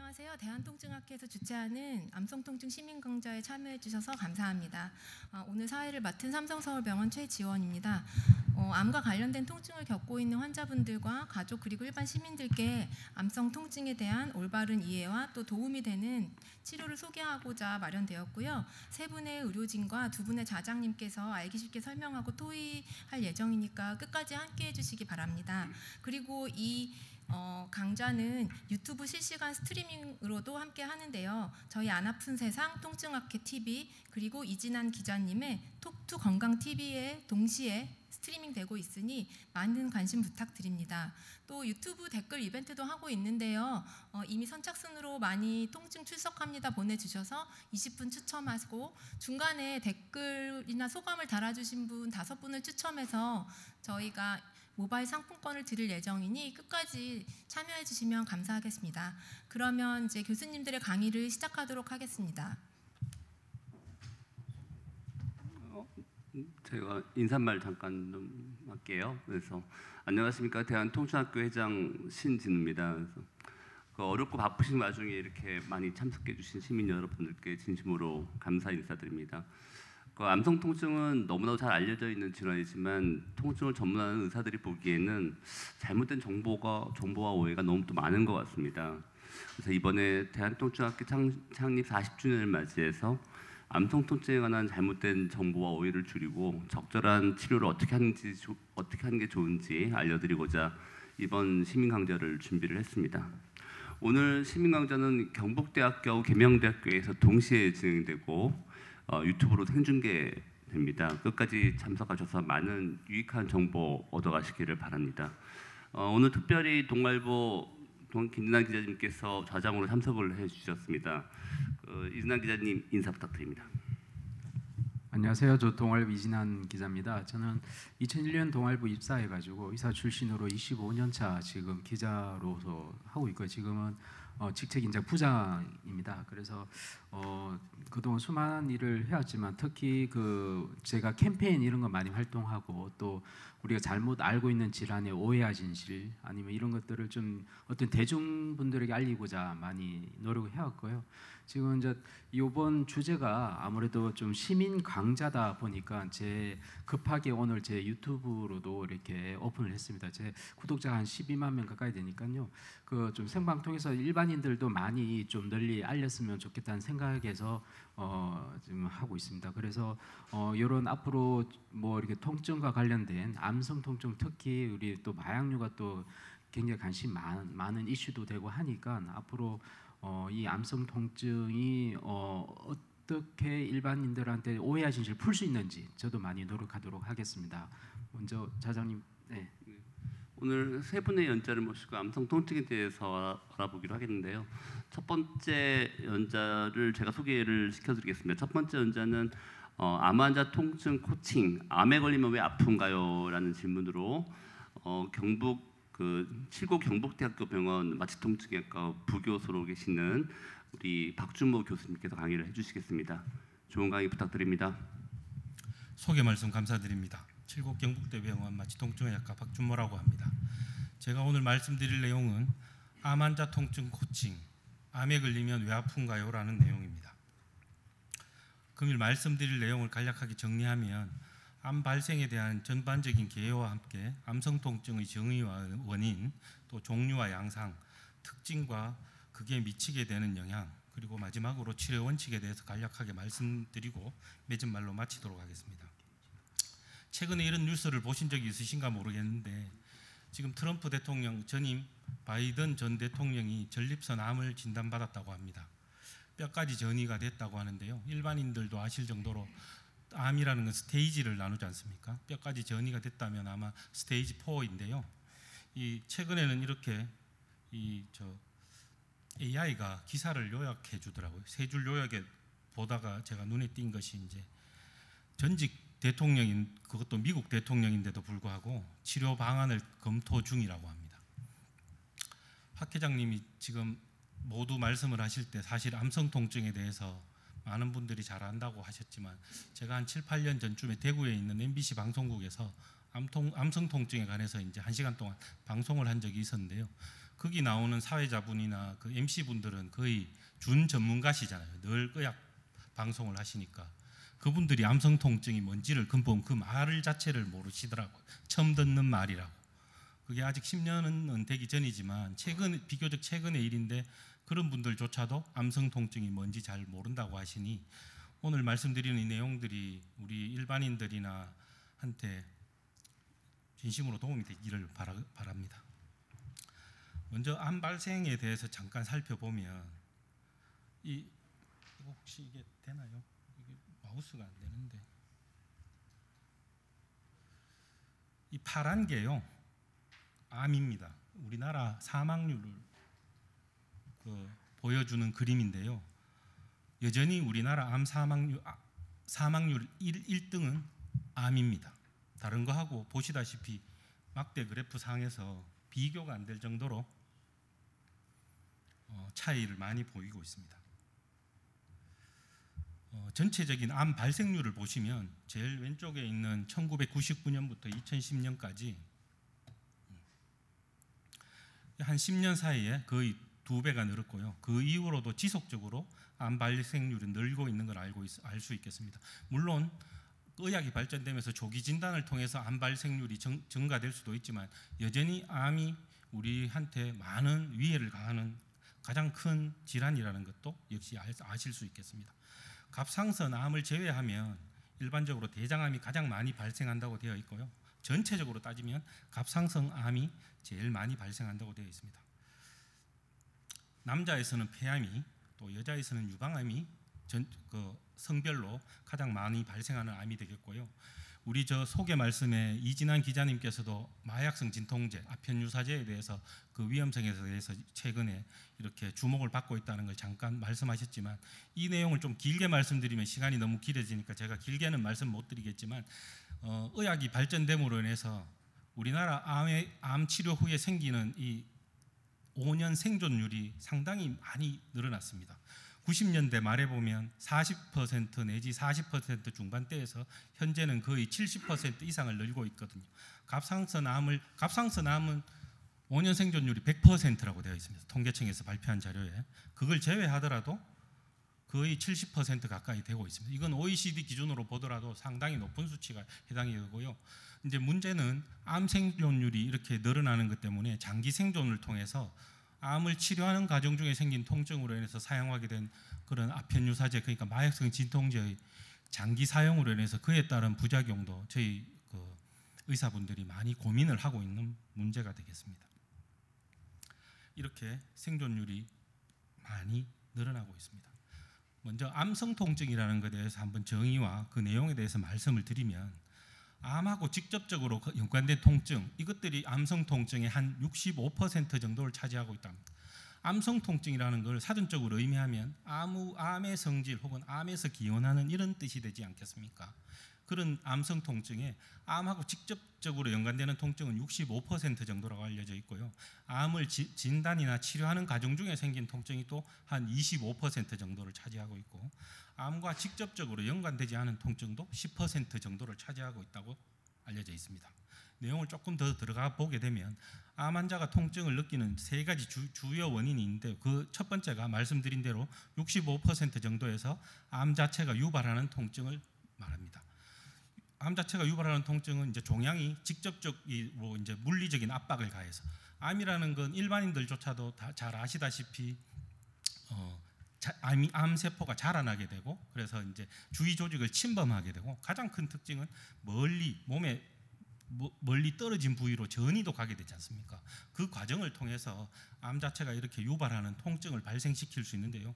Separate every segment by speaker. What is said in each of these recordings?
Speaker 1: 안녕하세요. 대한통증학회에서 주최하는 암성통증 시민강좌에 참여해 주셔서 감사합니다. 오늘 사회를 맡은 삼성서울병원 최지원입니다. 암과 관련된 통증을 겪고 있는 환자분들과 가족 그리고 일반 시민들께 암성 통증에 대한 올바른 이해와 또 도움이 되는 치료를 소개하고자 마련되었고요. 세 분의 의료진과 두 분의 자장님께서 알기 쉽게 설명하고 토의할 예정이니까 끝까지 함께해 주시기 바랍니다. 그리고 이 강좌는 유튜브 실시간 스트리밍으로도 함께 하는데요. 저희 안 아픈 세상 통증학회 TV 그리고 이진한 기자님의 톡투 건강 TV에 동시에 스트리밍 되고 있으니 많은 관심 부탁드립니다. 또 유튜브 댓글 이벤트도 하고 있는데요. 이미 선착순으로 많이 통증 출석합니다 보내주셔서 20분 추첨하고 중간에 댓글이나 소감을 달아주신 분 5분을 추첨해서 저희가 모바일 상품권을 드릴 예정이니 끝까지 참여해 주시면 감사하겠습니다. 그러면 이제 교수님들의 강의를 시작하도록 하겠습니다.
Speaker 2: 제가 인사말 잠깐 좀 할게요. 그래서 안녕하십니까, 대한통증학교 회장 신진우입니다. 그래서 어렵고 바쁘신 와중에 이렇게 많이 참석해 주신 시민 여러분들께 진심으로 감사 인사드립니다. 암성 통증은 너무나도 잘 알려져 있는 질환이지만 통증을 전문하는 의사들이 보기에는 잘못된 정보와 오해가 너무 또 많은 것 같습니다. 그래서 이번에 대한통증학회 창립 40주년을 맞이해서 암성 통증에 관한 잘못된 정보와 오해를 줄이고 적절한 치료를 어떻게 하는 게 좋은지 알려드리고자 이번 시민 강좌를 준비를 했습니다. 오늘 시민 강좌는 경북대학교, 계명대학교에서 동시에 진행되고 유튜브로 생중계됩니다. 끝까지 참석하셔서 많은 유익한 정보 얻어가시기를 바랍니다. 오늘 특별히 동아일보 김진환 기자님께서 좌장으로 참석을 해주셨습니다. 이진환 기자님 인사 부탁드립니다.
Speaker 3: 안녕하세요. 저 동아일보 이진환 기자입니다. 저는 2001년 동아일보 입사해가지고 의사 출신으로 25년 차 지금 기자로서 하고 있고요. 지금은 직책 인자 부장입니다. 그래서 그동안 수많은 일을 해왔지만 특히 제가 캠페인 이런 거 많이 활동하고 또 우리가 잘못 알고 있는 질환의 오해와 진실 아니면 이런 것들을 좀 어떤 대중분들에게 알리고자 많이 노력을 해왔고요. 지금 이제 이번 주제가 아무래도 좀 시민 강좌다 보니까 급하게 오늘 제 유튜브로도 이렇게 오픈을 했습니다. 제 구독자가 한 12만 명 가까이 되니까요. 좀 생방송에서 일반인들도 많이 좀 널리 알렸으면 좋겠다는 생각에서 지금 하고 있습니다. 그래서 이런 앞으로 뭐 이렇게 통증과 관련된 암성 통증 특히 우리 또 마약류가 또 굉장히 관심 많은 이슈도 되고 하니까 앞으로 이 암성 통증이 어떻게 일반인들한테 오해와 진실을 풀 수 있는지 저도 많이 노력하도록 하겠습니다. 먼저 자장님. 네.
Speaker 2: 오늘 세 분의 연자를 모시고 암성 통증에 대해서 알아보기로 하겠는데요. 첫 번째 연자를 제가 소개를 시켜드리겠습니다. 첫 번째 연자는 암 환자 통증 코칭, 암에 걸리면 왜 아픈가요? 라는 질문으로 칠곡 경북대학교 병원 마취통증외과 부교수로 계시는 우리 박준모 교수님께서 강의를 해주시겠습니다. 좋은 강의 부탁드립니다.
Speaker 4: 소개 말씀 감사드립니다. 칠곡 경북대병원 마취통증외과 박준모라고 합니다. 제가 오늘 말씀드릴 내용은 암 환자 통증 코칭, 암에 걸리면 왜 아픈가요? 라는 내용입니다. 금일 말씀드릴 내용을 간략하게 정리하면 암 발생에 대한 전반적인 개요와 함께 암성 통증의 정의와 원인, 또 종류와 양상, 특징과 그게 미치게 되는 영향, 그리고 마지막으로 치료 원칙에 대해서 간략하게 말씀드리고 맺은 말로 마치도록 하겠습니다. 최근에 이런 뉴스를 보신 적이 있으신가 모르겠는데 지금 트럼프 대통령 전임 바이든 전 대통령이 전립선 암을 진단받았다고 합니다. 뼈까지 전이가 됐다고 하는데요. 일반인들도 아실 정도로 암이라는 건 스테이지를 나누지 않습니까? 뼈까지 전이가 됐다면 아마 스테이지 4인데요. 최근에는 이렇게 AI가 기사를 요약해 주더라고요. 세 줄 요약에 보다가 제가 눈에 띈 것이 이제 전직 대통령인 그것도 미국 대통령인데도 불구하고 치료 방안을 검토 중이라고 합니다. 박 회장님이 지금 모두 말씀을 하실 때 사실 암성 통증에 대해서 많은 분들이 잘 안다고 하셨지만 제가 한 7, 8년 전쯤에 대구에 있는 MBC 방송국에서 암성 통증에 관해서 이제 1시간 동안 방송을 한 적이 있었는데요. 거기 나오는 사회자분이나 그 MC 분들은 거의 준 전문가시잖아요. 늘 의학 방송을 하시니까 그분들이 암성 통증이 뭔지를 근본 그 말 자체를 모르시더라고요. 처음 듣는 말이라고. 그게 아직 10년은 되기 전이지만 비교적 최근의 일인데 그런 분들조차도 암성 통증이 뭔지 잘 모른다고 하시니 오늘 말씀드리는 이 내용들이 우리 일반인들이나 한테 진심으로 도움이 되기를 바랍니다. 먼저 암 발생에 대해서 잠깐 살펴보면 이거 혹시 이게 되나요? 이게 마우스가 안 되는데 이 파란 게요 암입니다. 우리나라 사망률을 보여주는 그림인데요. 여전히 우리나라 암 사망률 1등은 암입니다. 다른 거하고 보시다시피 막대 그래프 상에서 비교가 안 될 정도로 차이를 많이 보이고 있습니다. 전체적인 암 발생률을 보시면 제일 왼쪽에 있는 1999년부터 2010년까지 한 10년 사이에 거의 2배가 늘었고요. 그 이후로도 지속적으로 암 발생률이 늘고 있는 걸 알 수 있겠습니다. 물론 의학이 발전되면서 조기 진단을 통해서 암 발생률이 증가될 수도 있지만 여전히 암이 우리한테 많은 위해를 가하는 가장 큰 질환이라는 것도 역시 아실 수 있겠습니다. 갑상선 암을 제외하면 일반적으로 대장암이 가장 많이 발생한다고 되어 있고요. 전체적으로 따지면 갑상선 암이 제일 많이 발생한다고 되어 있습니다. 남자에서는 폐암이 또 여자에서는 유방암이 성별로 가장 많이 발생하는 암이 되겠고요. 우리 소개 말씀에 이진환 기자님께서도 마약성 진통제, 아편유사제에 대해서 그 위험성에 대해서 최근에 이렇게 주목을 받고 있다는 걸 잠깐 말씀하셨지만 이 내용을 좀 길게 말씀드리면 시간이 너무 길어지니까 제가 길게는 말씀 못 드리겠지만 의학이 발전됨으로 인해서 우리나라 암 치료 후에 생기는 이 5년 생존율이 상당히 많이 늘어났습니다. 90년대 말에 보면 40% 내지 40% 중반대에서 현재는 거의 70% 이상을 늘고 있거든요. 갑상선 암은 5년 생존율이 100%라고 되어 있습니다. 통계청에서 발표한 자료에. 그걸 제외하더라도 거의 70% 가까이 되고 있습니다. 이건 OECD 기준으로 보더라도 상당히 높은 수치가 해당이 되고요. 이제 문제는 암 생존율이 이렇게 늘어나는 것 때문에 장기 생존을 통해서 암을 치료하는 과정 중에 생긴 통증으로 인해서 사용하게 된 그런 아편유사제, 그러니까 마약성 진통제의 장기 사용으로 인해서 그에 따른 부작용도 저희 의사분들이 많이 고민을 하고 있는 문제가 되겠습니다. 이렇게 생존율이 많이 늘어나고 있습니다. 먼저 암성 통증이라는 것에 대해서 한번 정의와 그 내용에 대해서 말씀을 드리면 암하고 직접적으로 연관된 통증, 이것들이 암성 통증의 한 65% 정도를 차지하고 있답니다. 암성 통증이라는 걸 사전적으로 의미하면 암의 성질 혹은 암에서 기원하는 이런 뜻이 되지 않겠습니까? 그런 암성 통증에 암하고 직접적으로 연관되는 통증은 65% 정도라고 알려져 있고요. 암을 진단이나 치료하는 과정 중에 생긴 통증이 또 한 25% 정도를 차지하고 있고, 암과 직접적으로 연관되지 않은 통증도 10% 정도를 차지하고 있다고 알려져 있습니다. 내용을 조금 더 들어가 보게 되면 암 환자가 통증을 느끼는 세 가지 주요 원인이 있는데, 그 첫 번째가 말씀드린 대로 65% 정도에서 암 자체가 유발하는 통증을 말합니다. 암 자체가 유발하는 통증은 이제 종양이 직접적으로 이제 물리적인 압박을 가해서, 암이라는 건 일반인들조차도 다 잘 아시다시피 암 세포가 자라나게 되고, 그래서 이제 주위 조직을 침범하게 되고, 가장 큰 특징은 몸에 멀리 떨어진 부위로 전이도 가게 되지 않습니까? 그 과정을 통해서 암 자체가 이렇게 유발하는 통증을 발생시킬 수 있는데요.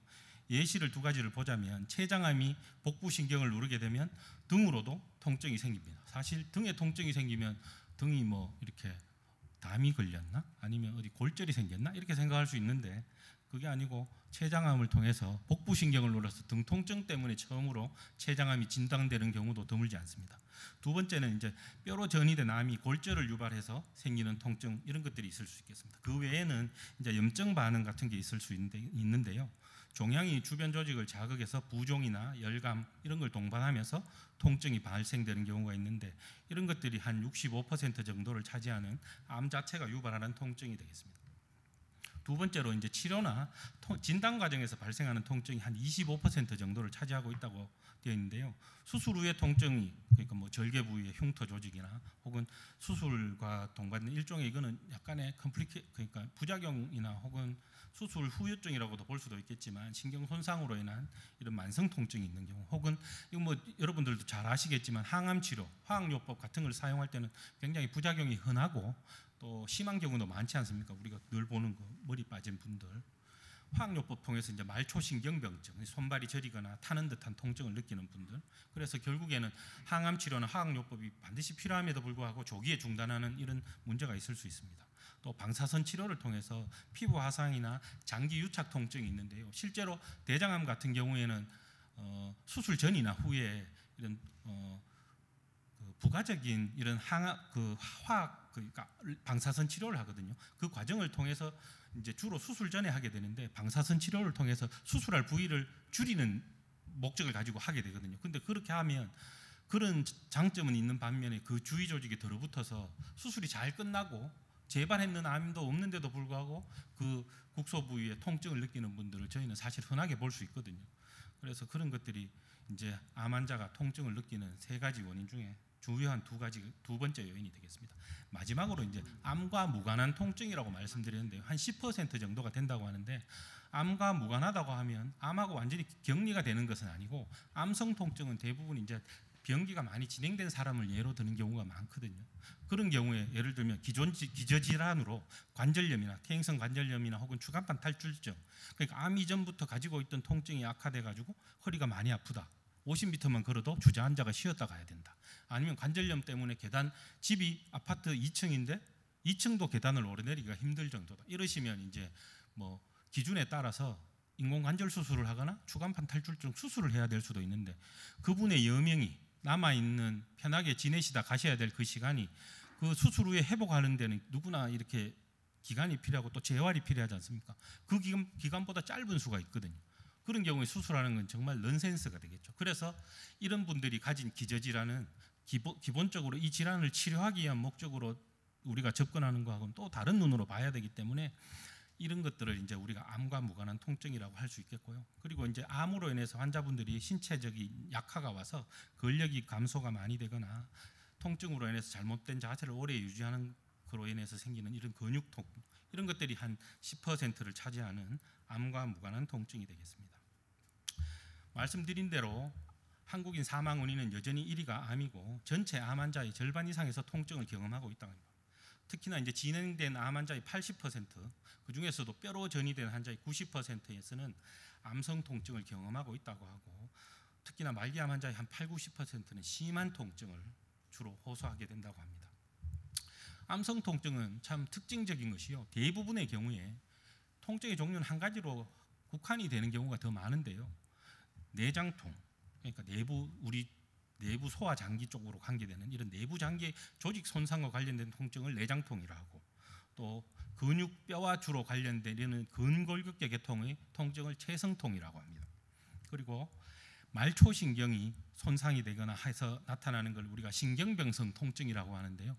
Speaker 4: 예시를 두 가지를 보자면, 췌장암이 복부신경을 누르게 되면 등으로도 통증이 생깁니다. 사실 등에 통증이 생기면 등이 뭐 이렇게 담이 걸렸나? 아니면 어디 골절이 생겼나? 이렇게 생각할 수 있는데, 그게 아니고 췌장암을 통해서 복부신경을 눌러서 등 통증 때문에 처음으로 췌장암이 진단되는 경우도 드물지 않습니다. 두 번째는 이제 뼈로 전이된 암이 골절을 유발해서 생기는 통증, 이런 것들이 있을 수 있겠습니다. 그 외에는 이제 염증 반응 같은 게 있을 수 있는데요. 종양이 주변 조직을 자극해서 부종이나 열감 이런 걸 동반하면서 통증이 발생되는 경우가 있는데, 이런 것들이 한 65% 정도를 차지하는 암 자체가 유발하는 통증이 되겠습니다. 두 번째로 이제 치료나 진단 과정에서 발생하는 통증이 한 25% 정도를 차지하고 있다고 되어 있는데요. 수술 후의 통증이, 그러니까 뭐 절개 부위의 흉터 조직이나 혹은 수술과 동반된 일종의, 이거는 약간의 그러니까 부작용이나 혹은 수술 후유증이라고도 볼 수도 있겠지만, 신경 손상으로 인한 이런 만성 통증이 있는 경우, 혹은 이거 뭐 여러분들도 잘 아시겠지만 항암 치료, 화학요법 같은 걸 사용할 때는 굉장히 부작용이 흔하고 또 심한 경우도 많지 않습니까? 우리가 늘 보는 거, 머리 빠진 분들, 화학요법 통해서 이제 말초신경병증, 손발이 저리거나 타는 듯한 통증을 느끼는 분들, 그래서 결국에는 항암 치료나 화학요법이 반드시 필요함에도 불구하고 조기에 중단하는 이런 문제가 있을 수 있습니다. 또 방사선 치료를 통해서 피부 화상이나 장기 유착 통증이 있는데요. 실제로 대장암 같은 경우에는 수술 전이나 후에 이런 부가적인 이런 화학, 그러니까 방사선 치료를 하거든요. 그 과정을 통해서 이제 주로 수술 전에 하게 되는데, 방사선 치료를 통해서 수술할 부위를 줄이는 목적을 가지고 하게 되거든요. 근데 그렇게 하면 그런 장점은 있는 반면에 그 주위 조직이 들어붙어서 수술이 잘 끝나고 재발했는 암도 없는데도 불구하고 그 국소 부위에 통증을 느끼는 분들을 저희는 사실 흔하게 볼 수 있거든요. 그래서 그런 것들이 이제 암 환자가 통증을 느끼는 세 가지 원인 중에 주요한 두 번째 요인이 되겠습니다. 마지막으로 이제 암과 무관한 통증이라고 말씀드렸는데, 한 10% 정도가 된다고 하는데, 암과 무관하다고 하면 암하고 완전히 격리가 되는 것은 아니고, 암성 통증은 대부분 이제 병기가 많이 진행된 사람을 예로 드는 경우가 많거든요. 그런 경우에 예를 들면 기저질환으로 관절염이나 퇴행성 관절염이나 혹은 추간판 탈출증, 그러니까 암 이전부터 가지고 있던 통증이 악화돼 가지고 허리가 많이 아프다, 50m만 걸어도 주저앉아가 쉬었다 가야 된다, 아니면 관절염 때문에 집이 아파트 2층인데 2층도 계단을 오르내리기가 힘들 정도다, 이러시면 이제 뭐 기준에 따라서 인공관절 수술을 하거나 추간판 탈출증 수술을 해야 될 수도 있는데, 그분의 여명이 남아있는, 편하게 지내시다 가셔야 될 그 시간이 그 수술 후에 회복하는 데는 누구나 이렇게 기간이 필요하고 또 재활이 필요하지 않습니까? 그 기간보다 짧은 수가 있거든요. 그런 경우에 수술하는 건 정말 넌센스가 되겠죠. 그래서 이런 분들이 가진 기저질환은 기본적으로 이 질환을 치료하기 위한 목적으로 우리가 접근하는 거하고는 또 다른 눈으로 봐야 되기 때문에, 이런 것들을 이제 우리가 암과 무관한 통증이라고 할 수 있겠고요. 그리고 이제 암으로 인해서 환자분들이 신체적인 약화가 와서 근력이 감소가 많이 되거나 통증으로 인해서 잘못된 자세를 오래 유지하는 그로 인해서 생기는 이런 근육통, 이런 것들이 한 10%를 차지하는 암과 무관한 통증이 되겠습니다. 말씀드린 대로 한국인 사망 원인은 여전히 1위가 암이고, 전체 암 환자의 절반 이상에서 통증을 경험하고 있다고 합니다. 특히나 이제 진행된 암 환자의 80%, 그 중에서도 뼈로 전이된 환자의 90%에서는 암성 통증을 경험하고 있다고 하고, 특히나 말기암 환자의 한 80~90%는 심한 통증을 주로 호소하게 된다고 합니다. 암성 통증은 참 특징적인 것이요, 대부분의 경우에 통증의 종류는 한 가지로 국한이 되는 경우가 더 많은데요. 내장통, 그러니까 우리 내부 소화 장기 쪽으로 관계되는 이런 내부 장기의 조직 손상과 관련된 통증을 내장통이라 하고, 또 근육 뼈와 주로 관련되는 근골격계 계통의 통증을 체성통이라고 합니다. 그리고 말초신경이 손상이 되거나 해서 나타나는 걸 우리가 신경병성 통증이라고 하는데요.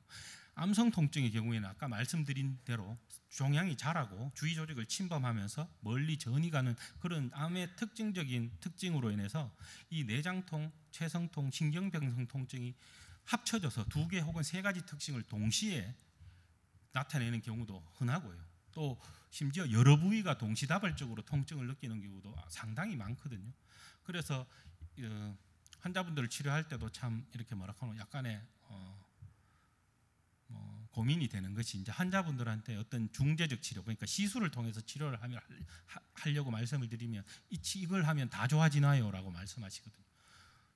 Speaker 4: 암성 통증의 경우에는 아까 말씀드린 대로 종양이 자라고 주위 조직을 침범하면서 멀리 전이 가는 그런 암의 특징적인 특징으로 인해서 이 내장통, 체성통, 신경병성 통증이 합쳐져서 2개 혹은 3가지 특징을 동시에 나타내는 경우도 흔하고요. 또 심지어 여러 부위가 동시다발적으로 통증을 느끼는 경우도 상당히 많거든요. 그래서 환자분들을 치료할 때도 참 이렇게 뭐랄까나 약간의 고민이 되는 것이, 이제 환자분들한테 어떤 중재적 치료, 그러니까 시술을 통해서 치료를 하려고 말씀을 드리면 이걸 하면 다 좋아지나요?라고 말씀하시거든요.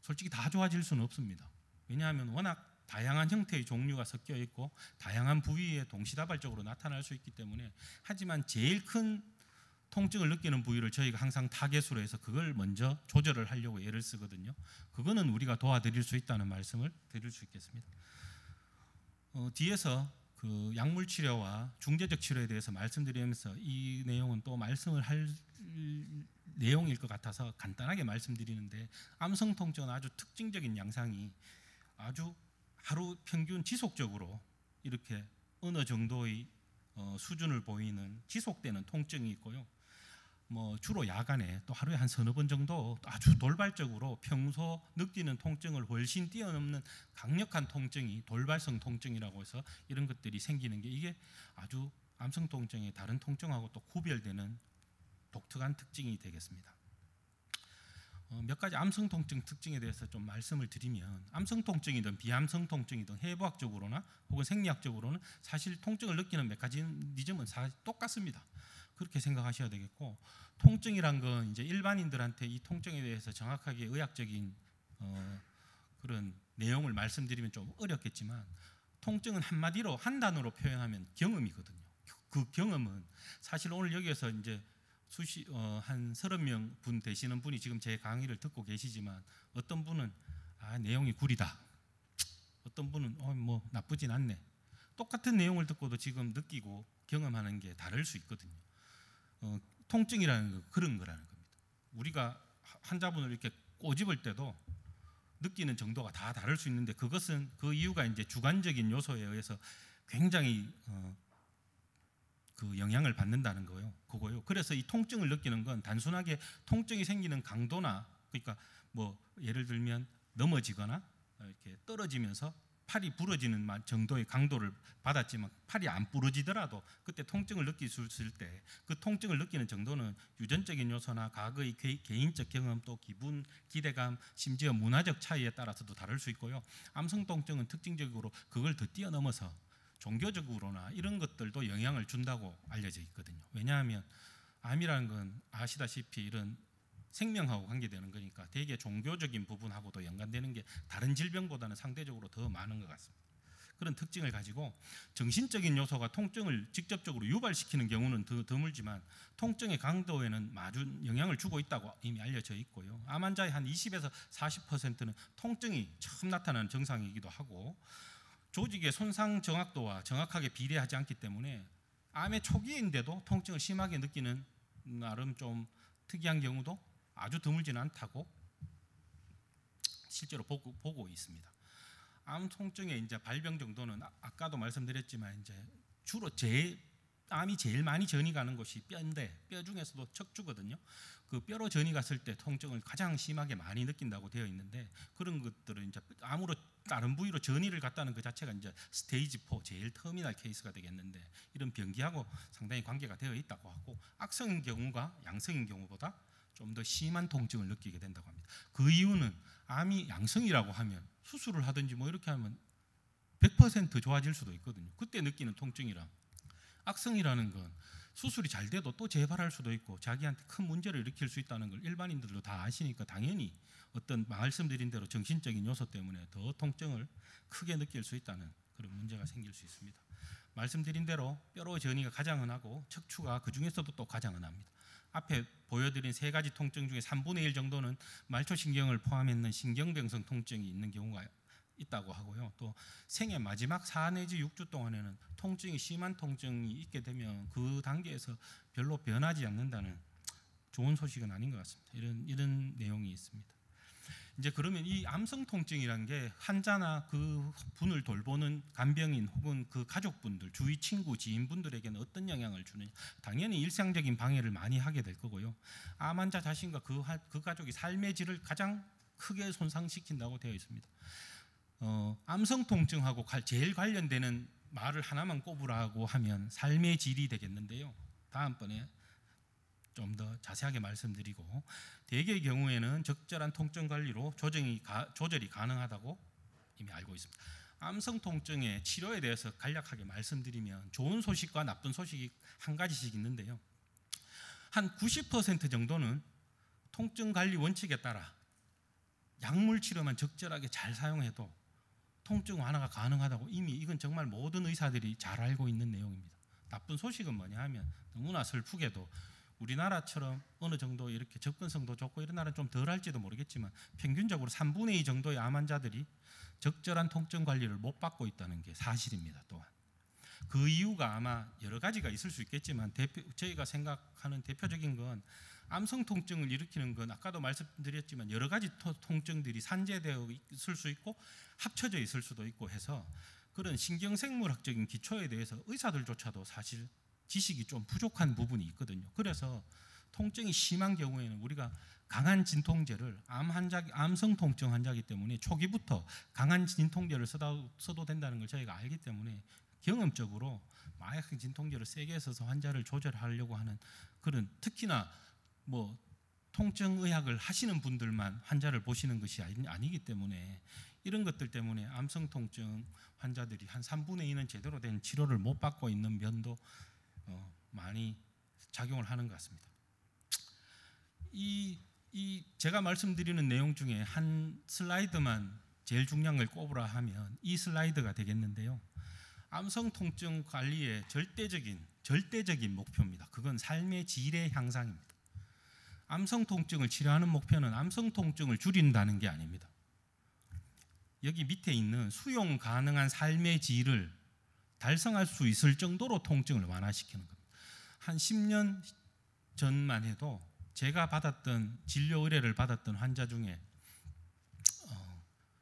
Speaker 4: 솔직히 다 좋아질 수는 없습니다. 왜냐하면 워낙 다양한 형태의 종류가 섞여 있고 다양한 부위에 동시다발적으로 나타날 수 있기 때문에. 하지만 제일 큰 통증을 느끼는 부위를 저희가 항상 타겟으로 해서 그걸 먼저 조절을 하려고 애를 쓰거든요. 그거는 우리가 도와드릴 수 있다는 말씀을 드릴 수 있겠습니다. 뒤에서 그 약물 치료와 중재적 치료에 대해서 말씀드리면서 이 내용은 또 말씀을 할 내용일 것 같아서 간단하게 말씀드리는데, 암성 통증은 아주 특징적인 양상이 아주 하루 평균 지속적으로 이렇게 어느 정도의 수준을 보이는 지속되는 통증이 있고요. 주로 야간에 또 하루에 한 서너 번 정도 아주 돌발적으로 평소 느끼는 통증을 훨씬 뛰어넘는 강력한 통증이 돌발성 통증이라고 해서 이런 것들이 생기는 게, 이게 아주 암성 통증의 다른 통증하고 또 구별되는 독특한 특징이 되겠습니다. 몇 가지 암성 통증 특징에 대해서 좀 말씀을 드리면, 암성 통증이든 비암성 통증이든 해부학적으로나 혹은 생리학적으로는 사실 통증을 느끼는 메커니즘은 똑같습니다. 그렇게 생각하셔야 되겠고, 통증이란 건 이제 일반인들한테 이 통증에 대해서 정확하게 의학적인 그런 내용을 말씀드리면 좀 어렵겠지만, 통증은 한마디로 한 단어로 표현하면 경험이거든요. 그 경험은 사실 오늘 여기에서 이제 한 30명 분 되시는 분이 지금 제 강의를 듣고 계시지만, 어떤 분은 내용이 구리다, 어떤 분은 뭐 나쁘진 않네, 똑같은 내용을 듣고도 지금 느끼고 경험하는 게 다를 수 있거든요. 통증이라는 건 그런 거라는 겁니다. 우리가 환자분을 이렇게 꼬집을 때도 느끼는 정도가 다 다를 수 있는데, 그것은 그 이유가 이제 주관적인 요소에 의해서 굉장히 그 영향을 받는다는 거예요. 그거요. 그래서 이 통증을 느끼는 건 단순하게 통증이 생기는 강도나, 그러니까 뭐 예를 들면 넘어지거나 이렇게 떨어지면서 팔이 부러지는 정도의 강도를 받았지만 팔이 안 부러지더라도 그때 통증을 느낄 수 있을 때 그 통증을 느끼는 정도는 유전적인 요소나 과거의 개인적 경험, 또 기분, 기대감, 심지어 문화적 차이에 따라서도 다를 수 있고요. 암성 통증은 특징적으로 그걸 더 뛰어넘어서 종교적으로나 이런 것들도 영향을 준다고 알려져 있거든요. 왜냐하면 암이라는 건 아시다시피 이런 생명하고 관계되는 거니까 대개 종교적인 부분하고도 연관되는 게 다른 질병보다는 상대적으로 더 많은 것 같습니다. 그런 특징을 가지고 정신적인 요소가 통증을 직접적으로 유발시키는 경우는 더 드물지만 통증의 강도에는 아주 영향을 주고 있다고 이미 알려져 있고요. 암 환자의 한 20에서 40%는 통증이 처음 나타나는 증상이기도 하고, 조직의 손상 정확도와 정확하게 비례하지 않기 때문에 암의 초기인데도 통증을 심하게 느끼는 나름 좀 특이한 경우도 아주 드물지는 않다고 실제로 보고 있습니다. 암 통증의 이제 발병 정도는 아까도 말씀드렸지만 이제 주로 암이 제일 많이 전이 가는 곳이 뼈인데, 뼈 중에서도 척추거든요. 그 뼈로 전이 갔을 때 통증을 가장 심하게 많이 느낀다고 되어 있는데, 그런 것들은 이제 암으로 다른 부위로 전이를 갔다는 그 자체가 이제 스테이지 4 제일 터미널 케이스가 되겠는데, 이런 병기하고 상당히 관계가 되어 있다고 하고, 악성인 경우가 양성인 경우보다 좀 더 심한 통증을 느끼게 된다고 합니다. 그 이유는 암이 양성이라고 하면 수술을 하든지 뭐 이렇게 하면 100% 좋아질 수도 있거든요. 그때 느끼는 통증이랑, 악성이라는 건 수술이 잘 돼도 또 재발할 수도 있고 자기한테 큰 문제를 일으킬 수 있다는 걸 일반인들도 다 아시니까 당연히 어떤 말씀드린 대로 정신적인 요소 때문에 더 통증을 크게 느낄 수 있다는 그런 문제가 생길 수 있습니다. 말씀드린 대로 뼈로 전이가 가장 흔하고 척추가 그 중에서도 또 가장 흔합니다. 앞에 보여드린 세 가지 통증 중에 3분의 1 정도는 말초신경을 포함했는 신경병성 통증이 있는 경우가 있다고 하고요. 또 생애 마지막 4 내지 6주 동안에는 통증이 심한 통증이 있게 되면 그 단계에서 별로 변하지 않는다는 좋은 소식은 아닌 것 같습니다. 이런 내용이 있습니다. 이제 그러면 이 암성 통증이란 게 환자나 그 분을 돌보는 간병인 혹은 그 가족분들, 주위 친구, 지인분들에게는 어떤 영향을 주느냐? 당연히 일상적인 방해를 많이 하게 될 거고요. 암 환자 자신과 그 가족이 삶의 질을 가장 크게 손상시킨다고 되어 있습니다. 암성 통증하고 제일 관련되는 말을 하나만 꼽으라고 하면 삶의 질이 되겠는데요. 다음번에 좀 더 자세하게 말씀드리고, 대개의 경우에는 적절한 통증 관리로 조절이 가능하다고 이미 알고 있습니다. 암성 통증의 치료에 대해서 간략하게 말씀드리면 좋은 소식과 나쁜 소식이 한 가지씩 있는데요. 한 90% 정도는 통증 관리 원칙에 따라 약물 치료만 적절하게 잘 사용해도 통증 완화가 가능하다고 이미 이건 정말 모든 의사들이 잘 알고 있는 내용입니다. 나쁜 소식은 뭐냐 하면 너무나 슬프게도 우리나라처럼 어느 정도 이렇게 접근성도 좋고 이런 나라는 좀 덜할지도 모르겠지만 평균적으로 3분의 2 정도의 암 환자들이 적절한 통증 관리를 못 받고 있다는 게 사실입니다. 또한 그 이유가 아마 여러 가지가 있을 수 있겠지만 저희가 생각하는 대표적인 건 암성 통증을 일으키는 건 아까도 말씀드렸지만 여러 가지 통증들이 산재되어 있을 수 있고 합쳐져 있을 수도 있고 해서 그런 신경생물학적인 기초에 대해서 의사들조차도 사실 지식이 좀 부족한 부분이 있거든요. 그래서 통증이 심한 경우에는 우리가 강한 진통제를 암성 통증 환자이기 때문에 초기부터 강한 진통제를 써도 된다는 걸 저희가 알기 때문에 경험적으로 마약성 진통제를 세게 써서 환자를 조절하려고 하는 그런 특히나 뭐 통증의학을 하시는 분들만 환자를 보시는 것이 아니기 때문에 이런 것들 때문에 암성 통증 환자들이 한 3분의 2는 제대로 된 치료를 못 받고 있는 면도 많이 작용을 하는 것 같습니다. 이 제가 말씀드리는 내용 중에 한 슬라이드만 제일 중요한 걸 꼽으라 하면 이 슬라이드가 되겠는데요. 암성 통증 관리의 절대적인 목표입니다. 그건 삶의 질의 향상입니다. 암성 통증을 치료하는 목표는 암성 통증을 줄인다는 게 아닙니다. 여기 밑에 있는 수용 가능한 삶의 질을 달성할 수 있을 정도로 통증을 완화시키는 겁니다. 한 10년 전만 해도 제가 받았던 진료 의뢰를 받았던 환자 중에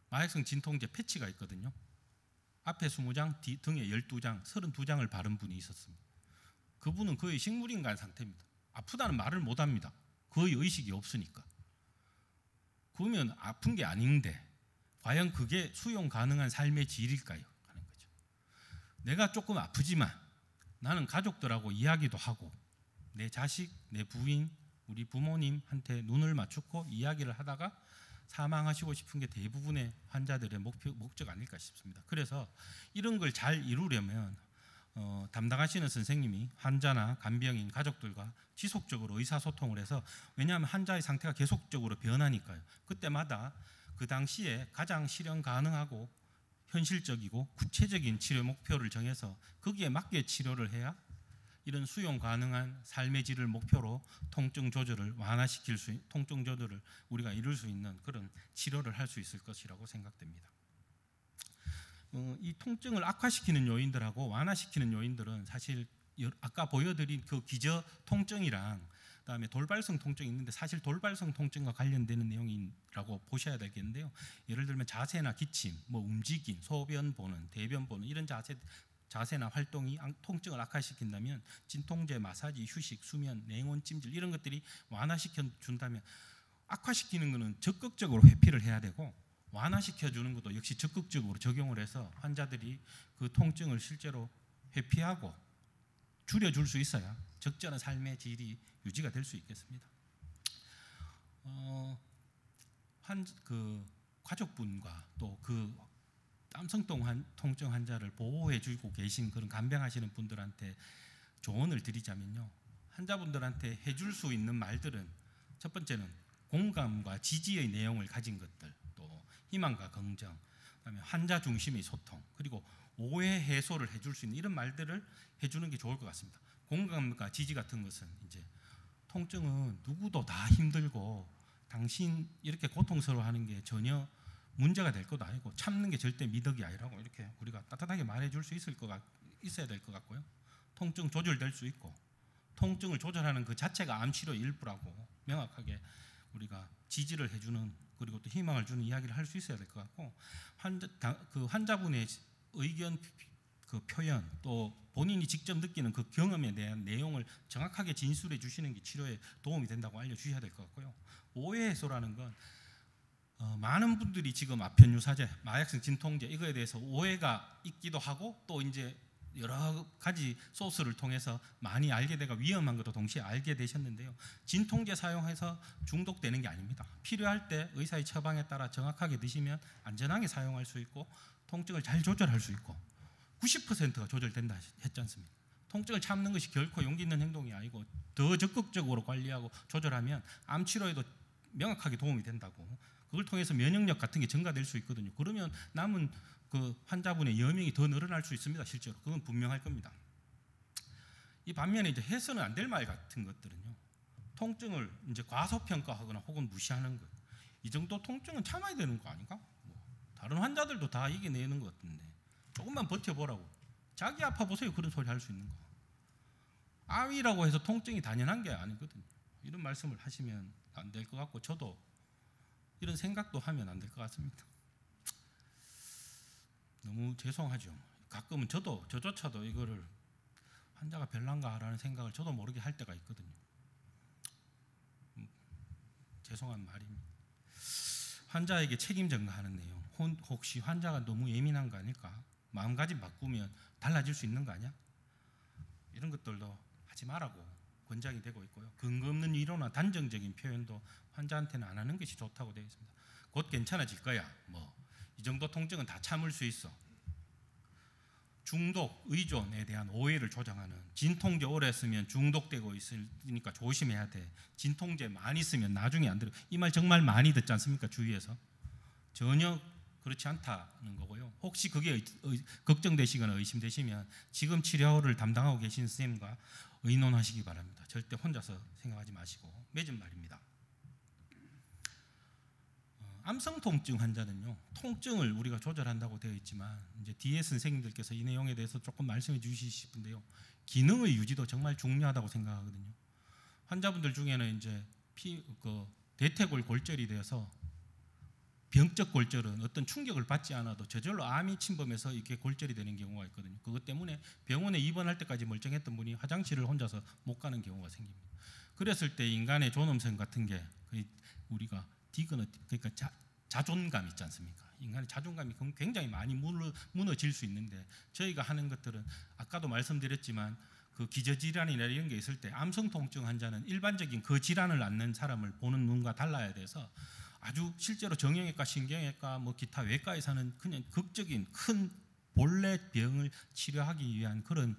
Speaker 4: 마약성 진통제 패치가 있거든요. 앞에 20장, 등에 12장, 32장을 바른 분이 있었습니다. 그분은 거의 식물인간 상태입니다. 아프다는 말을 못합니다. 거의 의식이 없으니까. 그러면 아픈 게 아닌데 과연 그게 수용 가능한 삶의 질일까요? 하는 거죠. 내가 조금 아프지만 나는 가족들하고 이야기도 하고 내 자식, 내 부인, 우리 부모님한테 눈을 맞추고 이야기를 하다가 사망하시고 싶은 게 대부분의 환자들의 목적 아닐까 싶습니다. 그래서 이런 걸 잘 이루려면 담당하시는 선생님이 환자나 간병인 가족들과 지속적으로 의사소통을 해서 왜냐하면 환자의 상태가 계속적으로 변하니까요. 그때마다 그 당시에 가장 실현 가능하고 현실적이고 구체적인 치료 목표를 정해서 거기에 맞게 치료를 해야 이런 수용 가능한 삶의 질을 목표로 통증 조절을 완화시킬 통증 조절을 우리가 이룰 수 있는 그런 치료를 할 수 있을 것이라고 생각됩니다. 이 통증을 악화시키는 요인들하고 완화시키는 요인들은 사실 아까 보여드린 그 기저 통증이랑 그다음에 돌발성 통증이 있는데 사실 돌발성 통증과 관련되는 내용이라고 보셔야 되겠는데요. 예를 들면 자세나 기침, 뭐 움직임, 소변 보는, 대변 보는 이런 자세나 활동이 통증을 악화시킨다면 진통제, 마사지, 휴식, 수면, 냉온, 찜질 이런 것들이 완화시켜 준다면 악화시키는 것은 적극적으로 회피를 해야 되고 완화시켜 주는 것도 역시 적극적으로 적용을 해서 환자들이 그 통증을 실제로 회피하고 줄여줄 수 있어야 적절한 삶의 질이 유지가 될 수 있겠습니다. 가족분과 또 그 암성 통증 환자를 보호해주고 계신 그런 간병하시는 분들한테 조언을 드리자면요, 환자분들한테 해줄 수 있는 말들은 첫 번째는 공감과 지지의 내용을 가진 것들, 또 희망과 긍정, 그다음에 환자 중심의 소통, 그리고 오해 해소를 해줄 수 있는 이런 말들을 해주는 게 좋을 것 같습니다. 공감과 지지 같은 것은 이제 통증은 누구도 다 힘들고 당신 이렇게 고통스러워하는 게 전혀 문제가 될 것도 아니고 참는 게 절대 미덕이 아니라고 이렇게 우리가 따뜻하게 말해줄 수 있어야 될 것 같고요. 통증 조절될 수 있고 통증을 조절하는 그 자체가 암치료의 일부라고 명확하게 우리가 지지를 해주는 그리고 또 희망을 주는 이야기를 할 수 있어야 될 것 같고 환자분의 의견 그 표현 또 본인이 직접 느끼는 그 경험에 대한 내용을 정확하게 진술해 주시는 게 치료에 도움이 된다고 알려주셔야 될 것 같고요. 오해 해소라는 건 많은 분들이 지금 아편유사제, 마약성 진통제 이거에 대해서 오해가 있기도 하고 또 이제 여러 가지 소스를 통해서 많이 알게 되고 위험한 것도 동시에 알게 되셨는데요. 진통제 사용해서 중독되는 게 아닙니다. 필요할 때 의사의 처방에 따라 정확하게 드시면 안전하게 사용할 수 있고 통증을 잘 조절할 수 있고 90%가 조절된다 했지 않습니까? 통증을 참는 것이 결코 용기 있는 행동이 아니고 더 적극적으로 관리하고 조절하면 암 치료에도 명확하게 도움이 된다고. 그걸 통해서 면역력 같은 게 증가될 수 있거든요. 그러면 남은 그 환자분의 여명이 더 늘어날 수 있습니다. 실제로 그건 분명할 겁니다. 이 반면에 이제 해서는 안 될 말 같은 것들은요. 통증을 이제 과소평가하거나 혹은 무시하는 것. 이 정도 통증은 참아야 되는 거 아닌가? 뭐 다른 환자들도 다 이겨내는 것 같은데 조금만 버텨보라고. 자기 아파 보세요. 그런 소리 할 수 있는 거. 암이라고 해서 통증이 당연한 게 아니거든요. 이런 말씀을 하시면 안 될 것 같고 저도 이런 생각도 하면 안 될 것 같습니다. 너무 죄송하죠. 가끔은 저조차도 이거를 환자가 별난가라는 생각을 저도 모르게 할 때가 있거든요. 죄송한 말입니다. 환자에게 책임 전가하는 내용. 혹시 환자가 너무 예민한 거 아닐까? 마음가짐 바꾸면 달라질 수 있는 거 아니야? 이런 것들도 하지 말라고 권장이 되고 있고요. 근거 없는 위로나 단정적인 표현도 환자한테는 안 하는 것이 좋다고 되어 있습니다. 곧 괜찮아질 거야. 뭐 이 정도 통증은 다 참을 수 있어. 중독, 의존에 대한 오해를 조장하는 진통제 오래 쓰면 중독되고 있으니까 조심해야 돼. 진통제 많이 쓰면 나중에 안 들어. 이 말 정말 많이 듣지 않습니까? 주위에서. 전혀 그렇지 않다는 거고요. 혹시 그게 걱정되시거나 의심되시면 지금 치료를 담당하고 계신 선생님과 의논하시기 바랍니다. 절대 혼자서 생각하지 마시고. 맺은 말입니다. 암성 통증 환자는요, 통증을 우리가 조절한다고 되어 있지만 이제 뒤에 선생님들께서 이 내용에 대해서 조금 말씀해 주시고 싶은데요, 기능의 유지도 정말 중요하다고 생각하거든요. 환자분들 중에는 이제 대퇴골 골절이 되어서 병적 골절은 어떤 충격을 받지 않아도 저절로 암이 침범해서 이렇게 골절이 되는 경우가 있거든요. 그것 때문에 병원에 입원할 때까지 멀쩡했던 분이 화장실을 혼자서 못 가는 경우가 생깁니다. 그랬을 때 인간의 존엄성 같은 게 우리가 그러니까 자존감 있지 않습니까? 인간의 자존감이 굉장히 많이 무너질 수 있는데 저희가 하는 것들은 아까도 말씀드렸지만 그 기저질환이나 이런 게 있을 때 암성 통증 환자는 일반적인 그 질환을 앓는 사람을 보는 눈과 달라야 돼서 아주 실제로 정형외과, 신경외과, 뭐 기타 외과에서는 그냥 극적인 큰 본래 병을 치료하기 위한 그런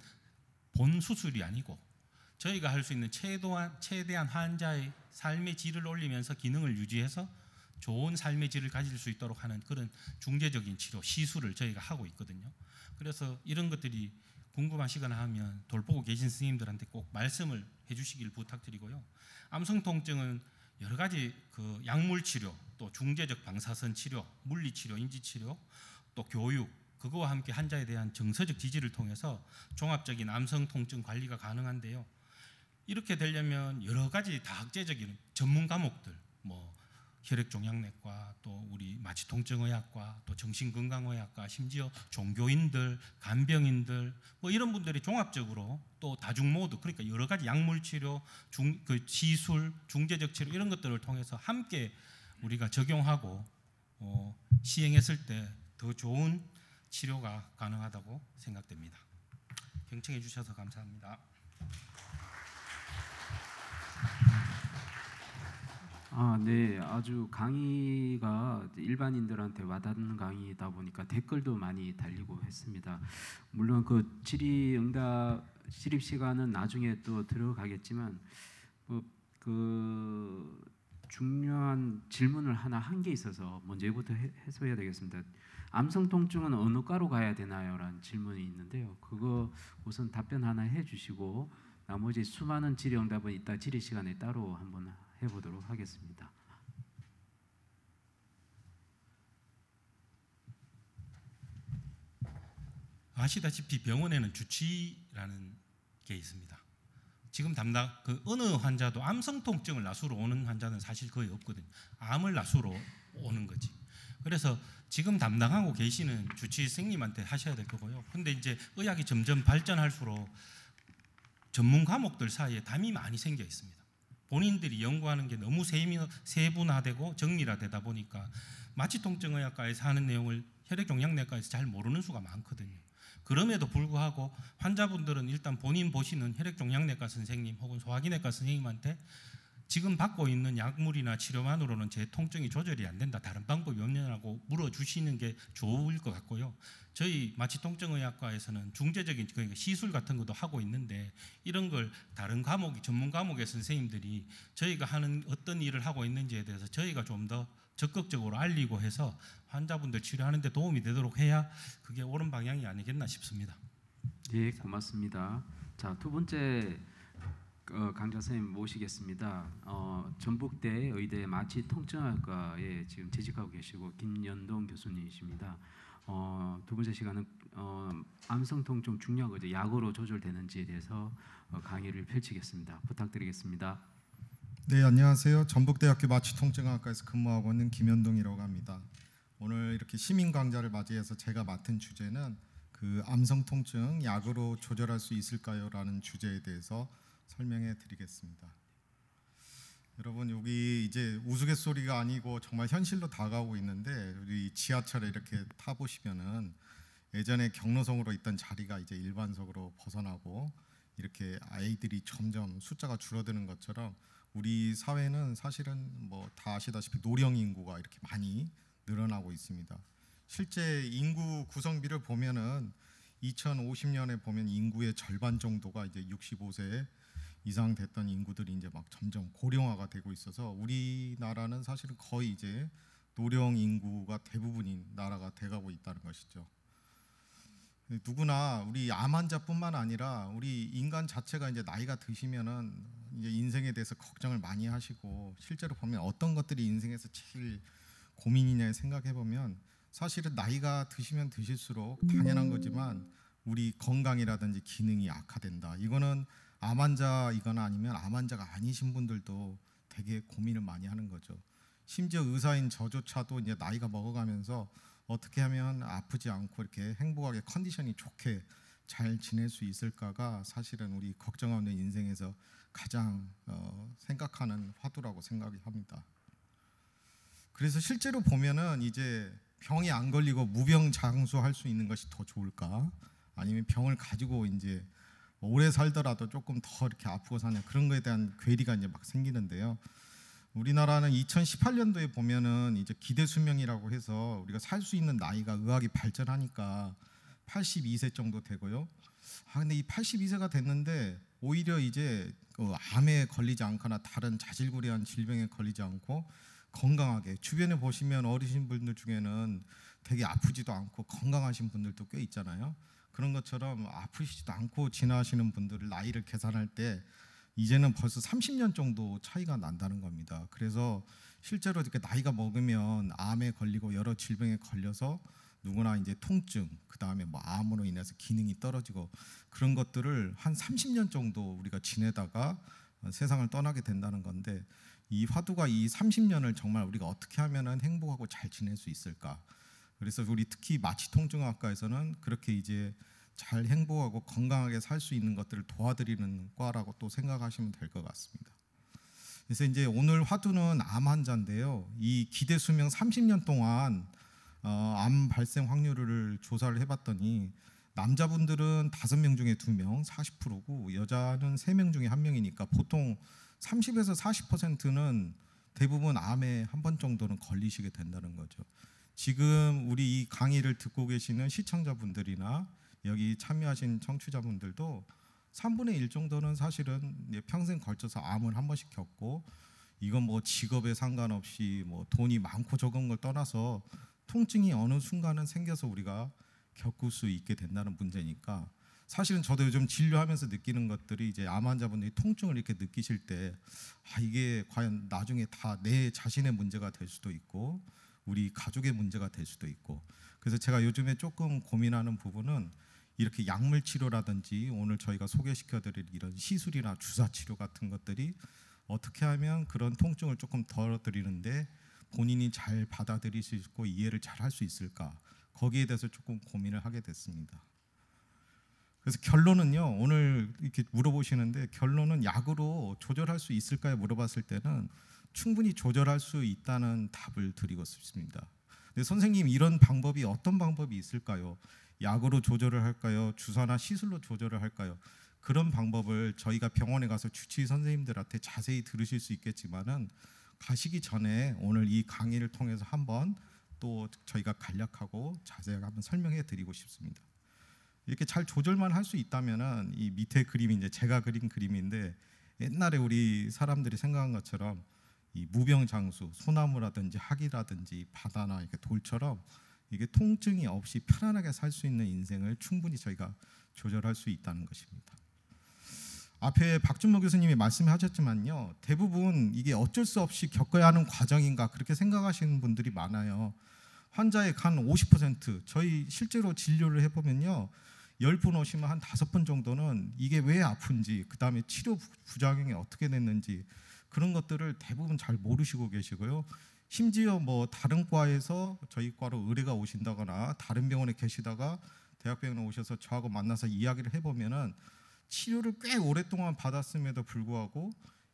Speaker 4: 본 수술이 아니고 저희가 할 수 있는 최대한 환자의 삶의 질을 올리면서 기능을 유지해서 좋은 삶의 질을 가질 수 있도록 하는 그런 중재적인 치료, 시술을 저희가 하고 있거든요. 그래서 이런 것들이 궁금하시거나 하면 돌보고 계신 선생님들한테 꼭 말씀을 해주시길 부탁드리고요. 암성 통증은 여러 가지 그 약물 치료, 또 중재적 방사선 치료, 물리 치료, 인지 치료, 또 교육, 그거와 함께 환자에 대한 정서적 지지를 통해서 종합적인 암성 통증 관리가 가능한데요. 이렇게 되려면 여러 가지 다학제적인 전문 과목들, 뭐 혈액종양내과, 또 우리 마취통증의학과, 또 정신건강의학과, 심지어 종교인들, 간병인들, 뭐 이런 분들이 종합적으로 또 다중모드, 그러니까 여러 가지 약물치료, 시술, 중재적 치료 이런 것들을 통해서 함께 우리가 적용하고 시행했을 때 더 좋은 치료가 가능하다고 생각됩니다. 경청해 주셔서 감사합니다.
Speaker 3: 네, 아주 강의가 일반인들한테 와닿는 강의다 보니까 댓글도 많이 달리고 했습니다. 물론 그 질의응답 실입 시간은 나중에 또 들어가겠지만 그 중요한 질문을 한 개 있어서 먼저 이부터 해소해야 되겠습니다. 암성 통증은 어느 과로 가야 되나요? 라는 질문이 있는데요. 그거 우선 답변 하나 해주시고 나머지 수많은 질의응답은 이따 질의 시간에 따로 한번 해보도록 하겠습니다.
Speaker 4: 아시다시피 병원에는 주치의라는 게 있습니다. 지금 어느 환자도 암성 통증을 나수로 오는 환자는 사실 거의 없거든요. 암을 나수로 오는 거지. 그래서 지금 담당하고 계시는 주치의 선생님한테 하셔야 될 거고요. 근데 이제 의학이 점점 발전할수록 전문 과목들 사이에 담이 많이 생겨 있습니다. 본인들이 연구하는 게 너무 세분화되고 정밀화되다 보니까 마취통증의학과에서 하는 내용을 혈액종양내과에서 잘 모르는 수가 많거든요. 그럼에도 불구하고 환자분들은 일단 본인 보시는 혈액종양내과 선생님 혹은 소화기내과 선생님한테 지금 받고 있는 약물이나 치료만으로는 제 통증이 조절이 안 된다, 다른 방법이 없냐고 물어주시는 게 좋을 것 같고요. 저희 마취통증의학과에서는 중재적인 그러니까 시술 같은 것도 하고 있는데 이런 걸 다른 전문 과목의 선생님들이 저희가 하는 어떤 일을 하고 있는지에 대해서 저희가 좀 더 적극적으로 알리고 해서 환자분들 치료하는 데 도움이 되도록 해야 그게 옳은 방향이 아니겠나 싶습니다.
Speaker 3: 네, 고맙습니다. 자, 두 번째 강좌 선생님 모시겠습니다. 전북대 의대 마취통증학과에 지금 재직하고 계시고 김연동 교수님이십니다. 두 번째 시간은 암성통증 중량 어제 약으로 조절되는지에 대해서 강의를 펼치겠습니다. 부탁드리겠습니다.
Speaker 5: 네, 안녕하세요. 전북대학교 마취통증학과에서 근무하고 있는 김현동이라고 합니다. 오늘 이렇게 시민 강좌를 맞이해서 제가 맡은 주제는 그 암성통증 약으로 조절할 수 있을까요?라는 주제에 대해서 설명해 드리겠습니다. 여러분, 여기 이제 우스갯소리가 아니고 정말 현실로 다가오고 있는데, 우리 지하철에 이렇게 타 보시면은 예전에 경로성으로 있던 자리가 이제 일반석으로 벗어나고 이렇게 아이들이 점점 숫자가 줄어드는 것처럼 우리 사회는 사실은 뭐 다 아시다시피 노령 인구가 이렇게 많이 늘어나고 있습니다. 실제 인구 구성비를 보면은 2050년에 보면 인구의 절반 정도가 이제 65세 이상 됐던 인구들이 이제 막 점점 고령화가 되고 있어서 우리나라는 사실은 거의 이제 노령 인구가 대부분인 나라가 돼가고 있다는 것이죠. 누구나 우리 암 환자뿐만 아니라 우리 인간 자체가 이제 나이가 드시면은 이제 인생에 대해서 걱정을 많이 하시고, 실제로 보면 어떤 것들이 인생에서 제일 고민이냐 생각해 보면 사실은 나이가 드시면 드실수록 당연한 거지만 우리 건강이라든지 기능이 악화된다. 이거는 암 환자이거나 아니면 암 환자가 아니신 분들도 되게 고민을 많이 하는 거죠. 심지어 의사인 저조차도 이제 나이가 먹어가면서 어떻게 하면 아프지 않고 이렇게 행복하게 컨디션이 좋게 잘 지낼 수 있을까가 사실은 우리 걱정하는 인생에서 가장 생각하는 화두라고 생각이 합니다. 그래서 실제로 보면은 이제 병이 안 걸리고 무병장수할 수 있는 것이 더 좋을까? 아니면 병을 가지고 이제 오래 살더라도 조금 더 이렇게 아프고 사냐, 그런 거에 대한 괴리가 이제 막 생기는데요. 우리나라는 2018년도에 보면은 이제 기대 수명이라고 해서 우리가 살 수 있는 나이가 의학이 발전하니까 82세 정도 되고요. 근데 이 82세가 됐는데 오히려 이제 암에 걸리지 않거나 다른 자질구레한 질병에 걸리지 않고 건강하게, 주변에 보시면 어르신 분들 중에는 되게 아프지도 않고 건강하신 분들도 꽤 있잖아요. 그런 것처럼 아프시지도 않고 지나시는 분들을 나이를 계산할 때 이제는 벌써 30년 정도 차이가 난다는 겁니다. 그래서 실제로 이렇게 나이가 먹으면 암에 걸리고 여러 질병에 걸려서 누구나 이제 통증, 그 다음에 뭐 암으로 인해서 기능이 떨어지고 그런 것들을 한 30년 정도 우리가 지내다가 세상을 떠나게 된다는 건데, 이 화두가 이 30년을 정말 우리가 어떻게 하면은 행복하고 잘 지낼 수 있을까? 그래서 우리 특히 마취통증학과에서는 그렇게 이제 잘 행복하고 건강하게 살 수 있는 것들을 도와드리는 과라고 또 생각하시면 될 것 같습니다. 그래서 이제 오늘 화두는 암 환자인데요. 이 기대 수명 30년 동안 암 발생 확률을 조사를 해봤더니 남자분들은 5명 중에 2명, 40%고 여자는 3명 중에 1명이니까 보통 30에서 40%는 대부분 암에 한 번 정도는 걸리시게 된다는 거죠. 지금 우리 이 강의를 듣고 계시는 시청자분들이나 여기 참여하신 청취자분들도 3분의 1 정도는 사실은 평생 걸쳐서 암을 한 번씩 겪고, 이건 뭐 직업에 상관없이 뭐 돈이 많고 적은 걸 떠나서 통증이 어느 순간은 생겨서 우리가 겪을 수 있게 된다는 문제니까, 사실은 저도 요즘 진료하면서 느끼는 것들이 이제 암 환자분들이 통증을 이렇게 느끼실 때 이게 과연 나중에 다 내 자신의 문제가 될 수도 있고 우리 가족의 문제가 될 수도 있고, 그래서 제가 요즘에 조금 고민하는 부분은 이렇게 약물 치료라든지 오늘 저희가 소개시켜드릴 이런 시술이나 주사 치료 같은 것들이 어떻게 하면 그런 통증을 조금 덜어드리는데 본인이 잘 받아들일 수 있고 이해를 잘 할 수 있을까, 거기에 대해서 조금 고민을 하게 됐습니다. 그래서 결론은요, 오늘 이렇게 물어보시는데 결론은 약으로 조절할 수 있을까요? 물어봤을 때는 충분히 조절할 수 있다는 답을 드리고 싶습니다. 근데 선생님, 이런 방법이 어떤 방법이 있을까요? 약으로 조절을 할까요? 주사나 시술로 조절을 할까요? 그런 방법을 저희가 병원에 가서 주치의 선생님들한테 자세히 들으실 수 있겠지만은 가시기 전에 오늘 이 강의를 통해서 한번 또 저희가 간략하고 자세하게 한번 설명해 드리고 싶습니다. 이렇게 잘 조절만 할 수 있다면은 이 밑에 그림이 이제 제가 그린 그림인데, 옛날에 우리 사람들이 생각한 것처럼 이 무병장수, 소나무라든지 학이라든지 바다나 이렇게 돌처럼 이게 통증이 없이 편안하게 살 수 있는 인생을 충분히 저희가 조절할 수 있다는 것입니다. 앞에 박준모 교수님이 말씀하셨지만요, 대부분 이게 어쩔 수 없이 겪어야 하는 과정인가 그렇게 생각하시는 분들이 많아요. 환자의 한 50%, 저희 실제로 진료를 해보면요, 10분 오시면 한 5분 정도는 이게 왜 아픈지, 그 다음에 치료 부작용이 어떻게 됐는지 그런 것들을 대부분 잘 모르시고 계시고요. 심지어 뭐 다른 과에서 저희 과로 의뢰가 오신다거나 다른 병원에 계시다가 대학병원에 오셔서 저하고 만나서 이야기를 해보면은 치료를 꽤 오랫동안 받았음에도 불구하고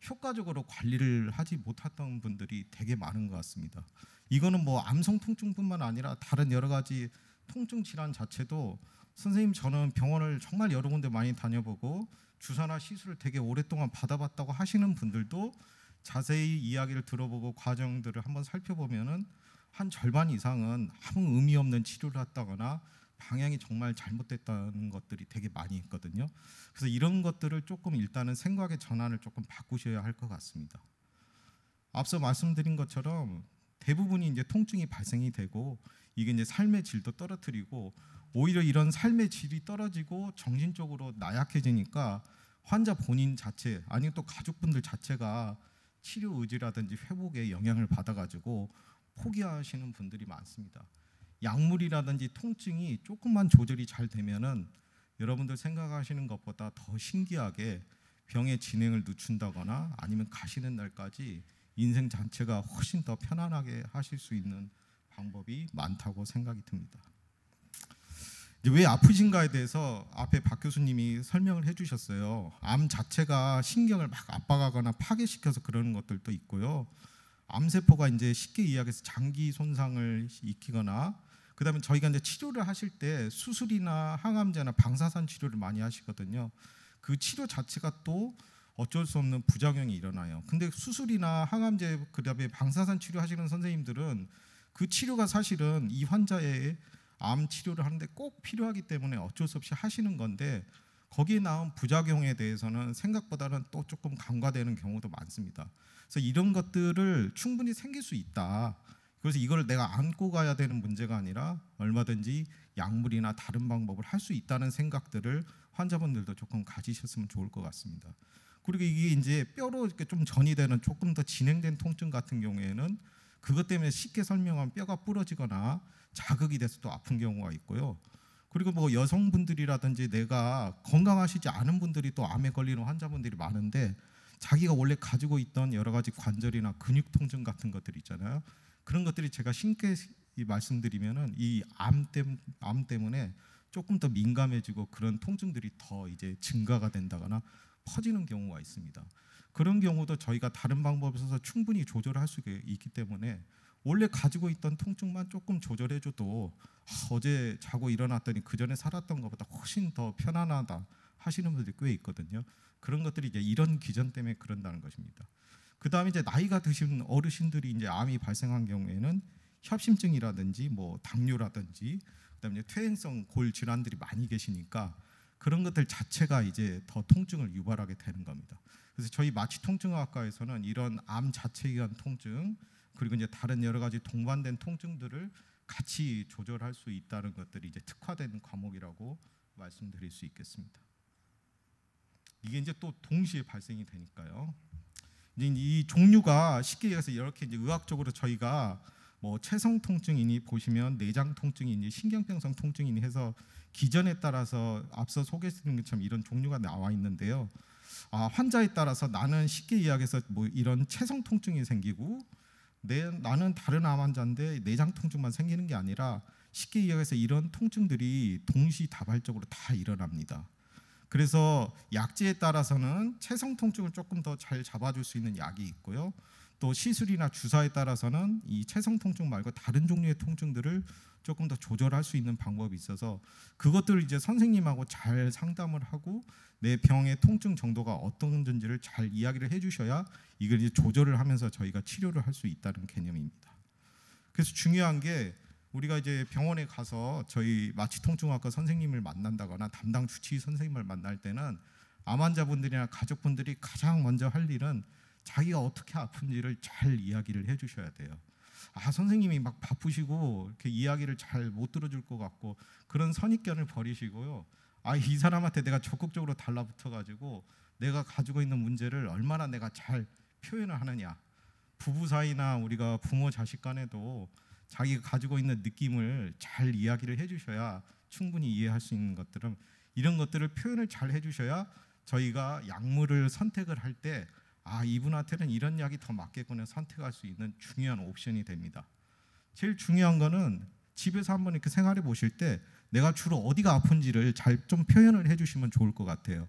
Speaker 5: 효과적으로 관리를 하지 못했던 분들이 되게 많은 것 같습니다. 이거는 뭐 암성 통증뿐만 아니라 다른 여러 가지 통증 질환 자체도 선생님 저는 병원을 정말 여러 군데 많이 다녀보고 주사나 시술을 되게 오랫동안 받아봤다고 하시는 분들도 자세히 이야기를 들어보고 과정들을 한번 살펴보면은 한 절반 이상은 아무 의미 없는 치료를 했다거나 방향이 정말 잘못됐다는 것들이 되게 많이 있거든요. 그래서 이런 것들을 조금 일단은 생각의 전환을 조금 바꾸셔야 할 것 같습니다. 앞서 말씀드린 것처럼 대부분이 이제 통증이 발생이 되고 이게 이제 삶의 질도 떨어뜨리고 오히려 이런 삶의 질이 떨어지고 정신적으로 나약해지니까 환자 본인 자체 아니면 또 가족분들 자체가 치료 의지라든지 회복에 영향을 받아가지고 포기하시는 분들이 많습니다. 약물이라든지 통증이 조금만 조절이 잘 되면은 여러분들 생각하시는 것보다 더 신기하게 병의 진행을 늦춘다거나 아니면 가시는 날까지 인생 자체가 훨씬 더 편안하게 하실 수 있는 방법이 많다고 생각이 듭니다. 이제 왜 아프신가에 대해서 앞에 박 교수님이 설명을 해주셨어요. 암 자체가 신경을 막 압박하거나 파괴시켜서 그러는 것들도 있고요. 암세포가 이제 쉽게 이야기해서 장기 손상을 익히거나 그다음에 저희가 이제 치료를 하실 때 수술이나 항암제나 방사선 치료를 많이 하시거든요. 그 치료 자체가 또 어쩔 수 없는 부작용이 일어나요. 근데 수술이나 항암제 그다음에 방사선 치료하시는 선생님들은 그 치료가 사실은 이 환자의 암 치료를 하는데 꼭 필요하기 때문에 어쩔 수 없이 하시는 건데 거기에 나온 부작용에 대해서는 생각보다는 또 조금 간과되는 경우도 많습니다. 그래서 이런 것들을 충분히 생길 수 있다. 그래서 이걸 내가 안고 가야 되는 문제가 아니라 얼마든지 약물이나 다른 방법을 할 수 있다는 생각들을 환자분들도 조금 가지셨으면 좋을 것 같습니다. 그리고 이게 이제 뼈로 이렇게 좀 전이 되는 조금 더 진행된 통증 같은 경우에는 그것 때문에 쉽게 설명하면 뼈가 부러지거나 자극이 돼서 또 아픈 경우가 있고요. 그리고 뭐 여성분들이라든지 내가 건강하시지 않은 분들이 또 암에 걸리는 환자분들이 많은데 자기가 원래 가지고 있던 여러 가지 관절이나 근육 통증 같은 것들 있잖아요. 그런 것들이 제가 쉽게 말씀드리면은 이 암 때문에 조금 더 민감해지고 그런 통증들이 더 이제 증가가 된다거나 퍼지는 경우가 있습니다. 그런 경우도 저희가 다른 방법을 써서 충분히 조절할 수 있기 때문에 원래 가지고 있던 통증만 조금 조절해줘도 어제 자고 일어났더니 그 전에 살았던 것보다 훨씬 더 편안하다 하시는 분들이 꽤 있거든요. 그런 것들이 이제 이런 기전 때문에 그런다는 것입니다. 그 다음에 이제 나이가 드신 어르신들이 이제 암이 발생한 경우에는 협심증이라든지 뭐 당뇨라든지 그다음에 퇴행성 골 질환들이 많이 계시니까 그런 것들 자체가 이제 더 통증을 유발하게 되는 겁니다. 그래서 저희 마취통증학과에서는 이런 암 자체에 의한 통증 그리고 이제 다른 여러 가지 동반된 통증들을 같이 조절할 수 있다는 것들이 이제 특화된 과목이라고 말씀드릴 수 있겠습니다. 이게 이제 또 동시에 발생이 되니까요. 이제 이 종류가 쉽게 얘기해서 이렇게 이제 의학적으로 저희가 뭐 체성 통증이니 보시면 내장 통증이니 신경병성 통증이니 해서 기전에 따라서 앞서 소개해드린 것처럼 이런 종류가 나와 있는데요. 환자에 따라서 나는 쉽게 이야기해서 뭐 이런 체성 통증이 생기고 나는 다른 암 환자인데 내장 통증만 생기는 게 아니라 쉽게 이야기해서 이런 통증들이 동시다발적으로 다 일어납니다. 그래서 약제에 따라서는 체성 통증을 조금 더 잘 잡아줄 수 있는 약이 있고요. 또 시술이나 주사에 따라서는 이 체성 통증 말고 다른 종류의 통증들을 조금 더 조절할 수 있는 방법이 있어서 그것들을 이제 선생님하고 잘 상담을 하고 내 병의 통증 정도가 어떤 건지를 잘 이야기를 해주셔야 이걸 이제 조절을 하면서 저희가 치료를 할 수 있다는 개념입니다. 그래서 중요한 게 우리가 이제 병원에 가서 저희 마취통증학과 선생님을 만난다거나 담당 주치의 선생님을 만날 때는 암 환자분들이나 가족분들이 가장 먼저 할 일은 자기가 어떻게 아픈지를 잘 이야기를 해주셔야 돼요. 선생님이 막 바쁘시고 이렇게 이야기를 잘 못 들어줄 것 같고 그런 선입견을 버리시고요. 이 사람한테 내가 적극적으로 달라붙어가지고 내가 가지고 있는 문제를 얼마나 내가 잘 표현을 하느냐. 부부 사이나 우리가 부모 자식 간에도 자기가 가지고 있는 느낌을 잘 이야기를 해주셔야 충분히 이해할 수 있는 것들은 이런 것들을 표현을 잘 해주셔야 저희가 약물을 선택을 할 때 이분한테는 이런 약이 더 맞겠구나 선택할 수 있는 중요한 옵션이 됩니다. 제일 중요한 거는 집에서 한번 이렇게 생활해 보실 때 내가 주로 어디가 아픈지를 잘 좀 표현을 해주시면 좋을 것 같아요.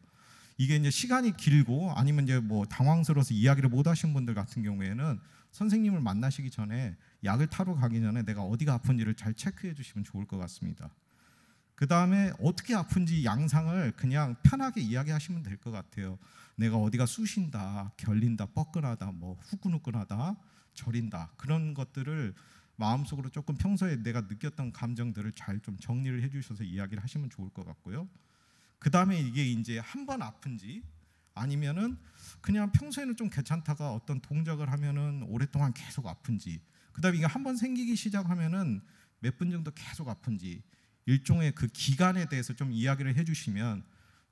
Speaker 5: 이게 이제 시간이 길고 아니면 이제 뭐 당황스러워서 이야기를 못 하신 분들 같은 경우에는 선생님을 만나시기 전에 약을 타러 가기 전에 내가 어디가 아픈지를 잘 체크해 주시면 좋을 것 같습니다. 그 다음에 어떻게 아픈지 양상을 그냥 편하게 이야기하시면 될 것 같아요. 내가 어디가 쑤신다, 결린다, 뻐근하다, 뭐 후끈후끈하다, 저린다 그런 것들을 마음속으로 조금 평소에 내가 느꼈던 감정들을 잘 좀 정리를 해주셔서 이야기를 하시면 좋을 것 같고요. 그 다음에 이게 이제 한 번 아픈지 아니면은 그냥 평소에는 좀 괜찮다가 어떤 동작을 하면은 오랫동안 계속 아픈지, 그 다음에 이게 한 번 생기기 시작하면은 몇 분 정도 계속 아픈지 일종의 그 기간에 대해서 좀 이야기를 해주시면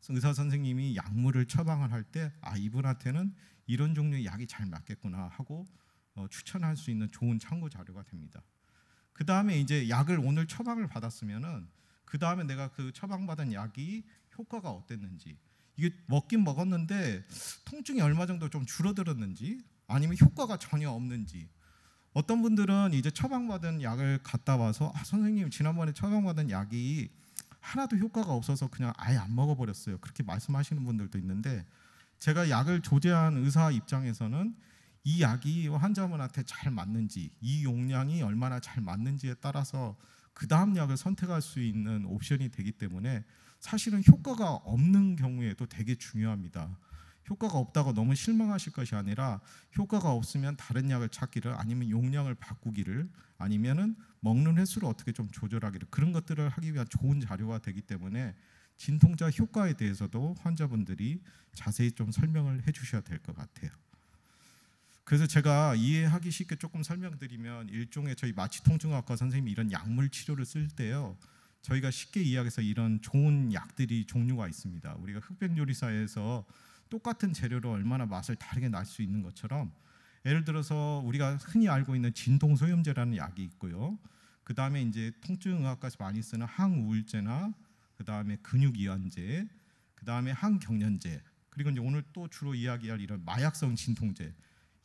Speaker 5: 의사 선생님이 약물을 처방을 할 때 이분한테는 이런 종류의 약이 잘 맞겠구나 하고 추천할 수 있는 좋은 참고 자료가 됩니다. 그 다음에 이제 약을 오늘 처방을 받았으면은 그 다음에 내가 그 처방받은 약이 효과가 어땠는지, 이게 먹긴 먹었는데 통증이 얼마 정도 좀 줄어들었는지 아니면 효과가 전혀 없는지. 어떤 분들은 이제 처방받은 약을 갖다 와서 선생님 지난번에 처방받은 약이 하나도 효과가 없어서 그냥 아예 안 먹어버렸어요. 그렇게 말씀하시는 분들도 있는데 제가 약을 조제한 의사 입장에서는 이 약이 환자분한테 잘 맞는지, 이 용량이 얼마나 잘 맞는지에 따라서 그 다음 약을 선택할 수 있는 옵션이 되기 때문에 사실은 효과가 없는 경우에도 되게 중요합니다. 효과가 없다고 너무 실망하실 것이 아니라 효과가 없으면 다른 약을 찾기를 아니면 용량을 바꾸기를 아니면은 먹는 횟수를 어떻게 좀 조절하기를 그런 것들을 하기 위한 좋은 자료가 되기 때문에 진통제 효과에 대해서도 환자분들이 자세히 좀 설명을 해주셔야 될 것 같아요. 그래서 제가 이해하기 쉽게 조금 설명드리면 일종의 저희 마취통증학과 선생님이 이런 약물 치료를 쓸 때요. 저희가 쉽게 이야기해서 이런 좋은 약들이 종류가 있습니다. 우리가 흑백요리사에서 똑같은 재료로 얼마나 맛을 다르게 낼 수 있는 것처럼 예를 들어서 우리가 흔히 알고 있는 진통소염제라는 약이 있고요. 그 다음에 이제 통증의학과에서 많이 쓰는 항우울제나 그 다음에 근육이완제, 그 다음에 항경련제, 그리고 이제 오늘 또 주로 이야기할 이런 마약성 진통제,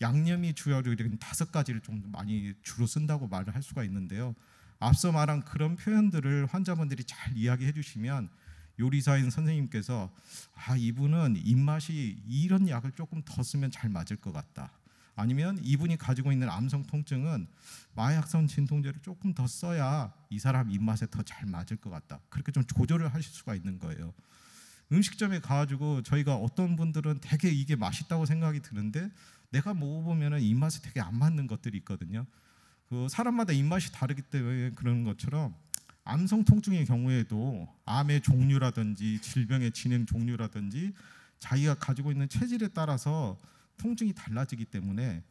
Speaker 5: 양념이 주요로 이런 5가지를 좀 많이 주로 쓴다고 말을 할 수가 있는데요. 앞서 말한 그런 표현들을 환자분들이 잘 이야기해 주시면 요리사인 선생님께서 이분은 입맛이 이런 약을 조금 더 쓰면 잘 맞을 것 같다. 아니면 이분이 가지고 있는 암성 통증은 마약성 진통제를 조금 더 써야 이 사람 입맛에 더 잘 맞을 것 같다. 그렇게 좀 조절을 하실 수가 있는 거예요. 음식점에 가가지고 저희가 어떤 분들은 되게 이게 맛있다고 생각이 드는데 내가 먹어보면 입맛에 되게 안 맞는 것들이 있거든요. 그 사람마다 입맛이 다르기 때문에 그런 것처럼 암성 통증의 경우에도 암의 종류라든지 질병의 진행 종류라든지 자기가 가지고 있는 체질에 따라서 통증이 달라지기 때문에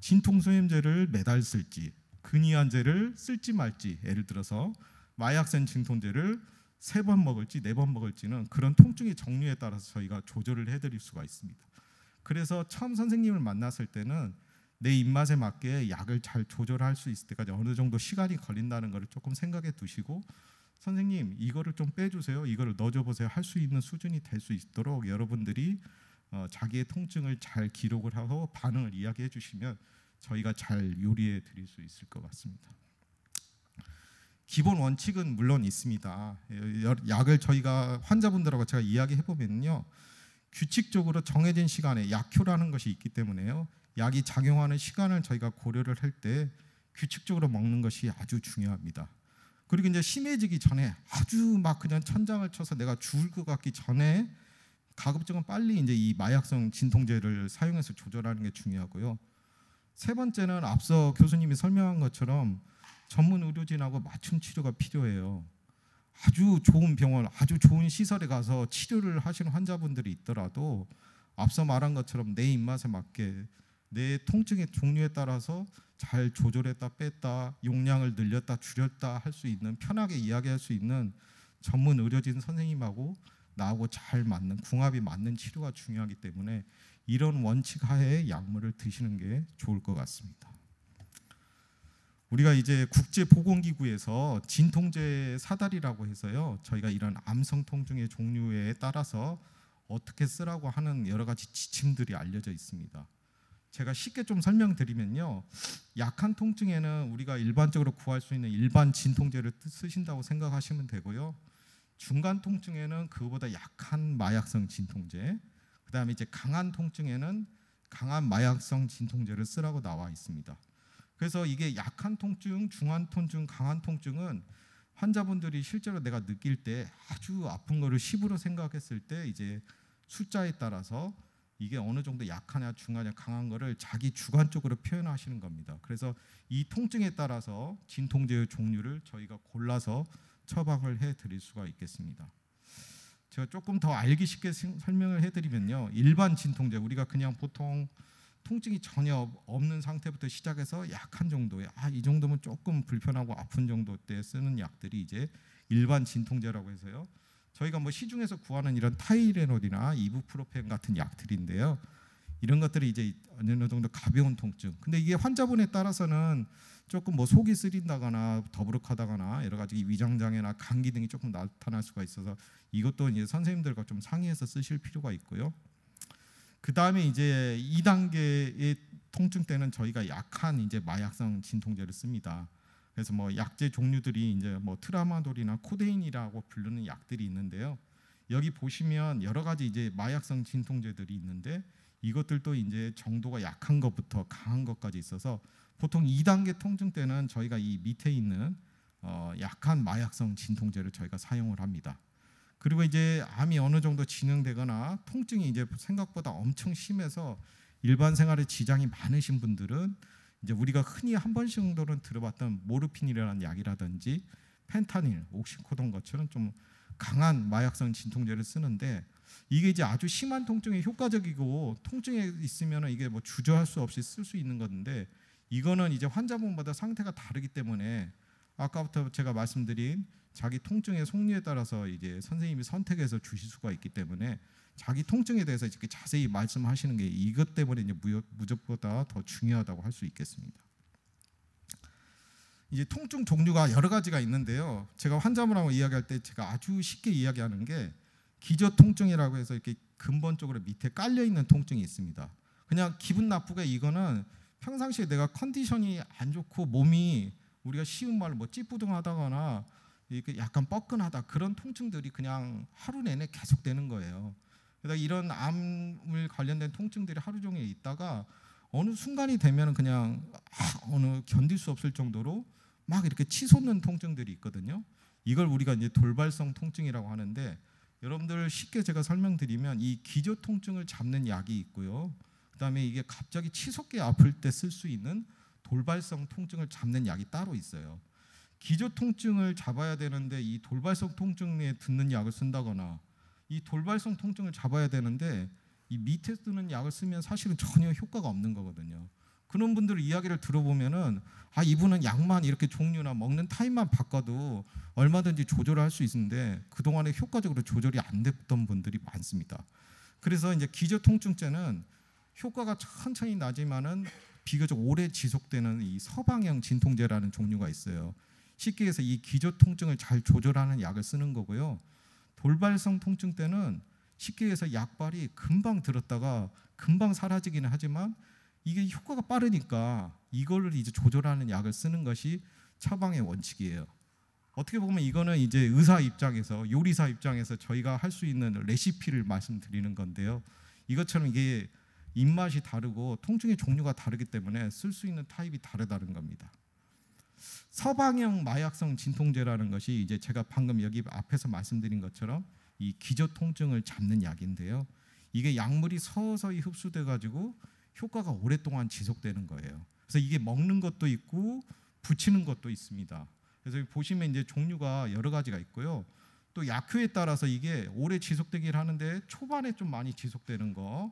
Speaker 5: 진통소염제를 매달 쓸지 근이완제를 쓸지 말지, 예를 들어서 마약성 진통제를 3번 먹을지 4번 먹을지는 그런 통증의 종류에 따라서 저희가 조절을 해드릴 수가 있습니다. 그래서 처음 선생님을 만났을 때는 내 입맛에 맞게 약을 잘 조절할 수 있을 때까지 어느 정도 시간이 걸린다는 것을 조금 생각해 두시고 선생님 이거를 좀 빼주세요, 이거를 넣어줘 보세요 할 수 있는 수준이 될 수 있도록 여러분들이 자기의 통증을 잘 기록을 하고 반응을 이야기해 주시면 저희가 잘 요리해 드릴 수 있을 것 같습니다. 기본 원칙은 물론 있습니다. 약을 저희가 환자분들하고 제가 이야기해 보면요, 규칙적으로 정해진 시간에 약효라는 것이 있기 때문에요, 약이 작용하는 시간을 저희가 고려를 할 때 규칙적으로 먹는 것이 아주 중요합니다. 그리고 이제 심해지기 전에 아주 막 그냥 천장을 쳐서 내가 죽을 것 같기 전에 가급적은 빨리 이제 이 마약성 진통제를 사용해서 조절하는 게 중요하고요. 3번째는 앞서 교수님이 설명한 것처럼 전문 의료진하고 맞춤 치료가 필요해요. 아주 좋은 병원, 아주 좋은 시설에 가서 치료를 하시는 환자분들이 있더라도 앞서 말한 것처럼 내 입맛에 맞게 내 통증의 종류에 따라서 잘 조절했다 뺐다 용량을 늘렸다 줄였다 할 수 있는, 편하게 이야기할 수 있는 전문 의료진 선생님하고 나하고 잘 맞는 궁합이 맞는 치료가 중요하기 때문에 이런 원칙 하에 약물을 드시는 게 좋을 것 같습니다. 우리가 이제 국제보건기구에서 진통제 사다리라고 해서요, 저희가 이런 암성 통증의 종류에 따라서 어떻게 쓰라고 하는 여러 가지 지침들이 알려져 있습니다. 제가 쉽게 좀 설명드리면요, 약한 통증에는 우리가 일반적으로 구할 수 있는 일반 진통제를 쓰신다고 생각하시면 되고요. 중간 통증에는 그거보다 약한 마약성 진통제, 그다음에 이제 강한 통증에는 강한 마약성 진통제를 쓰라고 나와 있습니다. 그래서 이게 약한 통증, 중한 통증, 강한 통증은 환자분들이 실제로 내가 느낄 때 아주 아픈 거를 10으로 생각했을 때 이제 숫자에 따라서 이게 어느 정도 약하냐, 중하냐, 강한 거를 자기 주관적으로 표현하시는 겁니다. 그래서 이 통증에 따라서 진통제의 종류를 저희가 골라서 처방을 해드릴 수가 있겠습니다. 제가 조금 더 알기 쉽게 설명을 해드리면요, 일반 진통제, 우리가 그냥 보통 통증이 전혀 없는 상태부터 시작해서 약한 정도의 이 정도면 조금 불편하고 아픈 정도 때 쓰는 약들이 이제 일반 진통제라고 해서요, 저희가 뭐 시중에서 구하는 이런 타이레놀이나 이부프로펜 같은 약들인데요, 이런 것들이 이제 어느 정도 가벼운 통증, 근데 이게 환자분에 따라서는 조금 뭐 속이 쓰린다거나 더부룩하다거나 여러 가지 위장장애나 감기 등이 조금 나타날 수가 있어서 이것도 이제 선생님들과 좀 상의해서 쓰실 필요가 있고요. 그 다음에 이제 2단계의 통증 때는 저희가 약한 이제 마약성 진통제를 씁니다. 그래서 뭐 약제 종류들이 이제 뭐 트라마돌이나 코데인이라고 부르는 약들이 있는데요. 여기 보시면 여러 가지 이제 마약성 진통제들이 있는데 이것들도 이제 정도가 약한 것부터 강한 것까지 있어서 보통 2단계 통증 때는 저희가 이 밑에 있는 약한 마약성 진통제를 저희가 사용을 합니다. 그리고 이제 암이 어느 정도 진행되거나 통증이 이제 생각보다 엄청 심해서 일반 생활에 지장이 많으신 분들은 이제 우리가 흔히 한 번씩 정도는 들어봤던 모르핀이라는 약이라든지 펜타닐, 옥시코돈 것처럼 좀 강한 마약성 진통제를 쓰는데 이게 이제 아주 심한 통증에 효과적이고 통증에 있으면 이게 뭐 주저할 수 없이 쓸 수 있는 건데 이거는 이제 환자분마다 상태가 다르기 때문에 아까부터 제가 말씀드린 자기 통증의 종류에 따라서 이제 선생님이 선택해서 주실 수가 있기 때문에 자기 통증에 대해서 이렇게 자세히 말씀하시는 게 이것 때문에 이제 무엇보다 더 중요하다고 할 수 있겠습니다. 이제 통증 종류가 여러 가지가 있는데요. 제가 환자분하고 이야기할 때 제가 아주 쉽게 이야기하는 게 기저 통증이라고 해서 이렇게 근본적으로 밑에 깔려 있는 통증이 있습니다. 그냥 기분 나쁘게 이거는 평상시에 내가 컨디션이 안 좋고 몸이 우리가 쉬운 말로 뭐 찌뿌둥하다거나 이렇게 약간 뻐근하다 그런 통증들이 그냥 하루 내내 계속되는 거예요. 그래서 이런 암을 관련된 통증들이 하루 종일 있다가 어느 순간이 되면 그냥 어느 견딜 수 없을 정도로 막 이렇게 치솟는 통증들이 있거든요. 이걸 우리가 이제 돌발성 통증이라고 하는데 여러분들 쉽게 제가 설명드리면 이 기저 통증을 잡는 약이 있고요. 그다음에 이게 갑자기 치솟게 아플 때 쓸 수 있는 돌발성 통증을 잡는 약이 따로 있어요. 기저 통증을 잡아야 되는데 이 돌발성 통증에 듣는 약을 쓴다거나 이 돌발성 통증을 잡아야 되는데 이 밑에 쓰는 약을 쓰면 사실은 전혀 효과가 없는 거거든요. 그런 분들 이야기를 들어보면은 이분은 약만 이렇게 종류나 먹는 타임만 바꿔도 얼마든지 조절을 할 수 있는데 그동안에 효과적으로 조절이 안 됐던 분들이 많습니다. 그래서 이제 기저 통증제는 효과가 천천히 나지만은 비교적 오래 지속되는 이 서방형 진통제라는 종류가 있어요. 쉽게 해서 이 기저 통증을 잘 조절하는 약을 쓰는 거고요. 돌발성 통증 때는 쉽게 해서 약발이 금방 들었다가 금방 사라지기는 하지만 이게 효과가 빠르니까 이거를 이제 조절하는 약을 쓰는 것이 처방의 원칙이에요. 어떻게 보면 이거는 이제 의사 입장에서 요리사 입장에서 저희가 할 수 있는 레시피를 말씀드리는 건데요. 이것처럼 이게 입맛이 다르고 통증의 종류가 다르기 때문에 쓸 수 있는 타입이 다르다는 겁니다. 서방형 마약성 진통제라는 것이 이제 제가 방금 여기 앞에서 말씀드린 것처럼 이 기저 통증을 잡는 약인데요. 이게 약물이 서서히 흡수돼 가지고 효과가 오랫동안 지속되는 거예요. 그래서 이게 먹는 것도 있고 붙이는 것도 있습니다. 그래서 보시면 이제 종류가 여러 가지가 있고요. 또 약효에 따라서 이게 오래 지속되긴 하는데 초반에 좀 많이 지속되는 거,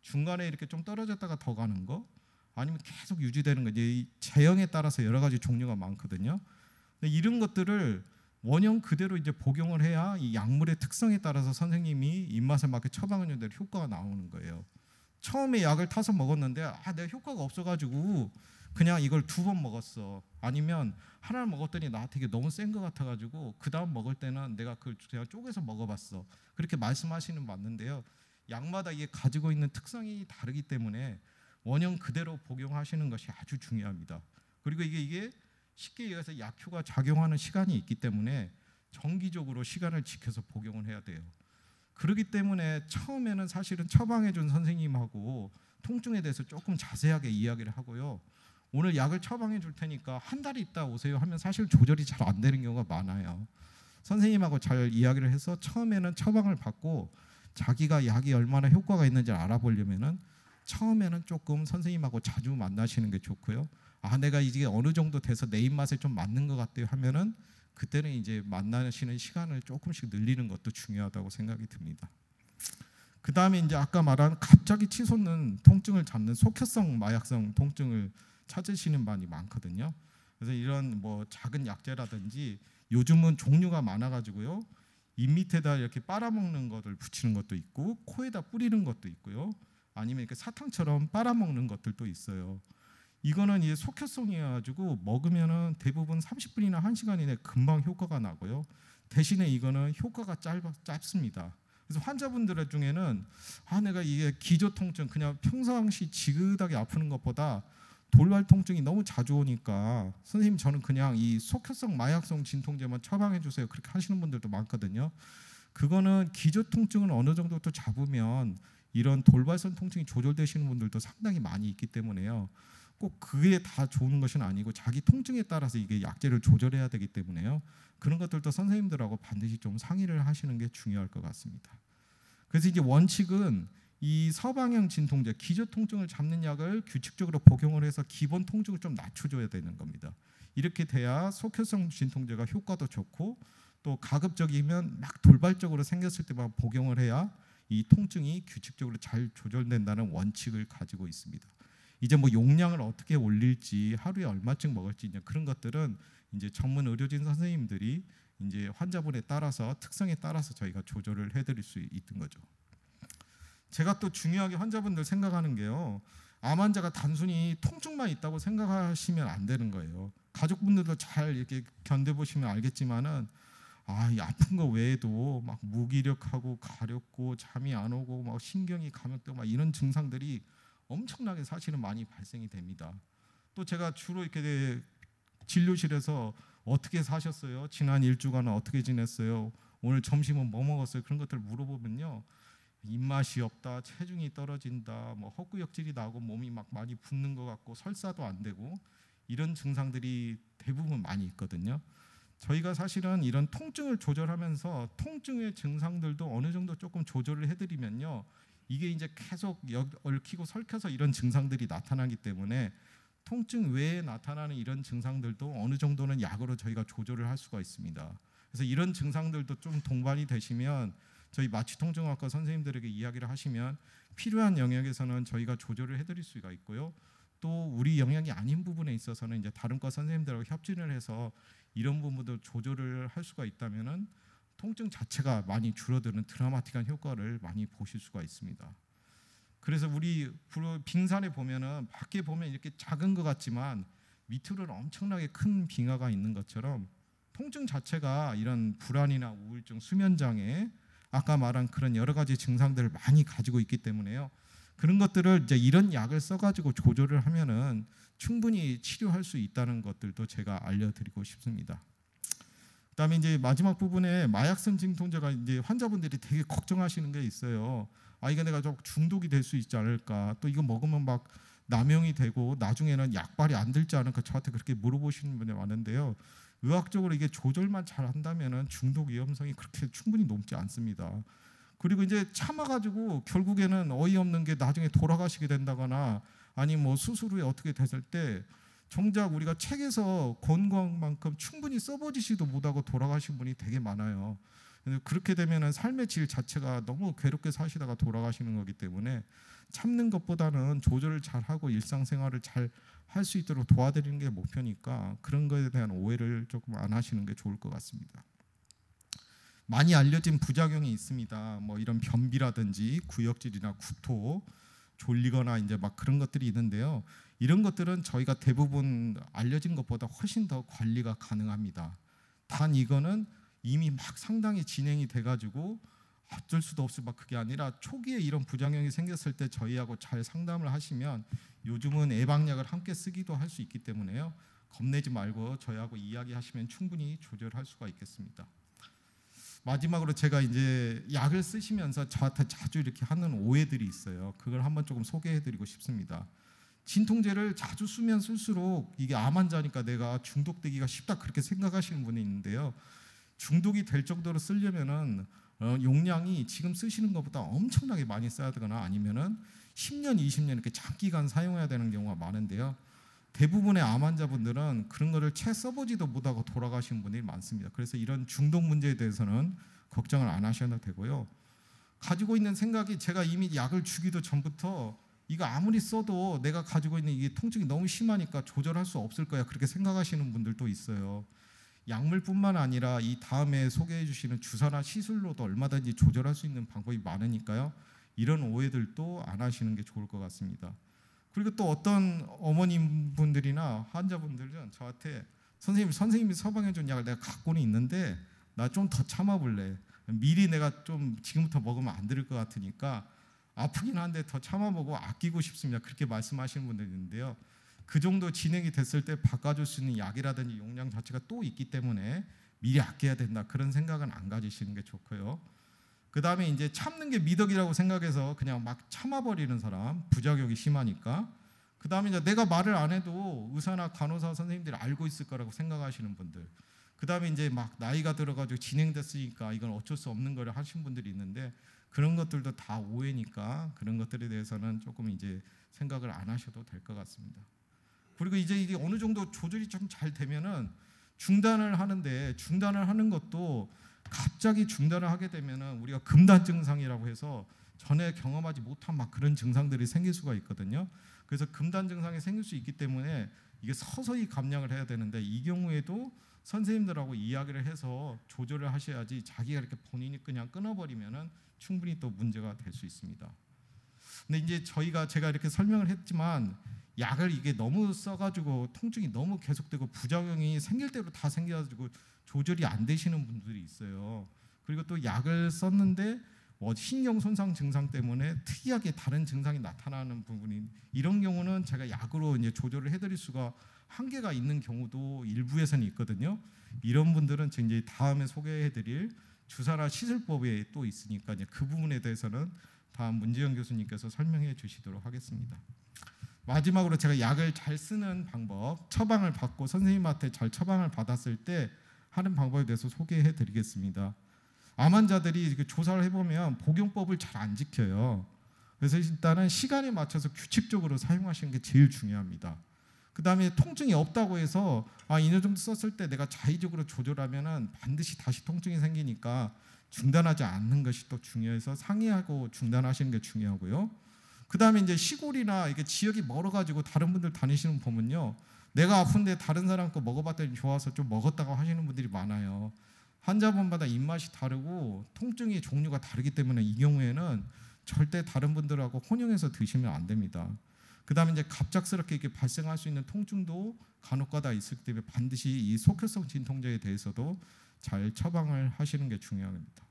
Speaker 5: 중간에 이렇게 좀 떨어졌다가 더 가는 거, 아니면 계속 유지되는 거, 이제 이 제형에 따라서 여러 가지 종류가 많거든요. 근데 이런 것들을 원형 그대로 이제 복용을 해야 이 약물의 특성에 따라서 선생님이 입맛에 맞게 처방하는 대로 효과가 나오는 거예요. 처음에 약을 타서 먹었는데 내가 효과가 없어가지고 그냥 이걸 2번 먹었어. 아니면 하나를 먹었더니 나한테 이게 너무 센 것 같아가지고 그 다음 먹을 때는 내가 그걸 그냥 쪼개서 먹어봤어. 그렇게 말씀하시는 맞는데요. 약마다 이게 가지고 있는 특성이 다르기 때문에 원형 그대로 복용하시는 것이 아주 중요합니다. 그리고 이게 쉽게 얘기해서 약효가 작용하는 시간이 있기 때문에 정기적으로 시간을 지켜서 복용을 해야 돼요. 그렇기 때문에 처음에는 사실은 처방해준 선생님하고 통증에 대해서 조금 자세하게 이야기를 하고요. 오늘 약을 처방해 줄 테니까 한 달 있다 오세요 하면 사실 조절이 잘 안 되는 경우가 많아요. 선생님하고 잘 이야기를 해서 처음에는 처방을 받고 자기가 약이 얼마나 효과가 있는지 알아보려면은 처음에는 조금 선생님하고 자주 만나시는 게 좋고요. 내가 이게 어느 정도 돼서 내 입맛에 좀 맞는 것 같아요 하면은 그때는 이제 만나시는 시간을 조금씩 늘리는 것도 중요하다고 생각이 듭니다. 그 다음에 이제 아까 말한 갑자기 치솟는 통증을 잡는 속혈성 마약성 통증을 찾으시는 분이 많거든요. 그래서 이런 뭐 작은 약재라든지 요즘은 종류가 많아가지고요. 입 밑에다 이렇게 빨아먹는 것을 붙이는 것도 있고 코에다 뿌리는 것도 있고요. 아니면 이렇게 사탕처럼 빨아먹는 것들도 있어요. 이거는 이제 속혈성이어가지고 먹으면은 대부분 30분이나 1시간 이내 금방 효과가 나고요. 대신에 이거는 효과가 짧습니다. 그래서 환자분들 중에는 내가 이게 기저 통증 그냥 평상시 지긋하게 아프는 것보다 돌발 통증이 너무 자주 오니까 선생님 저는 그냥 이 속혈성 마약성 진통제만 처방해 주세요. 그렇게 하시는 분들도 많거든요. 그거는 기저 통증을 어느 정도 또 잡으면 이런 돌발성 통증이 조절되시는 분들도 상당히 많이 있기 때문에요. 꼭 그게 다 좋은 것은 아니고 자기 통증에 따라서 이게 약제를 조절해야 되기 때문에요. 그런 것들도 선생님들하고 반드시 좀 상의를 하시는 게 중요할 것 같습니다. 그래서 이제 원칙은 이 서방형 진통제, 기저 통증을 잡는 약을 규칙적으로 복용을 해서 기본 통증을 좀 낮춰줘야 되는 겁니다. 이렇게 돼야 속혈성 진통제가 효과도 좋고 또 가급적이면 막 돌발적으로 생겼을 때만 복용을 해야 이 통증이 규칙적으로 잘 조절된다는 원칙을 가지고 있습니다. 이제 뭐 용량을 어떻게 올릴지 하루에 얼마쯤 먹을지 이제 그런 것들은 이제 전문 의료진 선생님들이 이제 환자분에 따라서 특성에 따라서 저희가 조절을 해드릴 수 있는 거죠. 제가 또 중요하게 환자분들 생각하는 게요. 암 환자가 단순히 통증만 있다고 생각하시면 안 되는 거예요. 가족분들도 잘 이렇게 견뎌보시면 알겠지만은 이 아픈 거 외에도 막 무기력하고 가렵고 잠이 안 오고 막 신경이 감염되고 막 이런 증상들이 엄청나게 사실은 많이 발생이 됩니다. 또 제가 주로 이렇게 진료실에서 어떻게 사셨어요? 지난 1주간은 어떻게 지냈어요? 오늘 점심은 뭐 먹었어요? 그런 것들 물어보면요. 입맛이 없다, 체중이 떨어진다, 뭐 헛구역질이 나고 몸이 막 많이 붓는 것 같고 설사도 안 되고 이런 증상들이 대부분 많이 있거든요. 저희가 사실은 이런 통증을 조절하면서 통증의 증상들도 어느 정도 조금 조절을 해드리면요. 이게 이제 계속 얽히고 설켜서 이런 증상들이 나타나기 때문에 통증 외에 나타나는 이런 증상들도 어느 정도는 약으로 저희가 조절을 할 수가 있습니다. 그래서 이런 증상들도 좀 동반이 되시면 저희 마취통증학과 선생님들에게 이야기를 하시면 필요한 영역에서는 저희가 조절을 해드릴 수가 있고요. 또 우리 영역이 아닌 부분에 있어서는 이제 다른 과 선생님들하고 협진을 해서 이런 부분도 조절을 할 수가 있다면은 통증 자체가 많이 줄어드는 드라마틱한 효과를 많이 보실 수가 있습니다. 그래서 우리 빙산에 보면은 밖에 보면 이렇게 작은 것 같지만 밑으로는 엄청나게 큰 빙하가 있는 것처럼 통증 자체가 이런 불안이나 우울증, 수면장애, 아까 말한 그런 여러 가지 증상들을 많이 가지고 있기 때문에요. 그런 것들을 이제 이런 약을 써가지고 조절을 하면은 충분히 치료할 수 있다는 것들도 제가 알려드리고 싶습니다. 그다음에 이제 마지막 부분에 마약성 진통제가 이제 환자분들이 되게 걱정하시는 게 있어요. 이거 내가 좀 중독이 될 수 있지 않을까? 또 이거 먹으면 막 남용이 되고 나중에는 약발이 안 들지 않을까? 저한테 그렇게 물어보시는 분이 많은데요. 의학적으로 이게 조절만 잘 한다면은 중독 위험성이 그렇게 충분히 높지 않습니다. 그리고 이제 참아가지고 결국에는 어이없는 게 나중에 돌아가시게 된다거나 아니 뭐 수술 후에 어떻게 됐을 때 정작 우리가 책에서 권고한 만큼 충분히 써보지도 못하고 돌아가신 분이 되게 많아요. 그렇게 되면은 삶의 질 자체가 너무 괴롭게 사시다가 돌아가시는 거기 때문에 참는 것보다는 조절을 잘하고 일상생활을 잘 할 수 있도록 도와드리는 게 목표니까 그런 거에 대한 오해를 조금 안 하시는 게 좋을 것 같습니다. 많이 알려진 부작용이 있습니다. 뭐 이런 변비라든지 구역질이나 구토, 졸리거나 이제 막 그런 것들이 있는데요. 이런 것들은 저희가 대부분 알려진 것보다 훨씬 더 관리가 가능합니다. 단 이거는 이미 막 상당히 진행이 돼가지고 어쩔 수도 없이 막 그게 아니라 초기에 이런 부작용이 생겼을 때 저희하고 잘 상담을 하시면 요즘은 예방약을 함께 쓰기도 할 수 있기 때문에요. 겁내지 말고 저희하고 이야기하시면 충분히 조절할 수가 있겠습니다. 마지막으로 제가 이제 약을 쓰시면서 저한테 자주 이렇게 하는 오해들이 있어요. 그걸 한번 조금 소개해드리고 싶습니다. 진통제를 자주 쓰면 쓸수록 이게 암 환자니까 내가 중독되기가 쉽다 그렇게 생각하시는 분이 있는데요. 중독이 될 정도로 쓰려면은 용량이 지금 쓰시는 것보다 엄청나게 많이 써야 되거나 아니면은 10년, 20년 이렇게 장기간 사용해야 되는 경우가 많은데요. 대부분의 암 환자분들은 그런 거를 채 써보지도 못하고 돌아가시는 분들이 많습니다. 그래서 이런 중독 문제에 대해서는 걱정을 안 하셔도 되고요. 가지고 있는 생각이 제가 이미 약을 주기도 전부터 이거 아무리 써도 내가 가지고 있는 이게 통증이 너무 심하니까 조절할 수 없을 거야 그렇게 생각하시는 분들도 있어요. 약물뿐만 아니라 이 다음에 소개해 주시는 주사나 시술로도 얼마든지 조절할 수 있는 방법이 많으니까요. 이런 오해들도 안 하시는 게 좋을 것 같습니다. 그리고 또 어떤 어머님분들이나 환자분들은 저한테 선생님이 처방해 준 약을 내가 갖고는 있는데 나 좀 더 참아볼래. 미리 내가 좀 지금부터 먹으면 안 될 것 같으니까 아프긴 한데 더 참아보고 아끼고 싶습니다. 그렇게 말씀하시는 분들이 있는데요. 그 정도 진행이 됐을 때 바꿔줄 수 있는 약이라든지 용량 자체가 또 있기 때문에 미리 아껴야 된다. 그런 생각은 안 가지시는 게 좋고요. 그 다음에 이제 참는 게 미덕이라고 생각해서 그냥 막 참아버리는 사람, 부작용이 심하니까. 그 다음에 이제 내가 말을 안 해도 의사나 간호사 선생님들이 알고 있을 거라고 생각하시는 분들. 그 다음에 이제 막 나이가 들어가지고 진행됐으니까 이건 어쩔 수 없는 거를 하신 분들이 있는데 그런 것들도 다 오해니까 그런 것들에 대해서는 조금 이제 생각을 안 하셔도 될 것 같습니다. 그리고 이제 이게 어느 정도 조절이 좀 잘 되면은 중단을 하는데 중단을 하는 것도 갑자기 중단을 하게 되면은 우리가 금단 증상이라고 해서 전에 경험하지 못한 막 그런 증상들이 생길 수가 있거든요. 그래서 금단 증상이 생길 수 있기 때문에 이게 서서히 감량을 해야 되는데 이 경우에도 선생님들하고 이야기를 해서 조절을 하셔야지 자기가 이렇게 본인이 그냥 끊어버리면은 충분히 또 문제가 될 수 있습니다. 근데 이제 제가 이렇게 설명을 했지만 약을 이게 너무 써가지고 통증이 너무 계속되고 부작용이 생길 대로 다 생겨가지고 조절이 안 되시는 분들이 있어요. 그리고 또 약을 썼는데 신경 손상 증상 때문에 특이하게 다른 증상이 나타나는 부분이 이런 경우는 제가 약으로 이제 조절을 해드릴 수가 한계가 있는 경우도 일부에서는 있거든요. 이런 분들은 이제 다음에 소개해드릴 주사나 시술법에 또 있으니까 이제 그 부분에 대해서는 다음 문지영 교수님께서 설명해 주시도록 하겠습니다. 마지막으로 제가 약을 잘 쓰는 방법, 처방을 받고 선생님한테 잘 처방을 받았을 때 하는 방법에 대해서 소개해 드리겠습니다. 암 환자들이 조사를 해보면 복용법을 잘 안 지켜요. 그래서 일단은 시간에 맞춰서 규칙적으로 사용하시는 게 제일 중요합니다. 그 다음에 통증이 없다고 해서 이 정도 썼을 때 내가 자의적으로 조절하면은 반드시 다시 통증이 생기니까 중단하지 않는 것이 또 중요해서 상의하고 중단하시는 게 중요하고요. 그 다음에 이제 시골이나 이게 지역이 멀어가지고 다른 분들 다니시는 거 보면요. 내가 아픈데 다른 사람 거 먹어봤더니 좋아서 좀 먹었다고 하시는 분들이 많아요. 환자분마다 입맛이 다르고 통증의 종류가 다르기 때문에 이 경우에는 절대 다른 분들하고 혼용해서 드시면 안 됩니다. 그 다음에 이제 갑작스럽게 이렇게 발생할 수 있는 통증도 간혹가다 있을 때문에 반드시 이 속혈성 진통제에 대해서도 잘 처방을 하시는 게 중요합니다.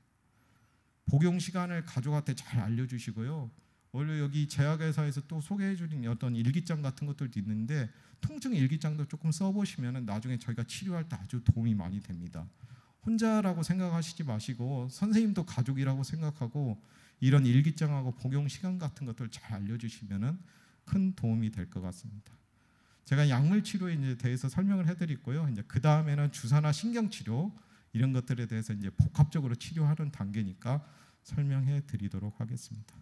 Speaker 5: 복용 시간을 가족한테 잘 알려주시고요. 원래 여기 제약회사에서 또 소개해주는 어떤 일기장 같은 것들도 있는데 통증 일기장도 조금 써보시면 나중에 저희가 치료할 때 아주 도움이 많이 됩니다. 혼자라고 생각하시지 마시고 선생님도 가족이라고 생각하고 이런 일기장하고 복용 시간 같은 것들 잘 알려주시면 큰 도움이 될 것 같습니다. 제가 약물 치료에 대해서 설명을 해드리고요. 이제 그 다음에는 주사나 신경 치료 이런 것들에 대해서 이제 복합적으로 치료하는 단계니까 설명해 드리도록 하겠습니다.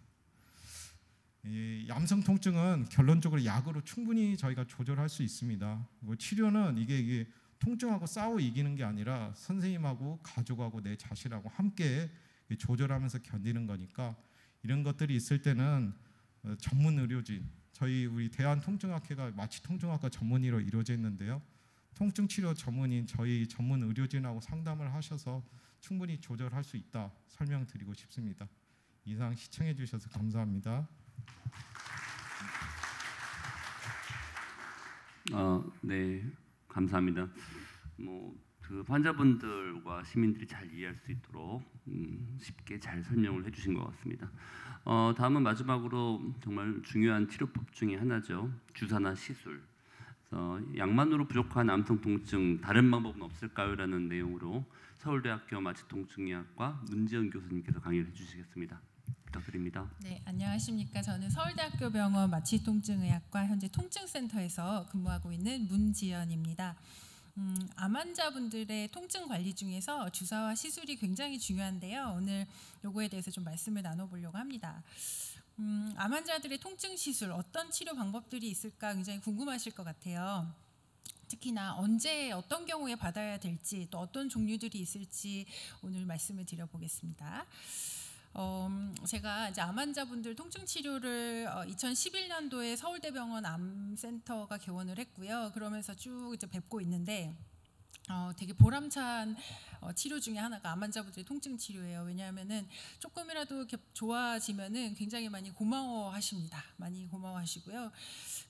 Speaker 5: 이 암성 통증은 결론적으로 약으로 충분히 저희가 조절할 수 있습니다. 그리고 치료는 이게 통증하고 싸워 이기는 게 아니라 선생님하고 가족하고 내 자신하고 함께 조절하면서 견디는 거니까 이런 것들이 있을 때는 전문 의료진, 우리 대한통증학회가 마취통증학과 전문의로 이루어져 있는데요. 통증치료 전문인 저희 전문 의료진하고 상담을 하셔서 충분히 조절할 수 있다 설명드리고 싶습니다. 이상 시청해 주셔서 감사합니다.
Speaker 2: 네, 감사합니다. 그 환자분들과 시민들이 잘 이해할 수 있도록 쉽게 잘 설명을 해주신 것 같습니다. 다음은 마지막으로 정말 중요한 치료법 중에 하나죠. 주사나 시술. 그래서 약만으로 부족한 암성 통증 다른 방법은 없을까요? 라는 내용으로 서울대학교 마취통증의학과 문지연 교수님께서 강의를 해주시겠습니다. 부탁드립니다.
Speaker 6: 네, 안녕하십니까. 저는 서울대학교 병원 마취통증의학과 현재 통증센터에서 근무하고 있는 문지연입니다. 암 환자분들의 통증 관리 중에서 주사와 시술이 굉장히 중요한데요. 오늘 요거에 대해서 좀 말씀을 나눠보려고 합니다. 암 환자들의 통증 시술 어떤 치료 방법들이 있을까 굉장히 궁금하실 것 같아요. 특히나 언제 어떤 경우에 받아야 될지 또 어떤 종류들이 있을지 오늘 말씀을 드려보겠습니다. 제가 이제 암 환자분들 통증 치료를 2011년도에 서울대병원 암센터가 개원을 했고요. 그러면서 쭉 이제 뵙고 있는데 되게 보람찬 치료 중에 하나가 암 환자분들의 통증 치료예요. 왜냐하면은 조금이라도 이렇게 좋아지면은 굉장히 많이 고마워하십니다. 많이 고마워하시고요.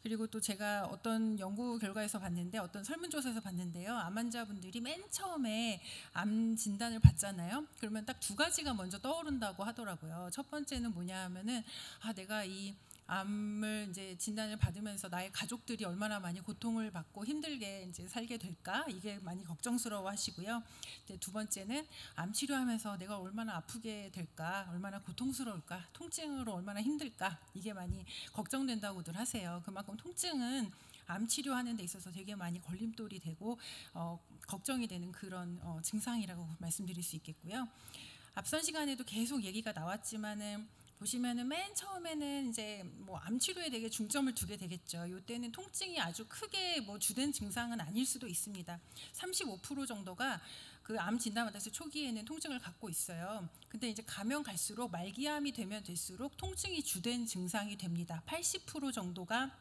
Speaker 6: 그리고 또 제가 어떤 연구 결과에서 봤는데 어떤 설문조사에서 봤는데요. 암 환자분들이 맨 처음에 암 진단을 받잖아요. 그러면 딱 두 가지가 먼저 떠오른다고 하더라고요. 첫 번째는 뭐냐 하면은 내가 이 암을 이제 진단을 받으면서 나의 가족들이 얼마나 많이 고통을 받고 힘들게 이제 살게 될까 이게 많이 걱정스러워 하시고요. 두 번째는 암 치료하면서 내가 얼마나 아프게 될까, 얼마나 고통스러울까, 통증으로 얼마나 힘들까 이게 많이 걱정된다고들 하세요. 그만큼 통증은 암 치료하는 데 있어서 되게 많이 걸림돌이 되고 걱정이 되는 그런 증상이라고 말씀드릴 수 있겠고요. 앞선 시간에도 계속 얘기가 나왔지만은 보시면은 맨 처음에는 이제 뭐 암 치료에 되게 중점을 두게 되겠죠. 이때는 통증이 아주 크게 뭐 주된 증상은 아닐 수도 있습니다. 35% 정도가 그 암 진단 받았을 초기에는 통증을 갖고 있어요. 근데 이제 가면 갈수록 말기암이 되면 될수록 통증이 주된 증상이 됩니다. 80% 정도가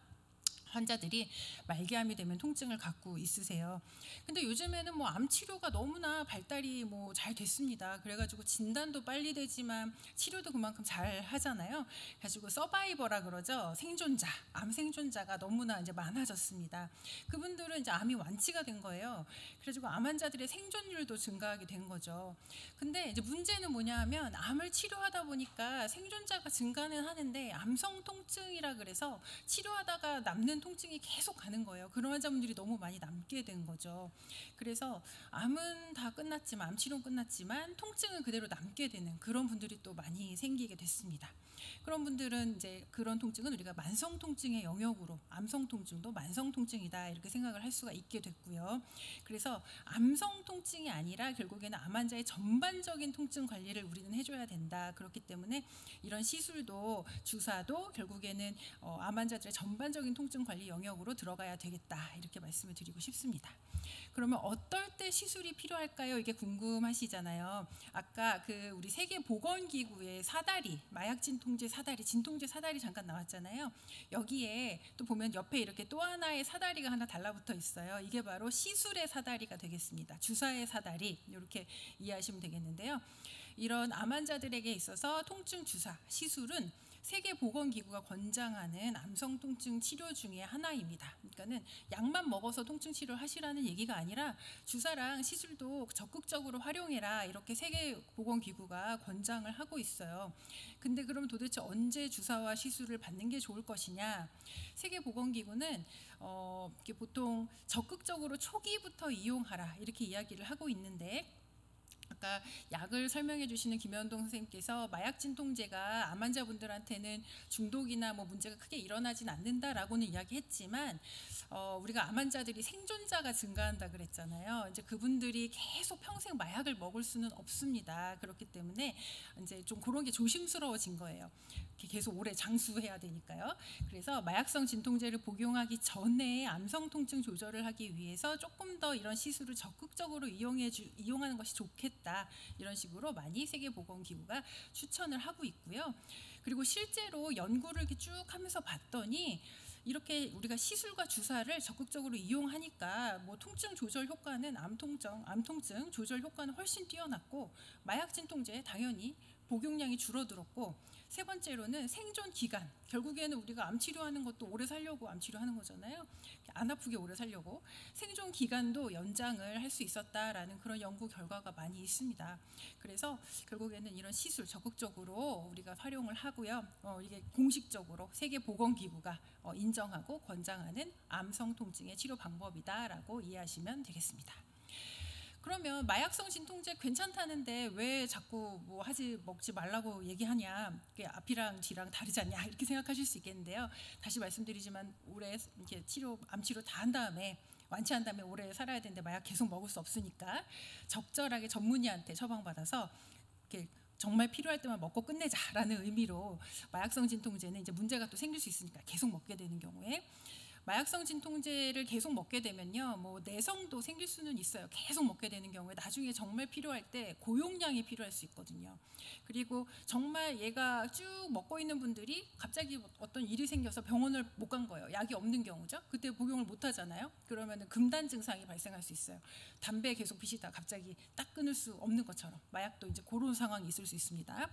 Speaker 6: 환자들이 말기암이 되면 통증을 갖고 있으세요. 근데 요즘에는 뭐 암 치료가 너무나 발달이 뭐 잘 됐습니다. 그래가지고 진단도 빨리 되지만 치료도 그만큼 잘 하잖아요. 가지고 서바이버라 그러죠. 생존자, 암 생존자가 너무나 이제 많아졌습니다. 그분들은 이제 암이 완치가 된 거예요. 그래가지고 암 환자들의 생존율도 증가하게 된 거죠. 근데 이제 문제는 뭐냐하면 암을 치료하다 보니까 생존자가 증가는 하는데 암성 통증이라 그래서 치료하다가 남는 통증이 계속 가는 거예요. 그런 환자분들이 너무 많이 남게 된 거죠. 그래서 암은 다 끝났지만 암 치료는 끝났지만 통증은 그대로 남게 되는 그런 분들이 또 많이 생기게 됐습니다. 그런 분들은 이제 그런 통증은 우리가 만성 통증의 영역으로 암성 통증도 만성 통증이다 이렇게 생각을 할 수가 있게 됐고요. 그래서 암성 통증이 아니라 결국에는 암 환자의 전반적인 통증 관리를 우리는 해줘야 된다. 그렇기 때문에 이런 시술도 주사도 결국에는 암 환자들의 전반적인 통증 관리 영역으로 들어가야 되겠다 이렇게 말씀을 드리고 싶습니다. 그러면 어떨 때 시술이 필요할까요? 이게 궁금하시잖아요. 아까 그 우리 세계보건기구의 사다리, 마약 진통제 사다리, 진통제 사다리 잠깐 나왔잖아요. 여기에 또 보면 옆에 이렇게 또 하나의 사다리가 하나 달라붙어 있어요. 이게 바로 시술의 사다리가 되겠습니다. 주사의 사다리 이렇게 이해하시면 되겠는데요. 이런 암 환자들에게 있어서 통증 주사, 시술은 세계보건기구가 권장하는 암성 통증 치료 중에 하나입니다. 그러니까는 약만 먹어서 통증 치료를 하시라는 얘기가 아니라 주사랑 시술도 적극적으로 활용해라 이렇게 세계보건기구가 권장을 하고 있어요. 근데 그럼 도대체 언제 주사와 시술을 받는 게 좋을 것이냐? 세계보건기구는 이렇게 보통 적극적으로 초기부터 이용하라 이렇게 이야기를 하고 있는데. 아까 약을 설명해 주시는 김현동 선생님께서 마약 진통제가 암 환자분들한테는 중독이나 뭐 문제가 크게 일어나진 않는다라고는 이야기했지만 우리가 암 환자들이 생존자가 증가한다 그랬잖아요. 이제 그분들이 계속 평생 마약을 먹을 수는 없습니다. 그렇기 때문에 이제 좀 그런 게 조심스러워진 거예요. 계속 오래 장수해야 되니까요. 그래서 마약성 진통제를 복용하기 전에 암성 통증 조절을 하기 위해서 조금 더 이런 시술을 적극적으로 이용하는 것이 좋겠다. 이런 식으로 많이 세계보건기구가 추천을 하고 있고요. 그리고 실제로 연구를 이렇게 쭉 하면서 봤더니 이렇게 우리가 시술과 주사를 적극적으로 이용하니까 뭐 통증 조절 효과는 암 통증 조절 효과는 훨씬 뛰어났고 마약 진통제 당연히 복용량이 줄어들었고 세 번째로는 생존 기간 결국에는 우리가 암 치료하는 것도 오래 살려고 암 치료하는 거잖아요. 안 아프게 오래 살려고 생존 기간도 연장을 할 수 있었다라는 그런 연구 결과가 많이 있습니다. 그래서 결국에는 이런 시술 적극적으로 우리가 활용을 하고요. 이게 공식적으로 세계보건기구가 인정하고 권장하는 암성 통증의 치료 방법이다라고 이해하시면 되겠습니다. 그러면 마약성 진통제 괜찮다는데 왜 자꾸 뭐 먹지 말라고 얘기하냐, 그게 앞이랑 뒤랑 다르지 않냐 이렇게 생각하실 수 있겠는데요. 다시 말씀드리지만 오래 이렇게 암 치료 다 한 다음에 완치한 다음에 오래 살아야 되는데 마약 계속 먹을 수 없으니까 적절하게 전문의한테 처방받아서 이렇게 정말 필요할 때만 먹고 끝내자라는 의미로 마약성 진통제는 이제 문제가 또 생길 수 있으니까 계속 먹게 되는 경우에. 마약성 진통제를 계속 먹게 되면요, 뭐 내성도 생길 수는 있어요. 계속 먹게 되는 경우에 나중에 정말 필요할 때 고용량이 필요할 수 있거든요. 그리고 정말 얘가 쭉 먹고 있는 분들이 갑자기 어떤 일이 생겨서 병원을 못 간 거예요. 약이 없는 경우죠. 그때 복용을 못 하잖아요. 그러면은 금단 증상이 발생할 수 있어요. 담배 계속 피시다 갑자기 딱 끊을 수 없는 것처럼 마약도 이제 그런 상황이 있을 수 있습니다.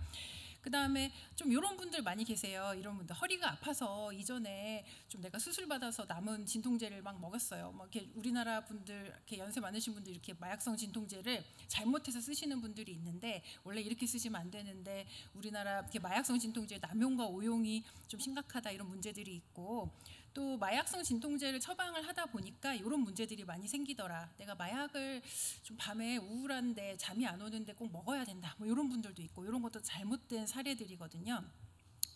Speaker 6: 그 다음에 좀 이런 분들 많이 계세요. 이런 분들 허리가 아파서 이전에 좀 내가 수술 받아서 남은 진통제를 막 먹었어요. 막 이렇게 우리나라 분들 이렇게 연세 많으신 분들 이렇게 마약성 진통제를 잘못해서 쓰시는 분들이 있는데 원래 이렇게 쓰시면 안 되는데 우리나라 이렇게 마약성 진통제 남용과 오용이 좀 심각하다 이런 문제들이 있고. 또 마약성 진통제를 처방을 하다 보니까 이런 문제들이 많이 생기더라. 내가 마약을 좀 밤에 우울한데 잠이 안 오는데 꼭 먹어야 된다. 뭐 이런 분들도 있고 이런 것도 잘못된 사례들이거든요.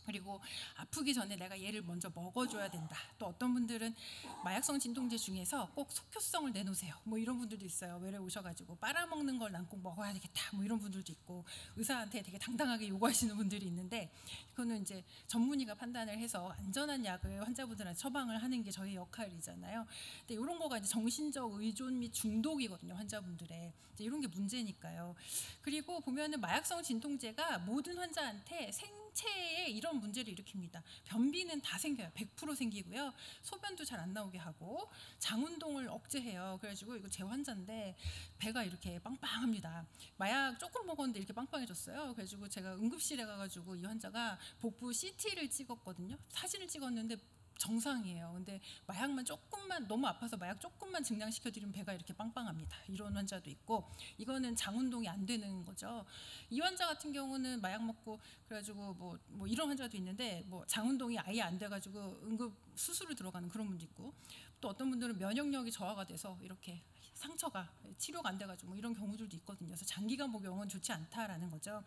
Speaker 6: 그리고 아프기 전에 내가 얘를 먼저 먹어줘야 된다. 또 어떤 분들은 마약성 진통제 중에서 꼭 속효성을 내놓으세요. 뭐 이런 분들도 있어요. 외래 오셔가지고 빨아먹는 걸 난 꼭 먹어야 되겠다. 뭐 이런 분들도 있고 의사한테 되게 당당하게 요구하시는 분들이 있는데 이거는 이제 전문의가 판단을 해서 안전한 약을 환자분들한테 처방을 하는 게 저희 역할이잖아요. 근데 이런 거가 이제 정신적 의존 및 중독이거든요. 환자분들의 이제 이런 게 문제니까요. 그리고 보면은 마약성 진통제가 모든 환자한테 생체에 이런 문제를 일으킵니다. 변비는 다 생겨요. 100% 생기고요. 소변도 잘 안 나오게 하고 장운동을 억제해요. 그래가지고 이거 제 환자인데 배가 이렇게 빵빵합니다. 마약 조금 먹었는데 이렇게 빵빵해졌어요. 그래가지고 제가 응급실에 가가지고 이 환자가 복부 CT를 찍었거든요. 사진을 찍었는데 정상이에요. 근데 마약만 조금만 너무 아파서 마약 조금만 증량시켜드리면 배가 이렇게 빵빵합니다. 이런 환자도 있고 이거는 장운동이 안 되는 거죠. 이 환자 같은 경우는 마약 먹고 그래가지고 뭐 이런 환자도 있는데 뭐 장운동이 아예 안 돼가지고 응급 수술을 들어가는 그런 분도 있고 또 어떤 분들은 면역력이 저하가 돼서 이렇게 상처가 치료가 안 돼가지고 뭐 이런 경우들도 있거든요. 그래서 장기간 복용은 좋지 않다라는 거죠.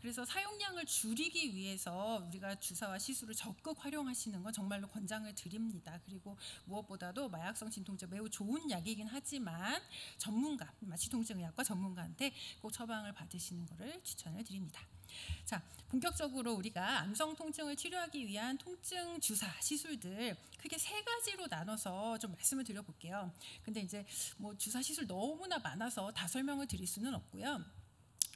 Speaker 6: 그래서 사용량을 줄이기 위해서 우리가 주사와 시술을 적극 활용하시는 건 정말로 권장을 드립니다. 그리고 무엇보다도 마약성 진통제 매우 좋은 약이긴 하지만 전문가, 마취통증의학과 전문가한테 꼭 처방을 받으시는 것을 추천을 드립니다. 자, 본격적으로 우리가 암성 통증을 치료하기 위한 통증 주사 시술들 크게 세 가지로 나눠서 좀 말씀을 드려볼게요. 근데 이제 뭐 주사 시술 너무나 많아서 다 설명을 드릴 수는 없고요.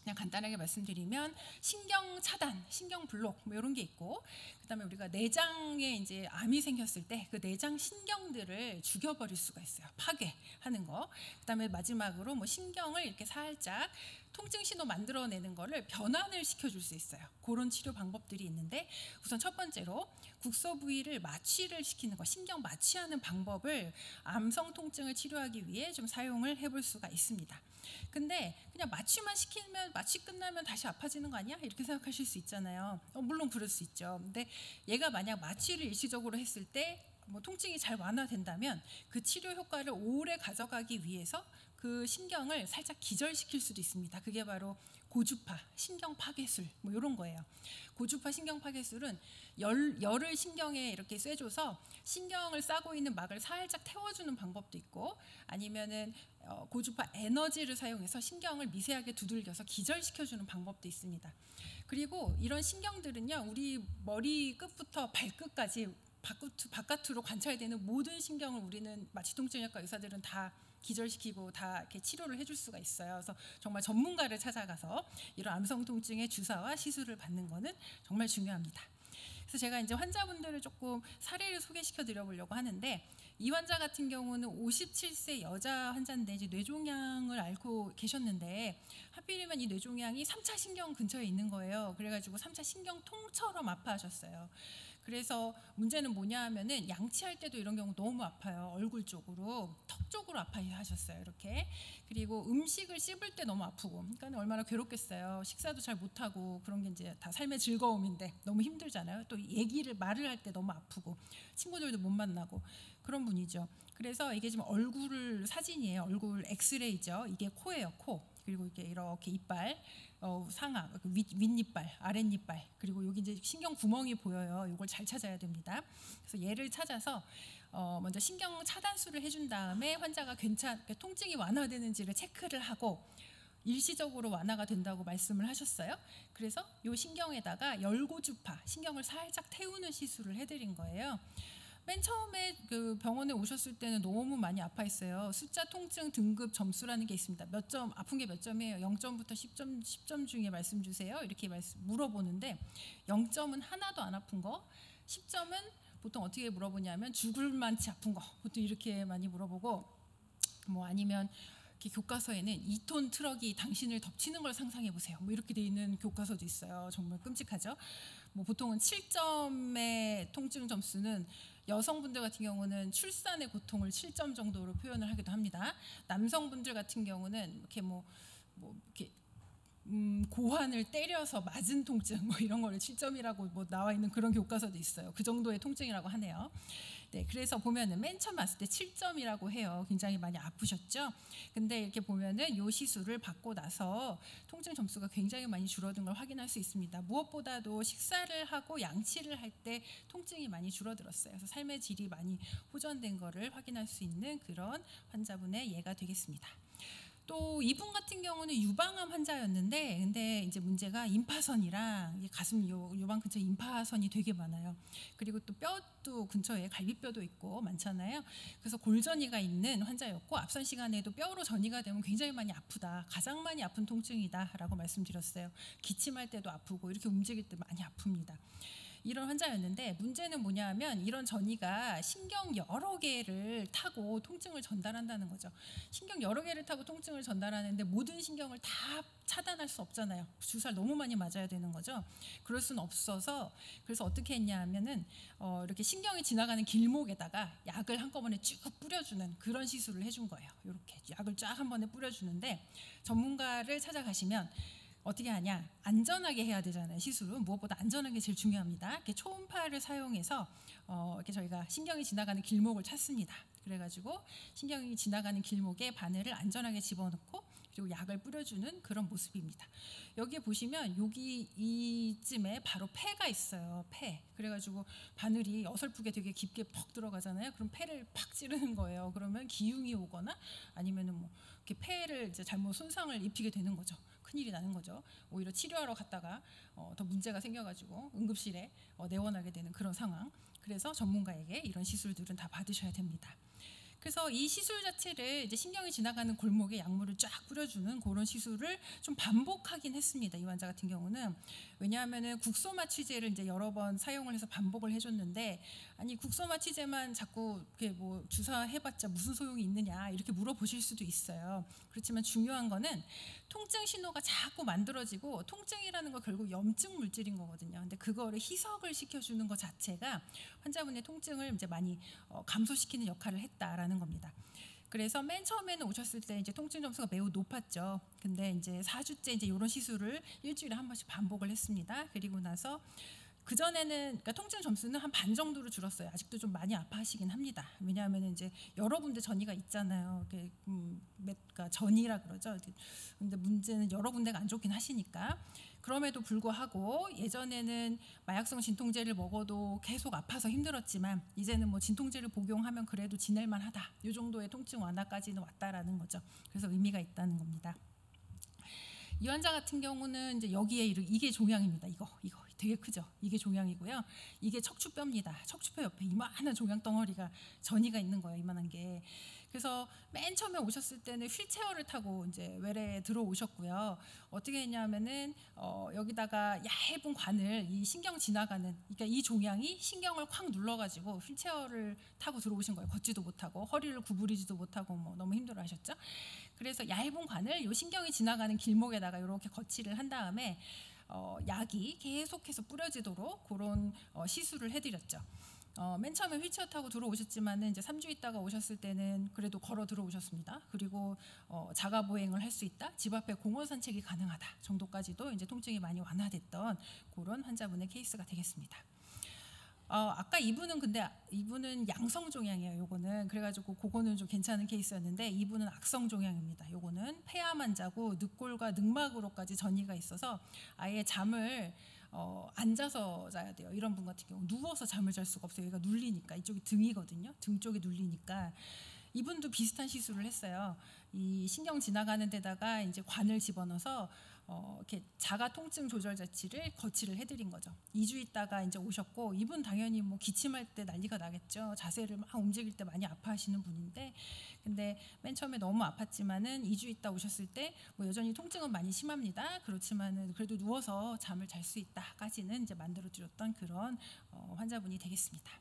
Speaker 6: 그냥 간단하게 말씀드리면 신경 차단, 신경 블록 뭐 이런 게 있고, 그다음에 우리가 내장에 이제 암이 생겼을 때 그 내장 신경들을 죽여버릴 수가 있어요. 파괴하는 거. 그다음에 마지막으로 뭐 신경을 이렇게 살짝 통증 신호 만들어내는 거를 변환을 시켜줄 수 있어요. 그런 치료 방법들이 있는데 우선 첫 번째로 국소 부위를 마취를 시키는 거, 신경 마취하는 방법을 암성 통증을 치료하기 위해 좀 사용을 해볼 수가 있습니다. 근데 그냥 마취만 시키면 마취 끝나면 다시 아파지는 거 아니야? 이렇게 생각하실 수 있잖아요. 물론 그럴 수 있죠. 근데 얘가 만약 마취를 일시적으로 했을 때 뭐 통증이 잘 완화된다면 그 치료 효과를 오래 가져가기 위해서 그 신경을 살짝 기절시킬 수도 있습니다. 그게 바로 고주파 신경 파괴술 뭐 이런 거예요. 고주파 신경 파괴술은 열을 신경에 이렇게 쐬줘서 신경을 싸고 있는 막을 살짝 태워주는 방법도 있고, 아니면은 고주파 에너지를 사용해서 신경을 미세하게 두들겨서 기절시켜주는 방법도 있습니다. 그리고 이런 신경들은요, 우리 머리 끝부터 발끝까지 바깥으로 관찰되는 모든 신경을 우리는 마취통증의학과 의사들은 다 기절시키고 다 이렇게 치료를 해줄 수가 있어요. 그래서 정말 전문가를 찾아가서 이런 암성 통증의 주사와 시술을 받는 거는 정말 중요합니다. 그래서 제가 이제 환자분들을 조금 사례를 소개시켜 드려보려고 하는데, 이 환자 같은 경우는 57세 여자 환자인데 이제 뇌종양을 앓고 계셨는데, 하필이면 이 뇌종양이 3차 신경 근처에 있는 거예요. 그래가지고 3차 신경통처럼 아파하셨어요. 그래서 문제는 뭐냐 하면은 양치할 때도 이런 경우 너무 아파요. 얼굴 쪽으로, 턱 쪽으로 아파하셨어요. 이렇게. 그리고 음식을 씹을 때 너무 아프고, 그러니까 얼마나 괴롭겠어요. 식사도 잘 못하고, 그런 게 이제 다 삶의 즐거움인데 너무 힘들잖아요. 또 말을 할 때 너무 아프고, 친구들도 못 만나고 그런 분이죠. 그래서 이게 지금 얼굴 사진이에요. 얼굴 엑스레이죠. 이게 코예요, 코. 그리고 이게 이렇게 이빨, 상하, 윗니빨, 아랫니빨, 그리고 여기 이제 신경 구멍이 보여요. 이걸 잘 찾아야 됩니다. 그래서 얘를 찾아서 먼저 신경 차단술을 해준 다음에 환자가 통증이 완화되는지를 체크를 하고 일시적으로 완화가 된다고 말씀을 하셨어요. 그래서 이 신경에다가 열고주파, 신경을 살짝 태우는 시술을 해드린 거예요. 맨 처음에 그 병원에 오셨을 때는 너무 많이 아파했어요. 숫자 통증 등급 점수라는 게 있습니다. 몇 점, 아픈 게 몇 점이에요? 0점부터 10점 중에 말씀 주세요. 이렇게 물어보는데 0점은 하나도 안 아픈 거, 10점은 보통 어떻게 물어보냐면 죽을 만치 아픈 거, 보통 이렇게 많이 물어보고, 뭐 아니면 이렇게 교과서에는 2톤 트럭이 당신을 덮치는 걸 상상해 보세요. 뭐 이렇게 돼 있는 교과서도 있어요. 정말 끔찍하죠. 뭐 보통은 7점의 통증 점수는 여성분들 같은 경우는 출산의 고통을 7점 정도로 표현을 하기도 합니다. 남성분들 같은 경우는 이렇게 이렇게 고환을 때려서 맞은 통증 뭐 이런 거를 7점이라고 뭐 나와 있는 그런 교과서도 있어요. 그 정도의 통증이라고 하네요. 네, 그래서 보면은 맨 처음 왔을 때 7점이라고 해요. 굉장히 많이 아프셨죠? 근데 이렇게 보면은 요 시술을 받고 나서 통증 점수가 굉장히 많이 줄어든 걸 확인할 수 있습니다. 무엇보다도 식사를 하고 양치를 할 때 통증이 많이 줄어들었어요. 그래서 삶의 질이 많이 호전된 거를 확인할 수 있는 그런 환자분의 예가 되겠습니다. 또 이분 같은 경우는 유방암 환자였는데, 근데 이제 문제가 임파선이랑 가슴 요방 근처에 임파선이 되게 많아요. 그리고 또 뼈도 근처에 갈비뼈도 있고 많잖아요. 그래서 골전이가 있는 환자였고, 앞선 시간에도 뼈로 전이가 되면 굉장히 많이 아프다, 가장 많이 아픈 통증이다라고 말씀드렸어요. 기침할 때도 아프고 이렇게 움직일 때 많이 아픕니다. 이런 환자였는데, 문제는 뭐냐면 이런 전이가 신경 여러 개를 타고 통증을 전달한다는 거죠. 신경 여러 개를 타고 통증을 전달하는데 모든 신경을 다 차단할 수 없잖아요. 주사를 너무 많이 맞아야 되는 거죠. 그럴 수는 없어서, 그래서 어떻게 했냐 하면은 이렇게 신경이 지나가는 길목에다가 약을 한꺼번에 쭉 뿌려주는 그런 시술을 해준 거예요. 이렇게 약을 쫙 한 번에 뿌려주는데, 전문가를 찾아가시면 어떻게 하냐, 안전하게 해야 되잖아요. 시술은 무엇보다 안전하게 제일 중요합니다. 이렇게 초음파를 사용해서 이렇게 저희가 신경이 지나가는 길목을 찾습니다. 그래가지고 신경이 지나가는 길목에 바늘을 안전하게 집어넣고 그리고 약을 뿌려주는 그런 모습입니다. 여기에 보시면 여기 이쯤에 바로 폐가 있어요. 폐. 그래가지고 바늘이 어설프게 되게 깊게 퍽 들어가잖아요. 그럼 폐를 팍 찌르는 거예요. 그러면 기흉이 오거나 아니면은 뭐 이렇게 폐를 이제 잘못 손상을 입히게 되는 거죠. 큰일이 나는 거죠. 오히려 치료하러 갔다가 더 문제가 생겨가지고 응급실에 내원하게 되는 그런 상황. 그래서 전문가에게 이런 시술들은 다 받으셔야 됩니다. 그래서 이 시술 자체를 이제 신경이 지나가는 골목에 약물을 쫙 뿌려주는 그런 시술을 좀 반복하긴 했습니다. 이 환자 같은 경우는. 왜냐하면은 국소마취제를 이제 여러 번 사용을 해서 반복을 해줬는데, 아니 국소마취제만 자꾸 이렇게 뭐 주사해봤자 무슨 소용이 있느냐 이렇게 물어보실 수도 있어요. 그렇지만 중요한 거는 통증 신호가 자꾸 만들어지고, 통증이라는 거 결국 염증 물질인 거거든요. 근데 그거를 희석을 시켜주는 것 자체가 환자분의 통증을 이제 많이 감소시키는 역할을 했다라는 겁니다. 그래서 맨 처음에는 오셨을 때 이제 통증 점수가 매우 높았죠. 근데 이제 4주째 이제 이런 시술을 일주일에 한 번씩 반복을 했습니다. 그리고 나서 그 전에는 그러니까 통증 점수는 한 반 정도로 줄었어요. 아직도 좀 많이 아파하시긴 합니다. 왜냐하면 이제 여러 군데 전이가 있잖아요. 그러니까 전이라 그러죠. 근데 문제는 여러 군데가 안 좋긴 하시니까. 그럼에도 불구하고 예전에는 마약성 진통제를 먹어도 계속 아파서 힘들었지만, 이제는 뭐 진통제를 복용하면 그래도 지낼만 하다, 이 정도의 통증 완화까지는 왔다라는 거죠. 그래서 의미가 있다는 겁니다. 이 환자 같은 경우는 이제 여기에 이게 종양입니다. 이거 되게 크죠. 이게 종양이고요. 이게 척추뼈입니다. 척추뼈 옆에 이만한 종양 덩어리가 전이가 있는 거예요. 이만한 게. 그래서 맨 처음에 오셨을 때는 휠체어를 타고 이제 외래에 들어오셨고요. 어떻게 했냐면은 여기다가 얇은 관을 이 신경 지나가는, 그러니까 이 종양이 신경을 콱 눌러가지고 휠체어를 타고 들어오신 거예요. 걷지도 못하고 허리를 구부리지도 못하고 뭐 너무 힘들어하셨죠. 그래서 얇은 관을 이 신경이 지나가는 길목에다가 이렇게 거치를 한 다음에 약이 계속해서 뿌려지도록 그런 시술을 해드렸죠. 맨 처음에 휠체어 타고 들어오셨지만은 이제 3주 있다가 오셨을 때는 그래도 걸어 들어오셨습니다. 그리고 자가 보행을 할 수 있다, 집 앞에 공원 산책이 가능하다 정도까지도 이제 통증이 많이 완화됐던 그런 환자분의 케이스가 되겠습니다. 아까 이분은 양성 종양이에요. 요거는 그래가지고 그거는 좀 괜찮은 케이스였는데 이분은 악성 종양입니다. 요거는 폐암 환자고 늑골과 늑막으로까지 전이가 있어서 아예 잠을 앉아서 자야 돼요. 이런 분 같은 경우 누워서 잠을 잘 수가 없어요. 여기가 눌리니까, 이쪽이 등이거든요. 등 쪽이 눌리니까. 이분도 비슷한 시술을 했어요. 이 신경 지나가는 데다가 이제 관을 집어넣어서 이렇게 자가 통증 조절 자치를 거치를 해드린 거죠. 2주 있다가 이제 오셨고, 이분 당연히 뭐 기침할 때 난리가 나겠죠. 자세를 막 움직일 때 많이 아파하시는 분인데, 근데 맨 처음에 너무 아팠지만은 2주 있다 오셨을 때 뭐 여전히 통증은 많이 심합니다. 그렇지만은 그래도 누워서 잠을 잘 수 있다까지는 이제 만들어드렸던 그런 환자분이 되겠습니다.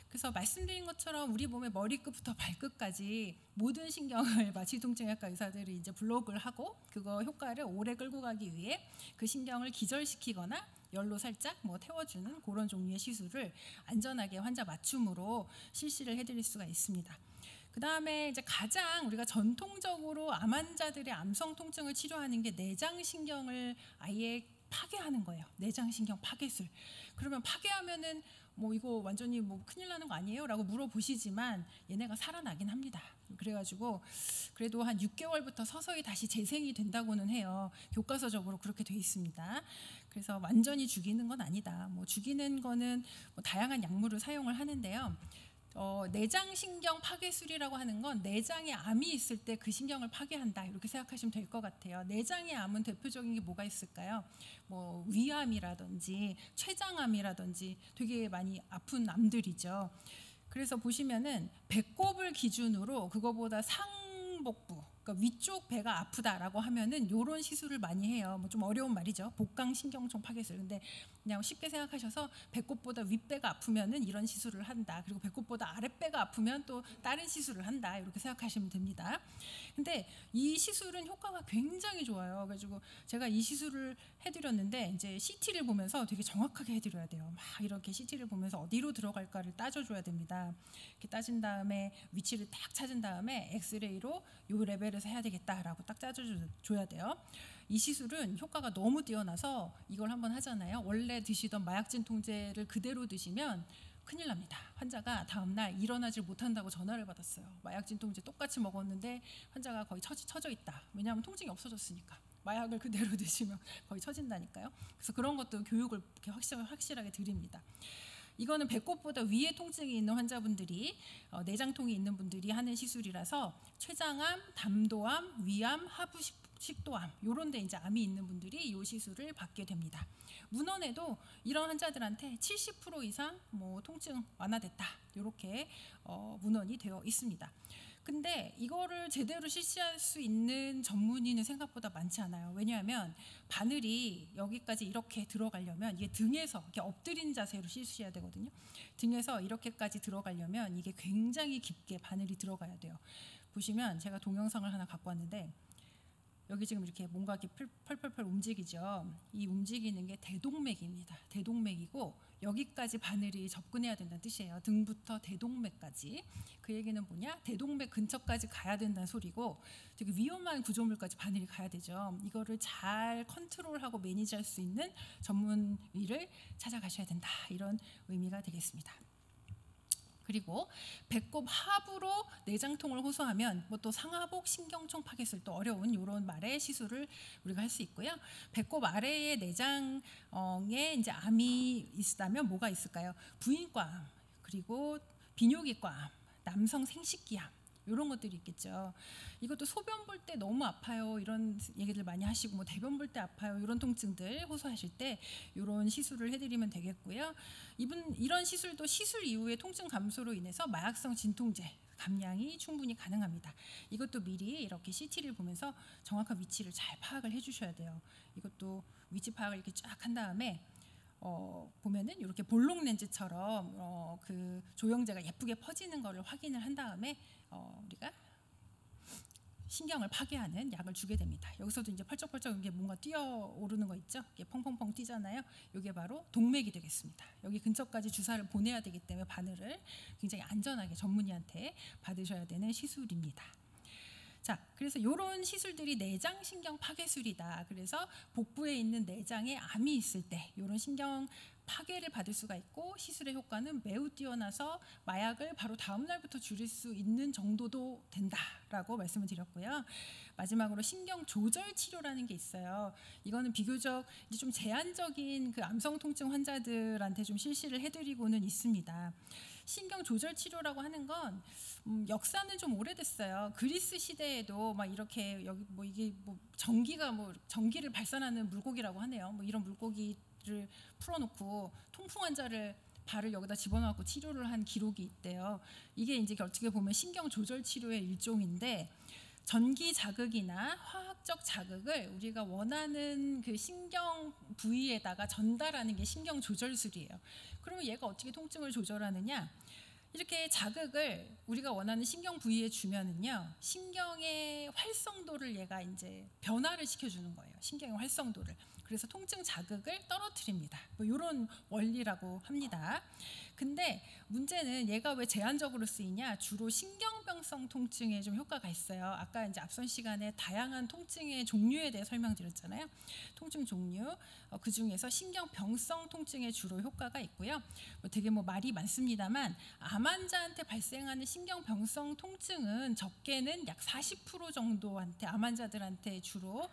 Speaker 6: 그래서 말씀드린 것처럼 우리 몸의 머리끝부터 발끝까지 모든 신경을 마취통증의학과 의사들이 이제 블록을 하고, 그거 효과를 오래 끌고 가기 위해 그 신경을 기절시키거나 열로 살짝 뭐 태워주는 그런 종류의 시술을 안전하게 환자 맞춤으로 실시를 해드릴 수가 있습니다. 그 다음에 이제 가장 우리가 전통적으로 암 환자들의 암성 통증을 치료하는 게 내장신경을 아예 파괴하는 거예요. 내장신경 파괴술. 그러면 파괴하면은 뭐 이거 완전히 뭐 큰일 나는 거 아니에요? 라고 물어보시지만 얘네가 살아나긴 합니다. 그래가지고 그래도 한 6개월부터 서서히 다시 재생이 된다고는 해요. 교과서적으로 그렇게 돼 있습니다. 그래서 완전히 죽이는 건 아니다. 뭐 죽이는 거는 뭐 다양한 약물을 사용을 하는데요. 내장신경 파괴술이라고 하는 건 내장에 암이 있을 때 그 신경을 파괴한다, 이렇게 생각하시면 될 것 같아요. 내장의 암은 대표적인 게 뭐가 있을까요? 뭐 위암이라든지 췌장암이라든지 되게 많이 아픈 암들이죠. 그래서 보시면은 배꼽을 기준으로 그거보다 상복부, 그러니까 위쪽 배가 아프다라고 하면은 이런 시술을 많이 해요. 뭐 좀 어려운 말이죠. 복강신경총 파괴술. 근데 그냥 쉽게 생각하셔서 배꼽보다 윗배가 아프면은 이런 시술을 한다. 그리고 배꼽보다 아랫배가 아프면 또 다른 시술을 한다. 이렇게 생각하시면 됩니다. 근데 이 시술은 효과가 굉장히 좋아요. 그래가지고 제가 이 시술을 해드렸는데 이제 CT를 보면서 되게 정확하게 해드려야 돼요. 막 이렇게 CT를 보면서 어디로 들어갈까를 따져줘야 됩니다. 이렇게 따진 다음에 위치를 딱 찾은 다음에 엑스레이로 요 레벨에서 해야 되겠다라고 딱 짜줘야 돼요. 이 시술은 효과가 너무 뛰어나서 이걸 한번 하잖아요. 원래 드시던 마약 진통제를 그대로 드시면 큰일 납니다. 환자가 다음날 일어나질 못한다고 전화를 받았어요. 마약 진통제 똑같이 먹었는데 환자가 거의 처져 있다. 왜냐하면 통증이 없어졌으니까. 마약을 그대로 드시면 거의 처진다니까요. 그래서 그런 것도 교육을 이렇게 확실하게 드립니다. 이거는 배꼽보다 위에 통증이 있는 환자분들이, 내장통이 있는 분들이 하는 시술이라서 췌장암, 담도암, 위암, 하부식도암 이런 데 이제 암이 있는 분들이 이 시술을 받게 됩니다. 문헌에도 이런 환자들한테 70% 이상 뭐 통증 완화됐다, 이렇게 문헌이 되어 있습니다. 근데 이거를 제대로 실시할 수 있는 전문의는 생각보다 많지 않아요. 왜냐하면 바늘이 여기까지 이렇게 들어가려면 이게 등에서 이렇게 엎드린 자세로 실시해야 되거든요. 등에서 이렇게까지 들어가려면 이게 굉장히 깊게 바늘이 들어가야 돼요. 보시면 제가 동영상을 하나 갖고 왔는데 여기 지금 이렇게 뭔가 이렇게 펄펄펄 움직이죠. 이 움직이는 게 대동맥입니다. 대동맥이고 여기까지 바늘이 접근해야 된다는 뜻이에요. 등부터 대동맥까지. 그 얘기는 뭐냐? 대동맥 근처까지 가야 된다는 소리고 되게 위험한 구조물까지 바늘이 가야 되죠. 이거를 잘 컨트롤하고 매니지할 수 있는 전문의를 찾아가셔야 된다. 이런 의미가 되겠습니다. 그리고 배꼽 하부로 내장통을 호소하면 뭐 또 상하복 신경총 파괴술, 또 어려운 이런 말의 시술을 우리가 할 수 있고요. 배꼽 아래에 내장에 이제 암이 있다면 뭐가 있을까요? 부인과암, 그리고 비뇨기과암, 남성 생식기암, 이런 것들이 있겠죠. 이것도 소변 볼 때 너무 아파요 이런 얘기들 많이 하시고 뭐 대변 볼 때 아파요 이런 통증들 호소하실 때 이런 시술을 해드리면 되겠고요. 이런 시술도 시술 이후에 통증 감소로 인해서 마약성 진통제 감량이 충분히 가능합니다. 이것도 미리 이렇게 CT를 보면서 정확한 위치를 잘 파악을 해주셔야 돼요. 이것도 위치 파악을 이렇게 쫙 한 다음에 보면은 이렇게 볼록 렌즈처럼 그 조영제가 예쁘게 퍼지는 거를 확인을 한 다음에 우리가 신경을 파괴하는 약을 주게 됩니다. 여기서도 이제 펄쩍펄쩍 이게 뭔가 뛰어오르는 거 있죠? 이게 펑펑펑 뛰잖아요. 이게 바로 동맥이 되겠습니다. 여기 근처까지 주사를 보내야 되기 때문에 바늘을 굉장히 안전하게 전문의한테 받으셔야 되는 시술입니다. 자, 그래서 이런 시술들이 내장 신경 파괴술이다. 그래서 복부에 있는 내장에 암이 있을 때 이런 신경 파괴를 받을 수가 있고 시술의 효과는 매우 뛰어나서 마약을 바로 다음 날부터 줄일 수 있는 정도도 된다라고 말씀을 드렸고요. 마지막으로 신경 조절 치료라는 게 있어요. 이거는 비교적 이제 좀 제한적인 그 암성 통증 환자들한테 좀 실시를 해드리고는 있습니다. 신경 조절 치료라고 하는 건 역사는 좀 오래됐어요. 그리스 시대에도 막 이렇게 여기 뭐 이게 뭐 전기를 발산하는 물고기라고 하네요. 뭐 이런 물고기를 풀어놓고 통풍 환자를 발을 여기다 집어넣고 치료를 한 기록이 있대요. 이게 이제 어떻게 보면 신경 조절 치료의 일종인데 전기 자극이나 화학적 자극을 우리가 원하는 그 신경 부위에다가 전달하는 게 신경 조절술이에요. 그러면 얘가 어떻게 통증을 조절하느냐? 이렇게 자극을 우리가 원하는 신경 부위에 주면은요, 신경의 활성도를 얘가 이제 변화를 시켜주는 거예요. 신경의 활성도를. 그래서 통증 자극을 떨어뜨립니다. 뭐 이런 원리라고 합니다. 근데 문제는 얘가 왜 제한적으로 쓰이냐? 주로 신경병성 통증에 좀 효과가 있어요. 아까 이제 앞선 시간에 다양한 통증의 종류에 대해 설명드렸잖아요. 통증 종류 그 중에서 신경병성 통증에 주로 효과가 있고요. 되게 뭐 말이 많습니다만 암 환자한테 발생하는 신경병성 통증은 적게는 약 40% 정도한테 암 환자들한테 주로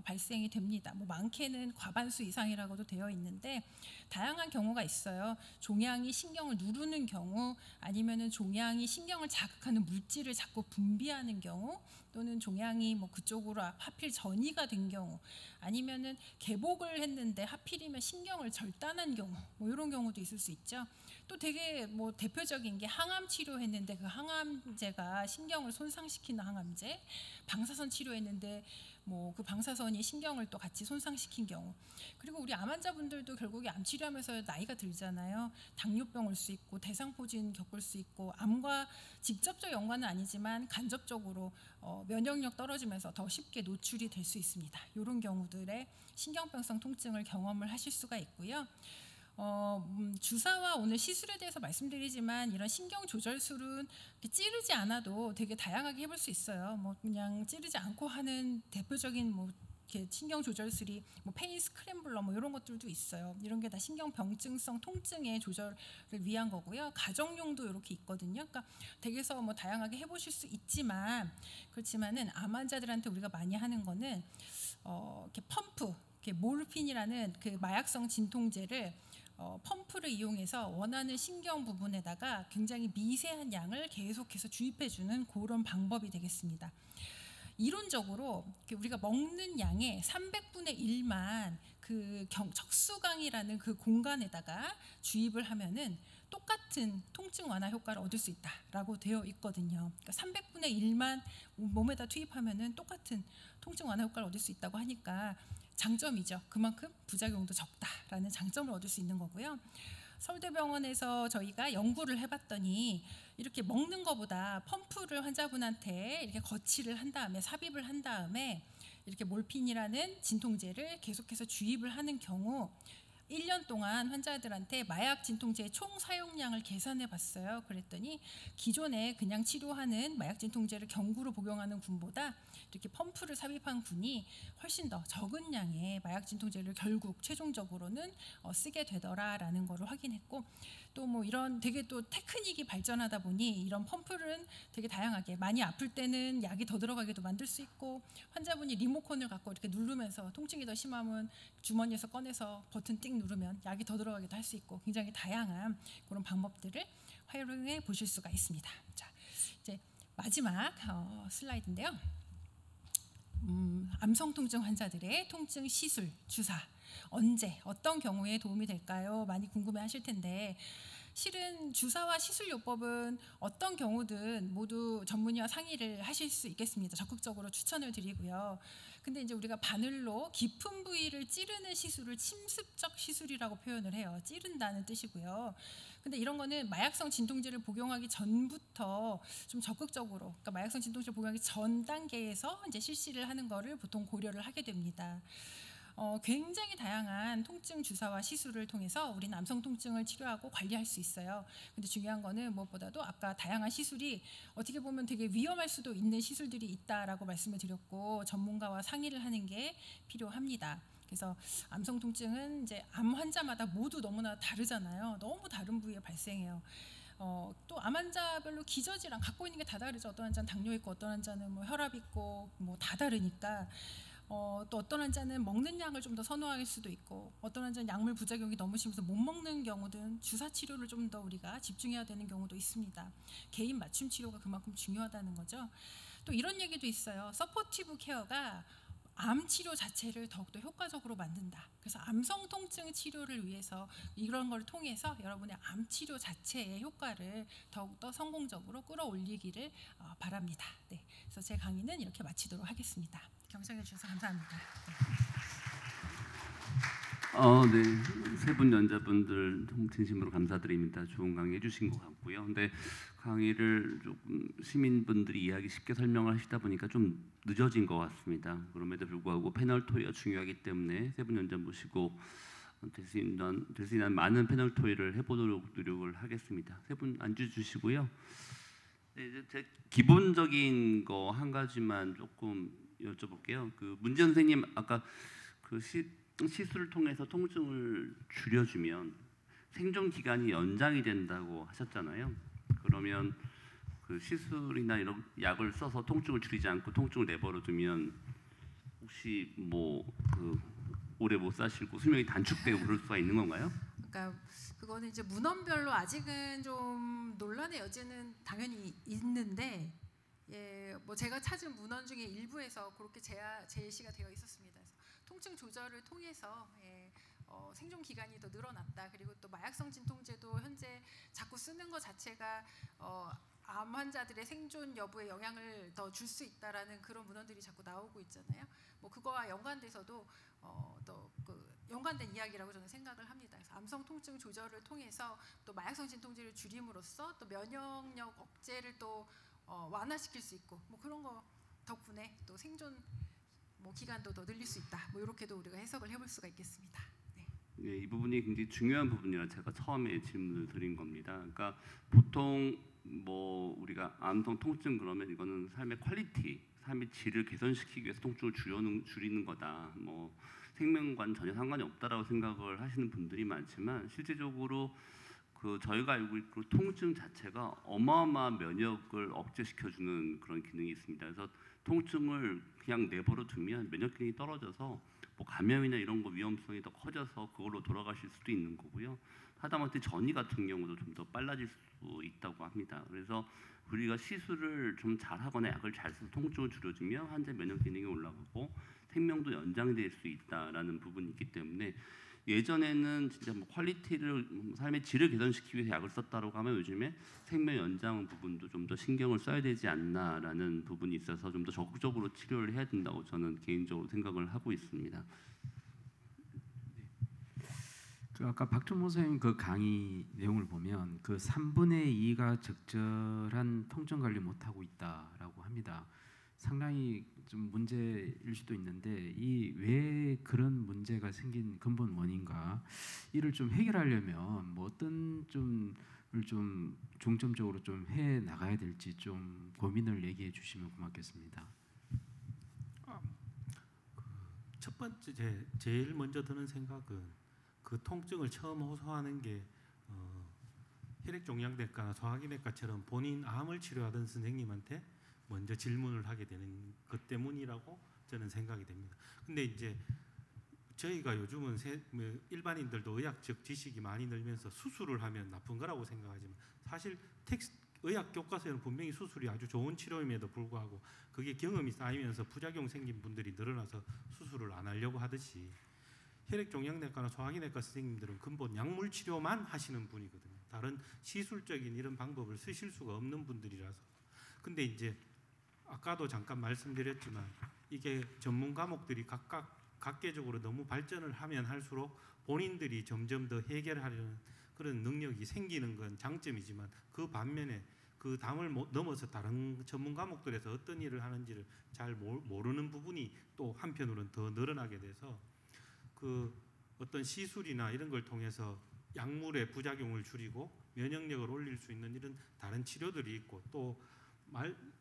Speaker 6: 발생이 됩니다. 뭐 많게는 과반수 이상이라고도 되어 있는데 다양한 경우가 있어요. 종양이 신경을 누르는 경우, 아니면은 종양이 신경을 자극하는 물질을 자꾸 분비하는 경우, 또는 종양이 뭐 그쪽으로 하필 전이가 된 경우, 아니면은 개복을 했는데 하필이면 신경을 절단한 경우, 뭐 이런 경우도 있을 수 있죠. 또 되게 뭐 대표적인 게 항암 치료했는데 그 항암제가 신경을 손상시키는 항암제, 방사선 치료했는데 뭐 그 방사선이 신경을 또 같이 손상시킨 경우, 그리고 우리 암 환자분들도 결국에 암 치료하면서 나이가 들잖아요. 당뇨병 올 수 있고 대상포진 겪을 수 있고, 암과 직접적 연관은 아니지만 간접적으로 면역력 떨어지면서 더 쉽게 노출이 될 수 있습니다. 이런 경우들의 신경병성 통증을 경험을 하실 수가 있고요. 주사와 오늘 시술에 대해서 말씀드리지만 이런 신경 조절술은 찌르지 않아도 되게 다양하게 해볼 수 있어요. 뭐 그냥 찌르지 않고 하는 대표적인 뭐 이렇게 신경 조절술이 뭐 페인 스크램블러 뭐 이런 것들도 있어요. 이런 게 다 신경병증성 통증의 조절을 위한 거고요. 가정용도 이렇게 있거든요. 그러니까 댁에서 뭐 다양하게 해보실 수 있지만, 그렇지만은 암 환자들한테 우리가 많이 하는 거는 이렇게 펌프, 이렇게 모르핀이라는 그 마약성 진통제를 펌프를 이용해서 원하는 신경 부분에다가 굉장히 미세한 양을 계속해서 주입해주는 그런 방법이 되겠습니다. 이론적으로 우리가 먹는 양의 300분의 1만 그 척수강이라는 그 공간에다가 주입을 하면은 똑같은 통증 완화 효과를 얻을 수 있다라고 되어 있거든요. 그러니까 300분의 1만 몸에다 투입하면은 똑같은 통증 완화 효과를 얻을 수 있다고 하니까 장점이죠. 그만큼 부작용도 적다라는 장점을 얻을 수 있는 거고요. 서울대병원에서 저희가 연구를 해봤더니 이렇게 먹는 것보다 펌프를 환자분한테 이렇게 거치를 한 다음에 삽입을 한 다음에 이렇게 몰핀이라는 진통제를 계속해서 주입을 하는 경우 1년 동안 환자들한테 마약 진통제의 총 사용량을 계산해 봤어요. 그랬더니 기존에 그냥 치료하는 마약 진통제를 경구로 복용하는 군보다 이렇게 펌프를 삽입한 군이 훨씬 더 적은 양의 마약 진통제를 결국 최종적으로는 쓰게 되더라라는 거를 확인했고, 또 뭐 이런 되게 또 테크닉이 발전하다 보니 이런 펌프는 되게 다양하게, 많이 아플 때는 약이 더 들어가게도 만들 수 있고, 환자분이 리모컨을 갖고 이렇게 누르면서 통증이 더 심하면 주머니에서 꺼내서 버튼 띵 누르면 약이 더 들어가기도 할 수 있고, 굉장히 다양한 그런 방법들을 활용해 보실 수가 있습니다. 자, 이제 마지막 슬라이드인데요. 암성 통증 환자들의 통증 시술, 주사 언제 어떤 경우에 도움이 될까요? 많이 궁금해하실 텐데 실은 주사와 시술요법은 어떤 경우든 모두 전문의와 상의를 하실 수 있겠습니다. 적극적으로 추천을 드리고요. 근데 이제 우리가 바늘로 깊은 부위를 찌르는 시술을 침습적 시술이라고 표현을 해요. 찌른다는 뜻이고요. 근데 이런 거는 마약성 진통제를 복용하기 전부터 좀 적극적으로, 그러니까 마약성 진통제를 복용하기 전 단계에서 이제 실시를 하는 거를 보통 고려를 하게 됩니다. 굉장히 다양한 통증 주사와 시술을 통해서 우리는 암성 통증을 치료하고 관리할 수 있어요. 근데 중요한 거는 무엇보다도 아까 다양한 시술이 어떻게 보면 되게 위험할 수도 있는 시술들이 있다라고 말씀을 드렸고 전문가와 상의를 하는 게 필요합니다. 그래서 암성 통증은 이제 암 환자마다 모두 너무나 다르잖아요. 너무 다른 부위에 발생해요. 또 암 환자별로 기저질환 갖고 있는 게 다 다르죠. 어떤 환자는 당뇨 있고 어떤 환자는 뭐 혈압 있고 뭐 다 다르니까 또 어떤 환자는 먹는 약을 좀 더 선호할 수도 있고 어떤 환자는 약물 부작용이 너무 심해서 못 먹는 경우든 주사 치료를 좀 더 우리가 집중해야 되는 경우도 있습니다. 개인 맞춤 치료가 그만큼 중요하다는 거죠. 또 이런 얘기도 있어요. 서포티브 케어가 암 치료 자체를 더욱더 효과적으로 만든다. 그래서 암성 통증 치료를 위해서 이런 걸 통해서 여러분의 암 치료 자체의 효과를 더욱더 성공적으로 끌어올리기를 바랍니다. 네, 그래서 제 강의는 이렇게 마치도록 하겠습니다. 경청해 주셔서 감사합니다.
Speaker 2: 네, 세 분 연자분들 진심으로 감사드립니다. 좋은 강의 해주신 것 같고요. 근데 강의를 조금 시민분들이 이해하기 쉽게 설명을 하시다 보니까 좀 늦어진 것 같습니다. 그럼에도 불구하고 패널 토의가 중요하기 때문에 세 분 연자 모시고 될 수 있는 많은 패널 토의를 해보도록 노력을 하겠습니다. 세 분 앉아주시고요. 네, 이제 제 기본적인 거 한 가지만 조금 여쭤볼게요. 그 문지연 선생님 아까 그 시술을 통해서 통증을 줄여주면 생존 기간이 연장이 된다고 하셨잖아요. 그러면 그 시술이나 이런 약을 써서 통증을 줄이지 않고 통증을 내버려두면 혹시 뭐 그 오래 못 사시고 수명이 단축되고 그럴 수가 있는 건가요?
Speaker 6: 그러니까 그거는 이제 문헌별로 아직은 좀 논란의 여지는 당연히 있는데, 뭐 제가 찾은 문헌 중에 일부에서 그렇게 제시가 되어 있었습니다. 그래서 통증 조절을 통해서 생존 기간이 더 늘어났다. 그리고 또 마약성 진통제도 현재 자꾸 쓰는 것 자체가 암 환자들의 생존 여부에 영향을 더 줄 수 있다라는 그런 문헌들이 자꾸 나오고 있잖아요. 뭐 그거와 연관돼서도 또 그 연관된 이야기라고 저는 생각을 합니다. 그래서 암성 통증 조절을 통해서 또 마약성 진통제를 줄임으로써 또 면역력 억제를 또 완화시킬 수 있고 뭐 그런 거 덕분에 또 생존 뭐 기간도 더 늘릴 수 있다. 뭐 이렇게도 우리가 해석을 해볼 수가 있겠습니다. 네.
Speaker 2: 네, 이 부분이 굉장히 중요한 부분이라 제가 처음에 질문을 드린 겁니다. 그러니까 보통 뭐 우리가 암성 통증 그러면 이거는 삶의 퀄리티, 삶의 질을 개선시키기 위해서 통증을 줄이는 거다. 뭐 생명과는 전혀 상관이 없다라고 생각을 하시는 분들이 많지만 실제적으로 그 저희가 알고 있고 통증 자체가 어마어마한 면역을 억제시켜주는 그런 기능이 있습니다. 그래서 통증을 그냥 내버려 두면 면역 기능이 떨어져서 뭐 감염이나 이런 거 위험성이 더 커져서 그걸로 돌아가실 수도 있는 거고요. 하다못해 전이 같은 경우도 좀 더 빨라질 수 있다고 합니다. 그래서 우리가 시술을 좀 잘하거나 약을 잘 써서 통증을 줄여주면 환자 면역 기능이 올라가고 생명도 연장될 수 있다라는 부분이 있기 때문에 예전에는 진짜 뭐 퀄리티를 삶의 질을 개선시키기 위해서 약을 썼다라고 하면 요즘에 생명 연장 부분도 좀 더 신경을 써야 되지 않나라는 부분이 있어서 좀 더 적극적으로 치료를 해야 된다고 저는 개인적으로 생각을 하고 있습니다.
Speaker 3: 그 아까 박준모 선생님 그 강의 내용을 보면 그 3분의 2가 적절한 통증 관리 못 하고 있다라고 합니다. 상당히 좀 문제일 수도 있는데 이 왜 그런 문제가 생긴 근본 원인과 이를 좀 해결하려면 뭐 어떤 좀 중점적으로 좀 해 나가야 될지 좀 고민을 얘기해 주시면 고맙겠습니다.
Speaker 4: 첫 번째 제일 먼저 드는 생각은 그 통증을 처음 호소하는 게 혈액종양내과나 소화기내과처럼 본인 암을 치료하던 선생님한테 먼저 질문을 하게 되는 것 때문이라고 저는 생각이 됩니다. 근데 이제 저희가 요즘은 일반인들도 의학적 지식이 많이 늘면서 수술을 하면 나쁜 거라고 생각하지만 사실 의학 교과서에는 분명히 수술이 아주 좋은 치료임에도 불구하고 그게 경험이 쌓이면서 부작용 생긴 분들이 늘어나서 수술을 안 하려고 하듯이 혈액종양내과나 소화기내과 선생님들은 근본 약물 치료만 하시는 분이거든요. 다른 시술적인 이런 방법을 쓰실 수가 없는 분들이라서. 근데 이제 아까도 잠깐 말씀드렸지만 이게 전문 과목들이 각각 각계적으로 너무 발전을 하면 할수록 본인들이 점점 더 해결하려는 그런 능력이 생기는 건 장점이지만 그 반면에 그 담을 넘어서 다른 전문 과목들에서 어떤 일을 하는지를 잘 모르는 부분이 또 한편으로는 더 늘어나게 돼서 그 어떤 시술이나 이런 걸 통해서 약물의 부작용을 줄이고 면역력을 올릴 수 있는 이런 다른 치료들이 있고 또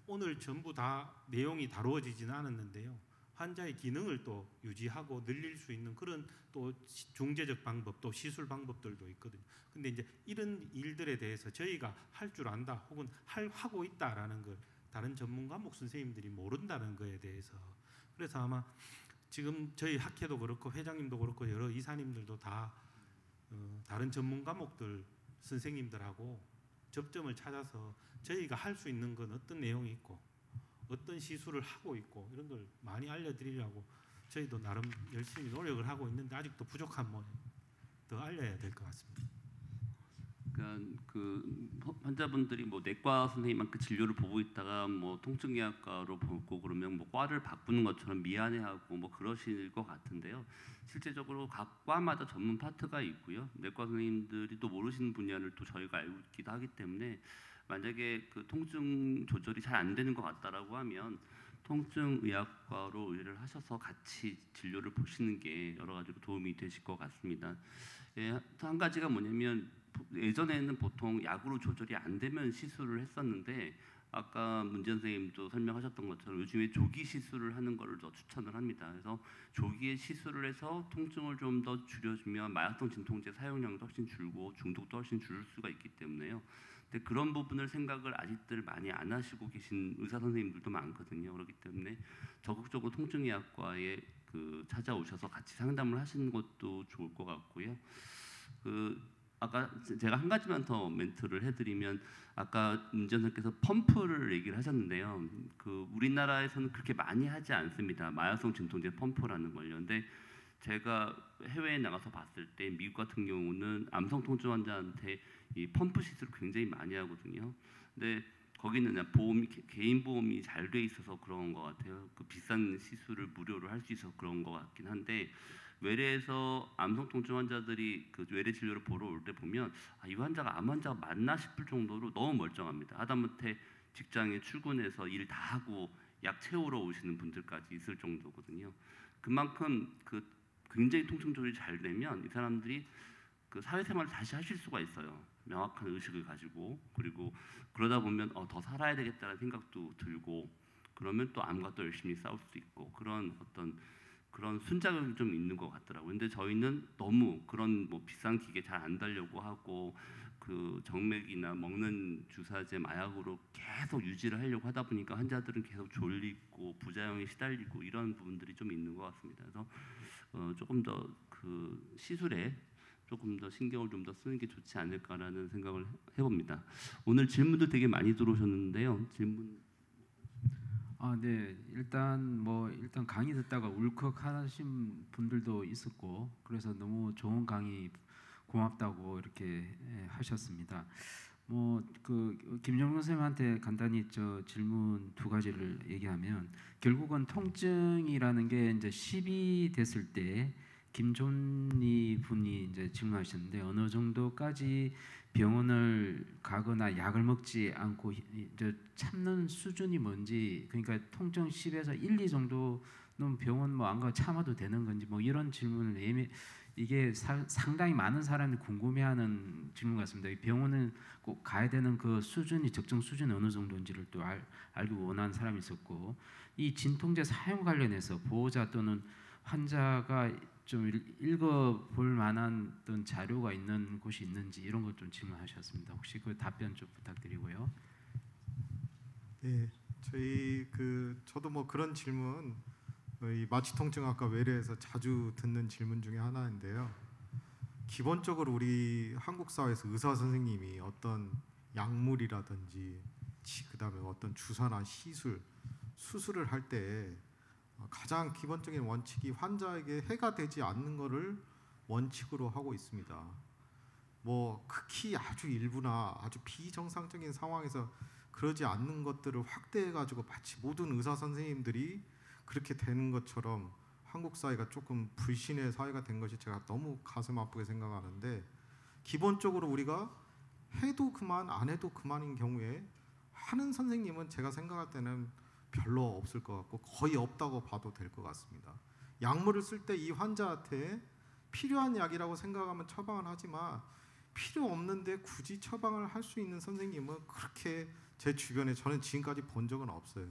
Speaker 4: 오늘 전부 다 내용이 다루어지지는 않았는데요. 환자의 기능을 또 유지하고 늘릴 수 있는 그런 또 중재적 방법 또 시술 방법들도 있거든요. 근데 이제 이런 일들에 대해서 저희가 할 줄 안다 혹은 하고 있다라는 걸 다른 전문 과목 선생님들이 모른다는 거에 대해서 그래서 아마 지금 저희 학회도 그렇고 회장님도 그렇고 여러 이사님들도 다 다른 전문 과목들 선생님들하고 접점을 찾아서 저희가 할 수 있는 건 어떤 내용이 있고 어떤 시술을 하고 있고 이런 걸 많이 알려드리려고 저희도 나름 열심히 노력을 하고 있는데 아직도 부족한 더 알려야 될 것 같습니다.
Speaker 2: 그러니까 그 환자분들이 뭐 내과 선생님만큼 진료를 보고 있다가 뭐 통증의학과로 보고 그러면 뭐 과를 바꾸는 것처럼 미안해하고 뭐 그러실 것 같은데요. 실제적으로 각 과마다 전문 파트가 있고요. 내과 선생님들이 또 모르시는 분야를 또 저희가 알고 있기도 하기 때문에 만약에 그 통증 조절이 잘 안 되는 것 같다라고 하면 통증의학과로 의뢰를 하셔서 같이 진료를 보시는 게 여러 가지로 도움이 되실 것 같습니다. 예, 한 가지가 뭐냐면 예전에는 보통 약으로 조절이 안 되면 시술을 했었는데 아까 문지연 선생님도 설명하셨던 것처럼 요즘에 조기 시술을 하는 것을 더 추천을 합니다. 그래서 조기에 시술을 해서 통증을 좀 더 줄여주면 마약성 진통제 사용량도 훨씬 줄고 중독도 훨씬 줄일 수가 있기 때문에요. 근데 그런 부분을 생각을 아직들 많이 안 하시고 계신 의사 선생님들도 많거든요. 그렇기 때문에 적극적으로 통증의학과에 찾아오셔서 같이 상담을 하시는 것도 좋을 것 같고요. 아까 제가 한 가지만 더 멘트를 해드리면 아까 문지연 선생님께서 펌프를 얘기를 하셨는데요. 우리나라에서는 그렇게 많이 하지 않습니다. 마약성 진통제 펌프라는 걸요. 근데 제가 해외에 나가서 봤을 때 미국 같은 경우는 암성 통증 환자한테 이 펌프 시술을 굉장히 많이 하거든요. 근데 거기는 개인 보험이 잘 돼 있어서 그런 것 같아요. 그 비싼 시술을 무료로 할 수 있어서 그런 것 같긴 한데 외래에서 암성 통증 환자들이 그 외래 진료를 보러 올 때 보면 이 환자가 암 환자가 맞나 싶을 정도로 너무 멀쩡합니다. 하다못해 직장에 출근해서 일 다 하고 약 채우러 오시는 분들까지 있을 정도거든요. 그만큼 굉장히 통증 조절이 잘 되면 이 사람들이 사회생활을 다시 하실 수가 있어요. 명확한 의식을 가지고 그리고 그러다 보면 더 살아야 되겠다는 생각도 들고 그러면 또 암과 또 열심히 싸울 수 있고 그런 순작용이 좀 있는 것 같더라고요. 근데 저희는 너무 그런 비싼 기계 잘 안 달려고 하고 정맥이나 먹는 주사제 마약으로 계속 유지를 하려고 하다 보니까 환자들은 계속 졸리고 부작용에 시달리고 이런 부분들이 좀 있는 것 같습니다. 그래서 조금 더 시술에 조금 더 신경을 좀 더 쓰는 게 좋지 않을까라는 생각을 해봅니다. 오늘 질문도 되게 많이 들어오셨는데요. 질문.
Speaker 3: 네. 일단 강의 듣다가 울컥하신 분들도 있었고 그래서 너무 좋은 강의 고맙다고 이렇게 하셨습니다. 김정근 선생님한테 간단히 질문 두 가지를 얘기하면 결국은 통증이라는 게 이제 10이 됐을 때 김존니 분이 이제 질문하셨는데 어느 정도까지 병원을 가거나 약을 먹지 않고 이제 참는 수준이 뭔지 그러니까 통증 10에서 1, 2 정도는 병원 안 가고 참아도 되는 건지 이런 질문을 이게 상당히 많은 사람이 궁금해하는 질문 같습니다. 병원은 꼭 가야 되는 그 수준이 적정 수준이 어느 정도인지를 또 알고 원하는 사람이 있었고 이 진통제 사용 관련해서 보호자 또는 환자가 좀 읽어볼 만한 어떤 자료가 있는 곳이 있는지 이런 것 좀 질문하셨습니다. 혹시 그 답변 좀 부탁드리고요.
Speaker 5: 네, 저도 그런 질문 이 마취통증학과 외래에서 자주 듣는 질문 중에 하나인데요. 기본적으로 우리 한국 사회에서 의사 선생님이 어떤 약물이라든지 그다음에 어떤 주사나 시술, 수술을 할 때 가장 기본적인 원칙이 환자에게 해가 되지 않는 것을 원칙으로 하고 있습니다. 뭐 극히 아주 일부나 아주 비정상적인 상황에서 그러지 않는 것들을 확대해 가지고 마치 모든 의사 선생님들이 그렇게 되는 것처럼 한국 사회가 조금 불신의 사회가 된 것이 제가 너무 가슴 아프게 생각하는데, 기본적으로 우리가 해도 그만 안 해도 그만인 경우에 하는 선생님은 제가 생각할 때는 별로 없을 것 같고 거의 없다고 봐도 될 것 같습니다. 약물을 쓸 때 이 환자한테 필요한 약이라고 생각하면 처방을 하지만 필요 없는데 굳이 처방을 할 수 있는 선생님은 그렇게 제 주변에 저는 지금까지 본 적은 없어요.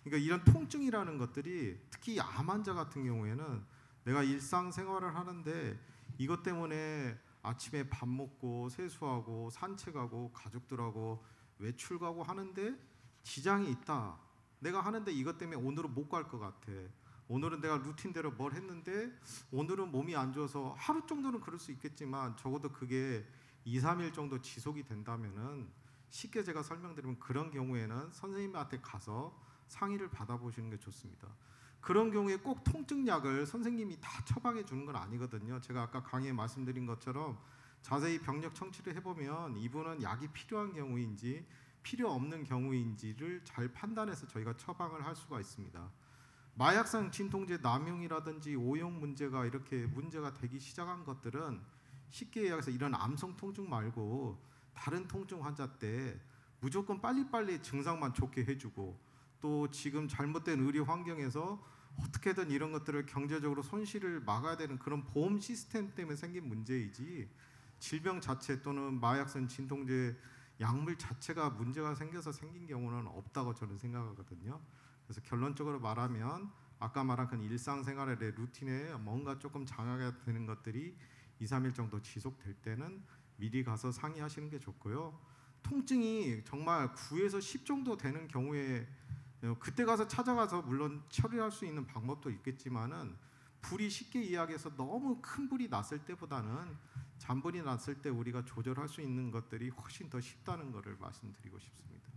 Speaker 5: 그러니까 이런 통증이라는 것들이 특히 암 환자 같은 경우에는 내가 일상생활을 하는데 이것 때문에 아침에 밥 먹고 세수하고 산책하고 가족들하고 외출 가고 하는데 지장이 있다. 내가 하는데 이것 때문에 오늘은 못 갈 것 같아. 오늘은 내가 루틴대로 뭘 했는데 오늘은 몸이 안 좋아서 하루 정도는 그럴 수 있겠지만 적어도 그게 2, 3일 정도 지속이 된다면은 쉽게 제가 설명드리면 그런 경우에는 선생님한테 가서 상의를 받아보시는 게 좋습니다. 그런 경우에 꼭 통증약을 선생님이 다 처방해 주는 건 아니거든요. 제가 아까 강의에 말씀드린 것처럼 자세히 병력 청취를 해보면 이분은 약이 필요한 경우인지 필요 없는 경우인지를 잘 판단해서 저희가 처방을 할 수가 있습니다. 마약성 진통제 남용이라든지 오용 문제가 이렇게 문제가 되기 시작한 것들은 쉽게 얘기해서 이런 암성 통증 말고 다른 통증 환자 때 무조건 빨리빨리 증상만 좋게 해주고 또 지금 잘못된 의료 환경에서 어떻게든 이런 것들을 경제적으로 손실을 막아야 되는 그런 보험 시스템 때문에 생긴 문제이지 질병 자체 또는 마약성 진통제 약물 자체가 문제가 생겨서 생긴 경우는 없다고 저는 생각하거든요. 그래서 결론적으로 말하면 아까 말한 그 일상생활의 루틴에 뭔가 조금 장애가 되는 것들이 2, 3일 정도 지속될 때는 미리 가서 상의하시는 게 좋고요. 통증이 정말 9에서 10 정도 되는 경우에 그때 가서 찾아가서 물론 처리할 수 있는 방법도 있겠지만은 불이 쉽게 이야기해서 너무 큰 불이 났을 때보다는 잔불이 났을 때 우리가 조절할 수 있는 것들이 훨씬 더 쉽다는 것을 말씀드리고 싶습니다.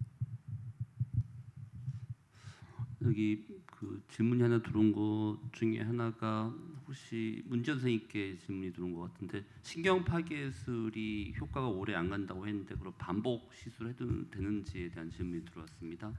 Speaker 2: 여기 그 질문이 하나 들어온 것 중에 하나가 혹시 문지연 선생님께 질문이 들어온 것 같은데 신경 파괴술이 효과가 오래 안 간다고 했는데 그럼 반복 시술해도 되는지에 대한 질문이 들어왔습니다.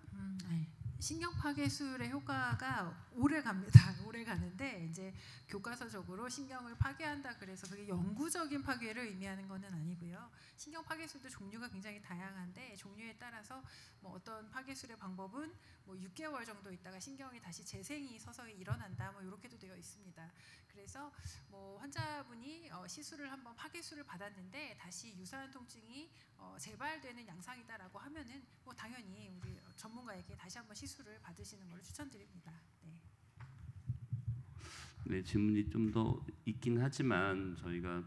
Speaker 6: 네. 신경 파괴술의 효과가 오래 갑니다. 오래 가는데 이제 교과서적으로 신경을 파괴한다 그래서 그게 영구적인 파괴를 의미하는 것은 아니고요. 신경 파괴술도 종류가 굉장히 다양한데 종류에 따라서 뭐 어떤 파괴술의 방법은 뭐 6개월 정도 있다가 신경이 다시 재생이 서서히 일어난다 뭐 이렇게도 되어 있습니다. 그래서 뭐 환자분이 시술을 한번 파괴술을 받았는데 다시 유사한 통증이 재발되는 양상이다라고 하면은 뭐 당연히 우리 전문가에게 다시 한번 시술을 받으시는 걸 추천드립니다. 네.
Speaker 2: 네, 질문이 좀 더 있긴 하지만 저희가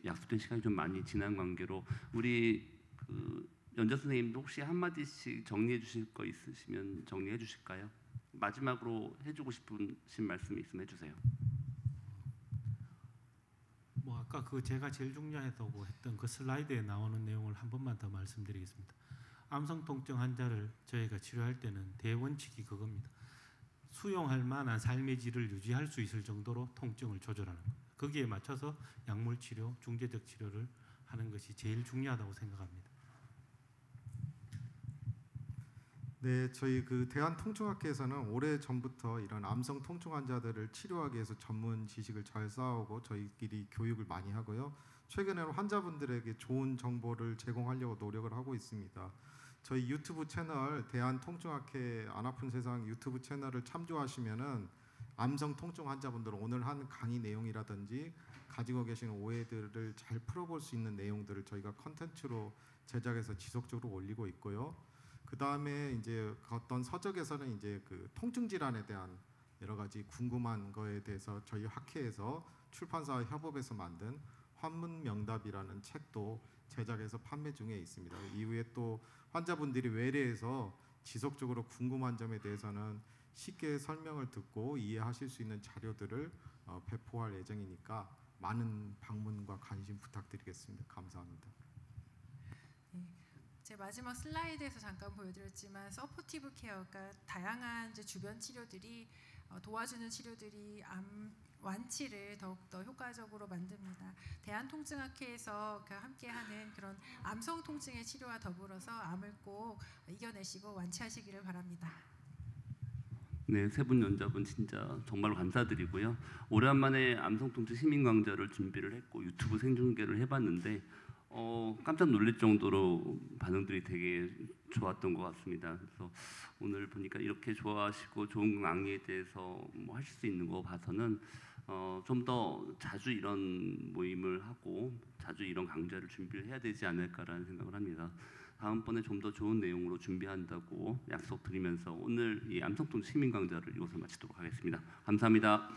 Speaker 2: 약속된 시간이 좀 많이 지난 관계로 우리 그 연자 선생님도 혹시 한 마디씩 정리해 주실 거 있으시면 정리해 주실까요? 마지막으로 해주고 싶으신 말씀이 있으면 해주세요.
Speaker 4: 뭐 아까 그 제가 제일 중요하다고 했던 그 슬라이드에 나오는 내용을 한 번만 더 말씀드리겠습니다. 암성 통증 환자를 저희가 치료할 때는 대원칙이 그겁니다. 수용할 만한 삶의 질을 유지할 수 있을 정도로 통증을 조절하는 것. 거기에 맞춰서 약물 치료, 중재적 치료를 하는 것이 제일 중요하다고 생각합니다.
Speaker 5: 네, 저희 그 대한통증학회에서는 오래 전부터 이런 암성 통증 환자들을 치료하기 위해서 전문 지식을 잘 쌓아오고 저희끼리 교육을 많이 하고요. 최근에는 환자분들에게 좋은 정보를 제공하려고 노력을 하고 있습니다. 저희 유튜브 채널 대한통증학회 안 아픈 세상 유튜브 채널을 참조하시면은 암성 통증 환자분들 오늘 한 강의 내용이라든지 가지고 계신 오해들을 잘 풀어볼 수 있는 내용들을 저희가 컨텐츠로 제작해서 지속적으로 올리고 있고요. 그 다음에 이제 어떤 서적에서는 이제 그 통증 질환에 대한 여러 가지 궁금한 거에 대해서 저희 학회에서 출판사와 협업해서 만든 환문 명답이라는 책도 제작해서 판매 중에 있습니다. 이후에 또 환자분들이 외래에서 지속적으로 궁금한 점에 대해서는 쉽게 설명을 듣고 이해하실 수 있는 자료들을 배포할 예정이니까 많은 방문과 관심 부탁드리겠습니다. 감사합니다.
Speaker 6: 네. 제 마지막 슬라이드에서 잠깐 보여드렸지만 서포티브 케어가 다양한 이제 주변 치료들이 도와주는 치료들이 암 완치를 더욱더 효과적으로 만듭니다. 대한통증학회에서 함께하는 그런 암성 통증의 치료와 더불어서 암을 꼭 이겨내시고 완치하시기를 바랍니다.
Speaker 2: 네, 세 분 연자분 진짜 정말 감사드리고요. 오랜만에 암성통증 시민강좌를 준비를 했고 유튜브 생중계를 해봤는데 깜짝 놀랄 정도로 반응들이 되게 좋았던 것 같습니다. 그래서 오늘 보니까 이렇게 좋아하시고 좋은 강의에 대해서 뭐 하실 수 있는 거 봐서는 좀 더 자주 이런 모임을 하고 자주 이런 강좌를 준비를 해야 되지 않을까라는 생각을 합니다. 다음번에 좀 더 좋은 내용으로 준비한다고 약속드리면서 오늘 이 암성통증 시민 강좌를 이곳에 마치도록 하겠습니다. 감사합니다.